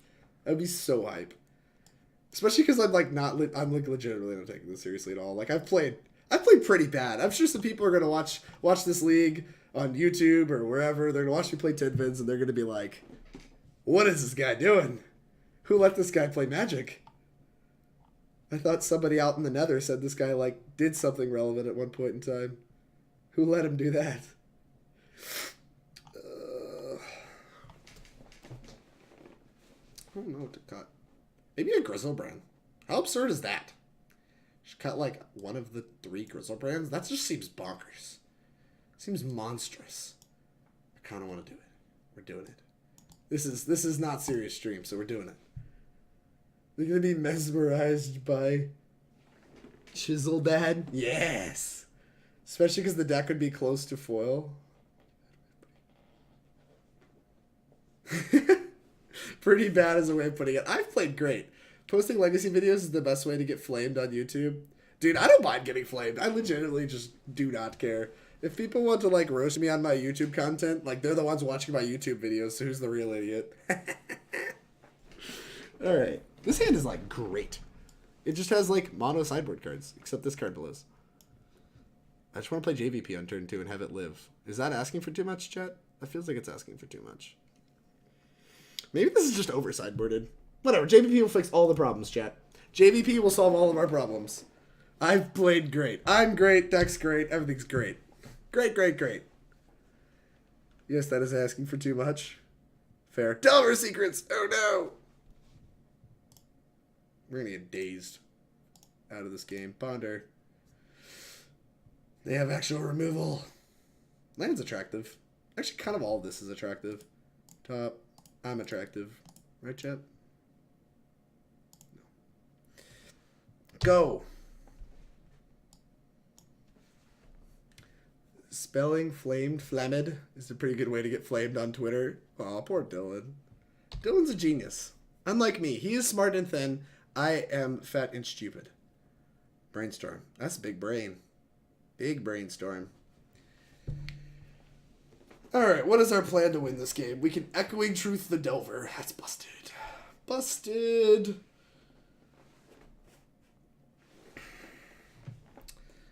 That would be so hype. Especially because I'm like not I'm like legitimately not taking this seriously at all. Like I've played pretty bad. I'm sure some people are gonna watch this league on YouTube or wherever. They're gonna watch me play Tin Fins and they're gonna be like, what is this guy doing? Who let this guy play Magic? I thought somebody out in the nether said this guy like did something relevant at one point in time. Who let him do that? I don't know what to cut. Maybe a Griselbrand. How absurd is that? Just cut like one of the 3 Griselbrands? That just seems bonkers. Seems monstrous. I kind of want to do it. We're doing it. This is not serious stream, so we're doing it. We're going to be mesmerized by Chisel Dad? Yes! Especially because the deck would be close to foil. Pretty bad is a way of putting it. I've played great. Posting legacy videos is the best way to get flamed on YouTube. Dude, I don't mind getting flamed. I legitimately just do not care. If people want to like roast me on my YouTube content, like they're the ones watching my YouTube videos, so who's the real idiot? Alright. This hand is like great. It just has like mono sideboard cards, except this card below. I just want to play JVP on turn 2 and have it live. Is that asking for too much, chat? That feels like it's asking for too much. Maybe this is just over sideboarded. Whatever, JVP will fix all the problems, chat. JVP will solve all of our problems. I've played great. I'm great, deck's great, everything's great. Great, great, great. Yes, that is asking for too much. Fair. Delver Secrets! Oh no! We're gonna get dazed out of this game. Ponder. They have actual removal. Land's attractive. Actually, kind of all of this is attractive. Top. I'm attractive. Right, chat? No. Go! Spelling flamed, flamed is a pretty good way to get flamed on Twitter. Aw, poor Dylan. Dylan's a genius. Unlike me, he is smart and thin. I am fat and stupid. Brainstorm. That's a big brain. Big brainstorm. Alright, what is our plan to win this game? We can Echoing Truth the Delver. That's busted. Busted.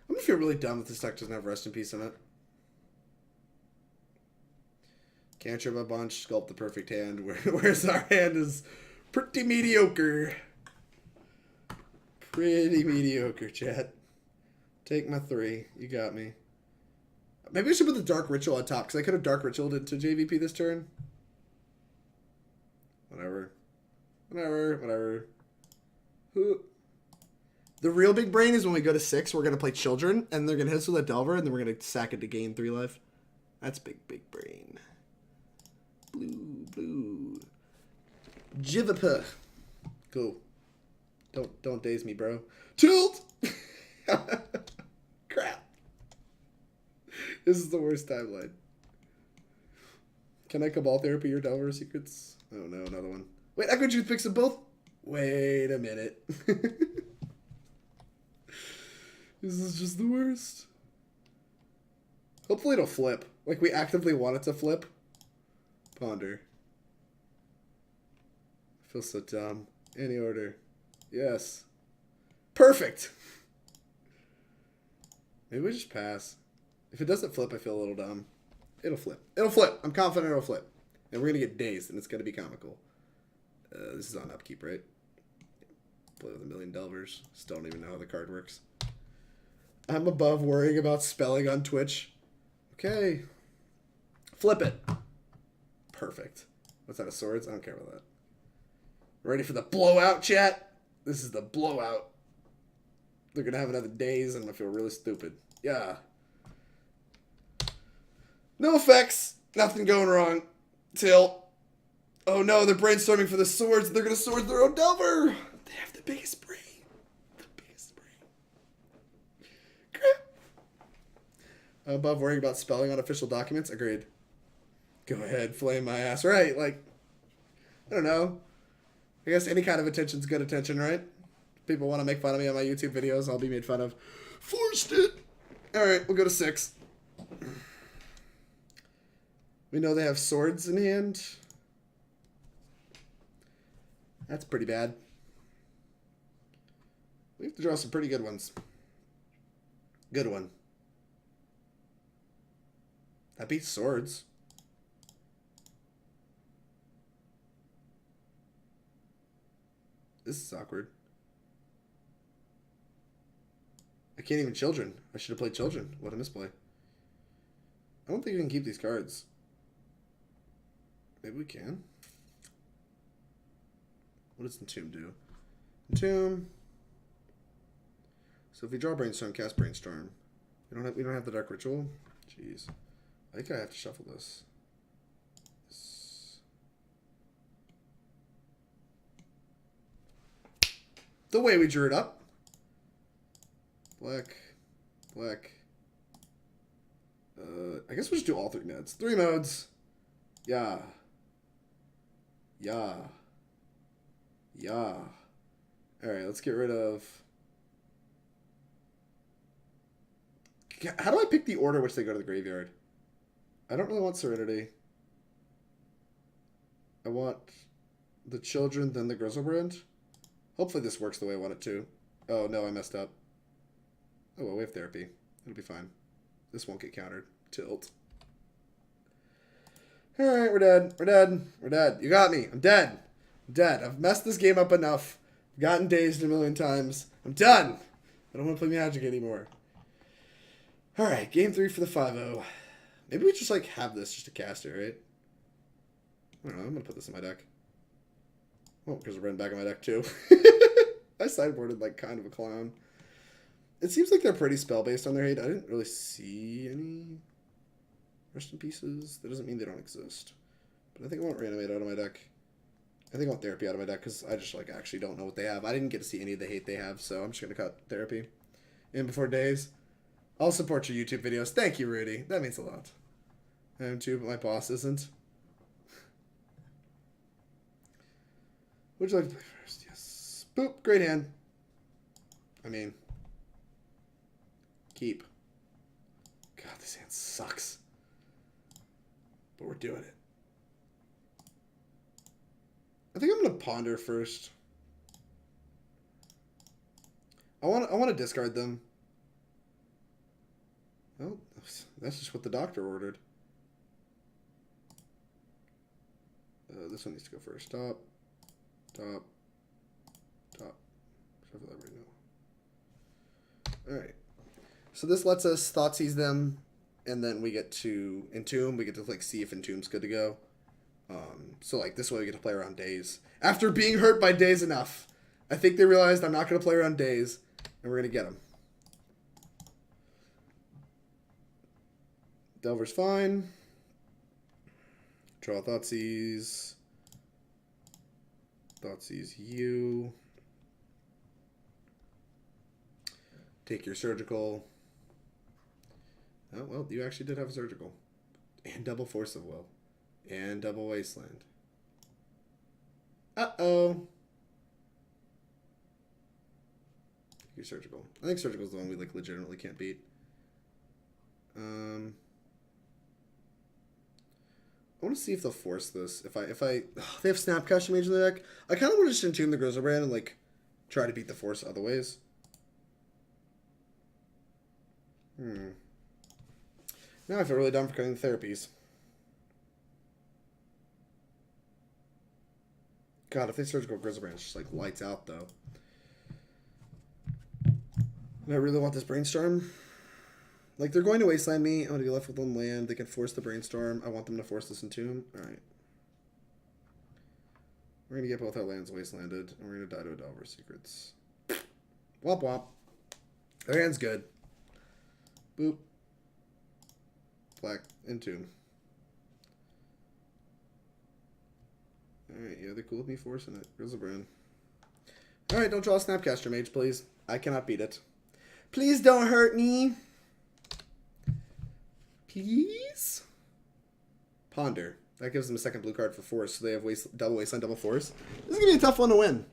I'm gonna feel really dumb if this deck doesn't have Rest in Peace in it. Cantrip a bunch, sculpt the perfect hand. Whereas our hand is pretty mediocre. Pretty mediocre, chat. Take my 3. You got me. Maybe I should put the Dark Ritual on top, because I could have Dark Ritualed into JVP this turn. Whatever. Whatever. The real big brain is when we go to 6, we're going to play Children, and they're going to hit us with a Delver, and then we're going to sack it to gain 3 life. That's big, big brain. Blue. Jivapa. Cool. Don't daze me, bro. Tilt! Crap. This is the worst timeline. Can I Cabal Therapy your Delver Secrets? Oh no, another one. Wait, Echo Truth picks them both? Wait a minute. This is just the worst. Hopefully it'll flip. Like, we actively want it to flip. Ponder. I feel so dumb. Any order. Yes. Perfect! Maybe we just pass. If it doesn't flip, I feel a little dumb. It'll flip. It'll flip. I'm confident it'll flip. And we're going to get dazed, and it's going to be comical. This is on upkeep, right? Play with a million Delvers. Still don't even know how the card works. I'm above worrying about spelling on Twitch. Okay. Flip it. Perfect. What's that, a swords? I don't care about that. Ready for the blowout, chat? This is the blowout. They're going to have another daze, and I'm going to feel really stupid. Yeah. No effects. Nothing going wrong. Tilt. Oh no, they're brainstorming for the swords. They're going to sword their own Delver. They have the biggest brain. The biggest brain. Crap. Above worrying about spelling on official documents. Agreed. Go ahead, flame my ass. Right, like, I don't know. I guess any kind of attention's good attention, right? People want to make fun of me on my YouTube videos. I'll be made fun of. Forced it. Alright, we'll go to 6. We know they have swords in hand. That's pretty bad. We have to draw some pretty good ones. Good one. That beats swords. This is awkward. I can't even Children. I should have played Children. What a misplay. I don't think we can keep these cards. Maybe we can. What does Entomb do? Entomb. So if we draw Brainstorm, cast Brainstorm. We don't have the Dark Ritual. Jeez. I think I have to shuffle this. The way we drew it up. Black. I guess we'll just do all 3 modes. 3 modes. Yeah. Alright, let's get rid of... How do I pick the order which they go to the graveyard? I don't really want Serenity. I want the Children, then the Griselbrand. Hopefully this works the way I want it to. Oh, no, I messed up. Oh, well, we have Therapy. It'll be fine. This won't get countered. Tilt. Alright, we're dead. You got me. I'm dead. I've messed this game up enough. I've gotten dazed a million times. I'm done. I don't want to play Magic anymore. Alright, game 3 for the 5-0. Maybe we just, like, have this just to cast it, right? I don't know, I'm gonna put this in my deck. Oh, because I ran back in my deck, too. I sideboarded, like, kind of a clown. It seems like they're pretty spell-based on their hate. I didn't really see any rest in pieces. That doesn't mean they don't exist. But I think I want Reanimate out of my deck. I think I want Therapy out of my deck, because I just, like, actually don't know what they have. I didn't get to see any of the hate they have, so I'm just gonna cut Therapy in before days. I'll support your YouTube videos. Thank you, Rudy. That means a lot. I am too, but my boss isn't. Would you like to play first? Yes. Boop. Great hand. I mean, keep. God, this hand sucks. But we're doing it. I think I'm gonna ponder first. I want to discard them. Oh, that's just what the doctor ordered. This one needs to go first. Top. Shuffle that right now. Alright. So this lets us Thoughtseize them, and then we get to Entomb. We get to, like, see if Entomb's good to go. So, like, this way we get to play around Daze. After being hurt by Daze enough, I think they realized I'm not going to play around Daze, and we're going to get them. Delver's fine. Draw Thoughtseize. Thoughtseize you. Take your Surgical. Oh, well, you actually did have a Surgical. And double Force of Will. And double Wasteland. Uh-oh. Take your Surgical. I think Surgical's the one we, like, legitimately can't beat. I want to see if they'll force this. If they have Snapcaster Mage in the deck, I kind of want to just Entomb the Griselbrand and, like, try to beat the force other ways. Now I feel really dumb for cutting the therapies. God, if they Surgical Griselbrand, it's just, like, lights out, though. Do I really want this Brainstorm? Like, they're going to Wasteland me. I'm going to be left with one land. They can force the Brainstorm. I want them to force this Entomb. Alright. We're going to get both our lands Wastelanded. And we're going to die to a Delver Secrets. Womp womp. Their hand's good. Boop. Black. Entomb. Alright, yeah, they're cool with me forcing it. Griselbrand. Alright, don't draw a Snapcaster Mage, please. I cannot beat it. Please don't hurt me. Please? Ponder. That gives them a second blue card for force, so they have double Wasteland, double force. This is going to be a tough one to win.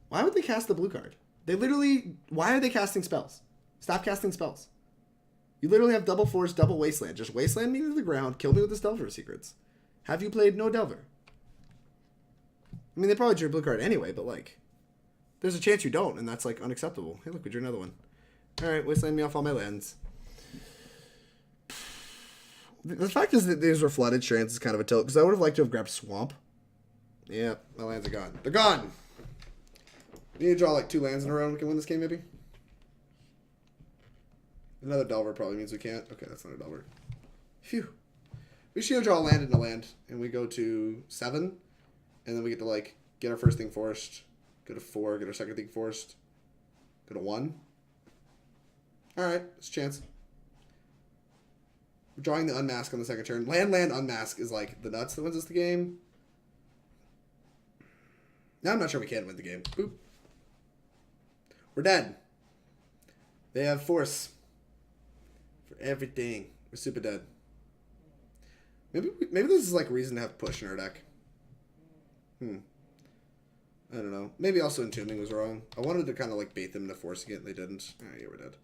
Why would they cast the blue card? They literally... Why are they casting spells? Stop casting spells. You literally have double force, double Wasteland. Just Wasteland me to the ground, kill me with this Delver Secrets. Have you played no Delver? I mean, they probably drew a blue card anyway, but, like... There's a chance you don't, and that's, like, unacceptable. Hey, look, we drew another one. Alright, Wasteland me off all my lands. The fact is that these were Flooded Strands is kind of a tilt, because I would have liked to have grabbed Swamp. Yeah, my lands are gone. They're gone! We need to draw, like, 2 lands in a row and we can win this game, maybe? Another Delver probably means we can't. Okay, that's not a Delver. Phew. We should draw a land in a land, and we go to 7, and then we get to, like, get our first thing forced, go to 4, get our second thing forced, go to 1. Alright, it's a chance. We're drawing the Unmask on the second turn. Land, Unmask is, like, the nuts that wins us the game. Now I'm not sure we can win the game. Boop. We're dead. They have force. For everything. We're super dead. Maybe this is, like, a reason to have push in our deck. I don't know. Maybe also Entombing was wrong. I wanted to kind of, like, bait them into forcing it, and they didn't. Alright, yeah, we're dead.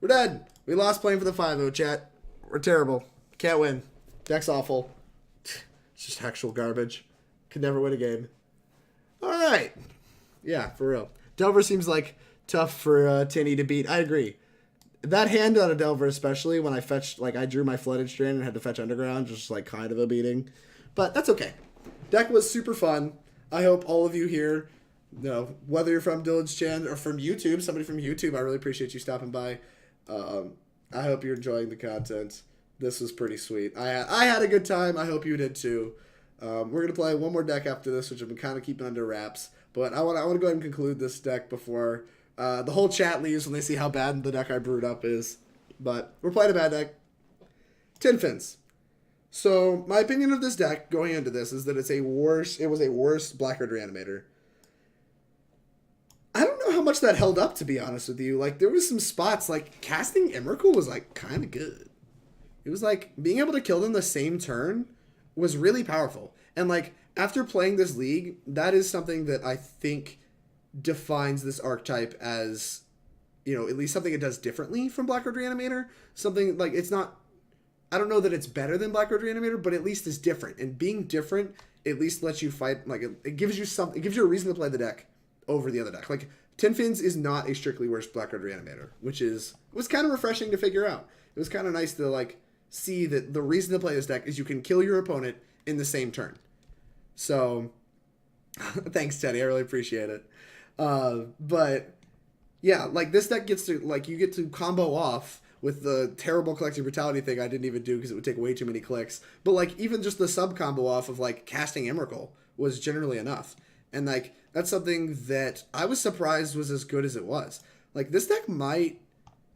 We're dead! We lost playing for the 5-0, chat. We're terrible. Can't win. Deck's awful. It's just actual garbage. Could never win a game. Alright. Yeah, for real. Delver seems, like, tough for Tinny to beat. I agree. That hand on a Delver, especially when I fetched, like, I drew my Flooded Strand and had to fetch Underground, just, like, kind of a beating. But that's okay. Deck was super fun. I hope all of you here, you know, whether you're from Dillard's Chan or from YouTube, somebody from YouTube, I really appreciate you stopping by. I hope you're enjoying the content. This was pretty sweet. I had a good time. I hope you did too. We're going to play one more deck after this, which I've been kind of keeping under wraps. But I want to go ahead and conclude this deck before the whole chat leaves when they see how bad the deck I brewed up is. But we're playing a bad deck. Tin Fins. So my opinion of this deck going into this is that it was a worse Blackguard Reanimator. I don't know how much that held up, to be honest with you. Like, there was some spots, like, casting Emrakul was, like, kind of good. It was, like, being able to kill them the same turn was really powerful. And, like, after playing this league, that is something that I think defines this archetype as, you know, at least something it does differently from Blackguard Reanimator. Something, like, it's not... I don't know that it's better than Blackguard Reanimator, but at least is different. And being different at least lets you fight, like, it gives you something... It gives you a reason to play the deck over the other deck. Like, Tin Fins is not a strictly worse Blackguard Reanimator, which was kind of refreshing to figure out. It was kind of nice to, like, see that the reason to play this deck is you can kill your opponent in the same turn. So, thanks, Teddy. I really appreciate it. But, yeah, like, this deck gets to, like, you get to combo off with the terrible Collective Brutality thing I didn't even do because it would take way too many clicks. But, like, even just the sub-combo off of, like, casting Emrakul was generally enough. And, like, that's something that I was surprised was as good as it was. Like, this deck might,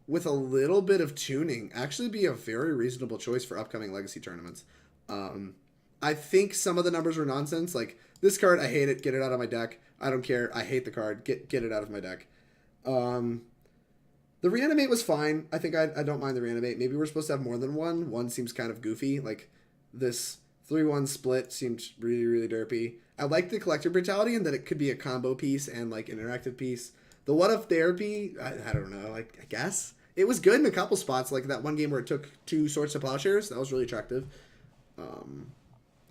with a little bit of tuning, actually be a very reasonable choice for upcoming Legacy tournaments. I think some of the numbers were nonsense. Like, this card, I hate it. Get it out of my deck. I don't care. I hate the card. Get it out of my deck. The Reanimate was fine. I think I don't mind the Reanimate. Maybe we're supposed to have more than one. One seems kind of goofy. Like, this 3-1 split seemed really, really derpy. I like the Collective Brutality in that it could be a combo piece and, like, an interactive piece. The What If Therapy, I don't know, like, I guess. It was good in a couple spots, like that one game where it took 2 Swords to Plowshares. That was really attractive.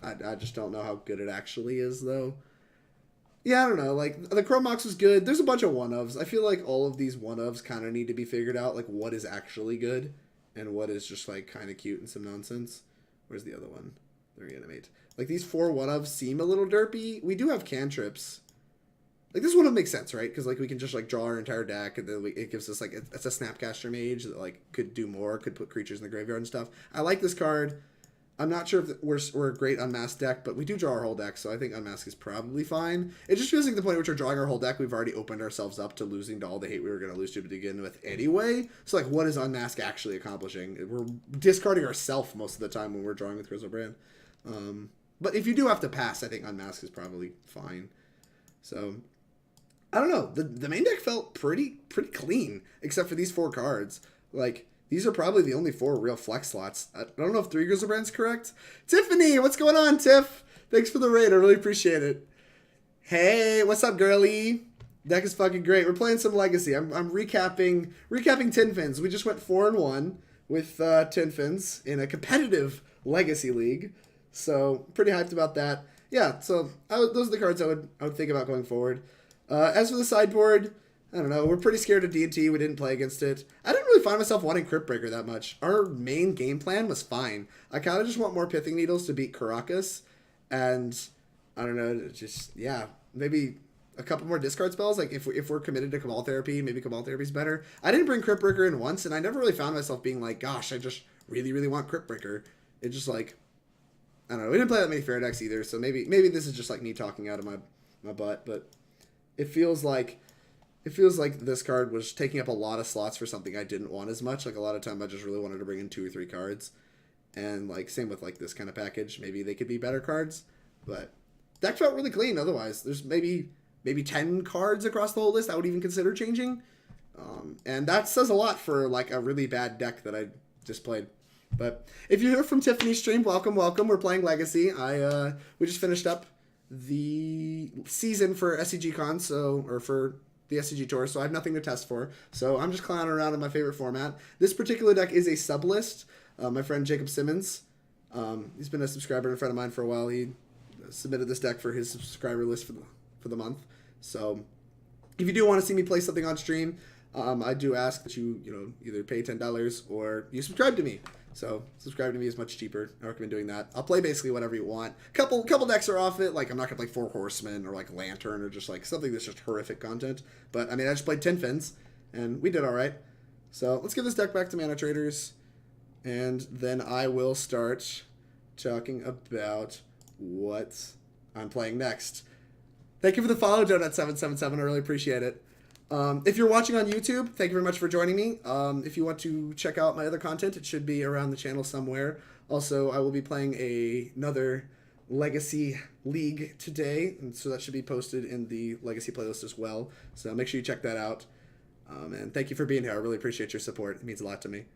I just don't know how good it actually is, though. Yeah, I don't know. Like, the Chrome Mox was good. There's a bunch of one-ofs. I feel like all of these one-ofs kind of need to be figured out, like, what is actually good and what is just, like, kind of cute and some nonsense. Where's the other one? The Reanimate. Like, these 4 one-ofs seem a little derpy. We do have cantrips. Like, this one-of makes sense, right? Because, like, we can just, like, draw our entire deck, and then it gives us, like, it's a Snapcaster Mage that, like, could do more, could put creatures in the graveyard and stuff. I like this card. I'm not sure if we're a great Unmask deck, but we do draw our whole deck, so I think Unmask is probably fine. It just feels like the point at which we're drawing our whole deck, we've already opened ourselves up to losing to all the hate we were going to lose to begin with anyway. So, like, what is Unmask actually accomplishing? We're discarding ourselves most of the time when we're drawing with Griselbrand. But if you do have to pass, I think Unmask is probably fine. So, I don't know. The main deck felt pretty clean, except for these 4 cards. Like, these are probably the only 4 real flex slots. I don't know if 3 Griselbrand's correct. Tiffany, what's going on, Tiff? Thanks for the raid. I really appreciate it. Hey, what's up, girly? Deck is fucking great. We're playing some Legacy. I'm recapping Tin Fins. We just went 4-1 with Tin Fins in a competitive Legacy league. So, pretty hyped about that. Yeah, so those are the cards I would think about going forward. As for the sideboard, I don't know. We're pretty scared of D&T. We didn't play against it. I didn't really find myself wanting Cryptbreaker that much. Our main game plan was fine. I kind of just want more Pithing Needles to beat Caracas. And, I don't know, just, yeah, maybe a couple more discard spells. Like, if we're committed to Cabal Therapy, maybe Cabal Therapy's better. I didn't bring Cryptbreaker in once, and I never really found myself being like, gosh, I just really, really want Cryptbreaker. It just, like, I don't know. We didn't play that many fair decks either, so maybe this is just, like, me talking out of my butt. But it feels like this card was taking up a lot of slots for something I didn't want as much. Like, a lot of time I just really wanted to bring in 2 or 3 cards. And, like, same with, like, this kind of package. Maybe they could be better cards. But deck felt really clean otherwise. There's maybe 10 cards across the whole list I would even consider changing. And that says a lot for, like, a really bad deck that I just played. But if you're here from Tiffany's stream, welcome. We're playing Legacy. We just finished up the season for SCG Con, or for the SCG Tour, so I have nothing to test for. So I'm just clowning around in my favorite format. This particular deck is a sub-list. My friend Jacob Simmons, he's been a subscriber and a friend of mine for a while. He submitted this deck for his subscriber list for the month. So if you do want to see me play something on stream, I do ask that you either pay $10 or you subscribe to me. So subscribe to me is much cheaper. I recommend doing that. I'll play basically whatever you want. Couple decks are off it. Like, I'm not gonna play 4 Horsemen or like Lantern or just like something that's just horrific content. But I mean, I just played Tin Fins and we did all right. So let's give this deck back to Mana Traders, and then I will start talking about what I'm playing next. Thank you for the follow, Donut777. I really appreciate it. If you're watching on YouTube, thank you very much for joining me. If you want to check out my other content, it should be around the channel somewhere. Also, I will be playing another Legacy League today, and so that should be posted in the Legacy playlist as well. So make sure you check that out. And thank you for being here. I really appreciate your support. It means a lot to me.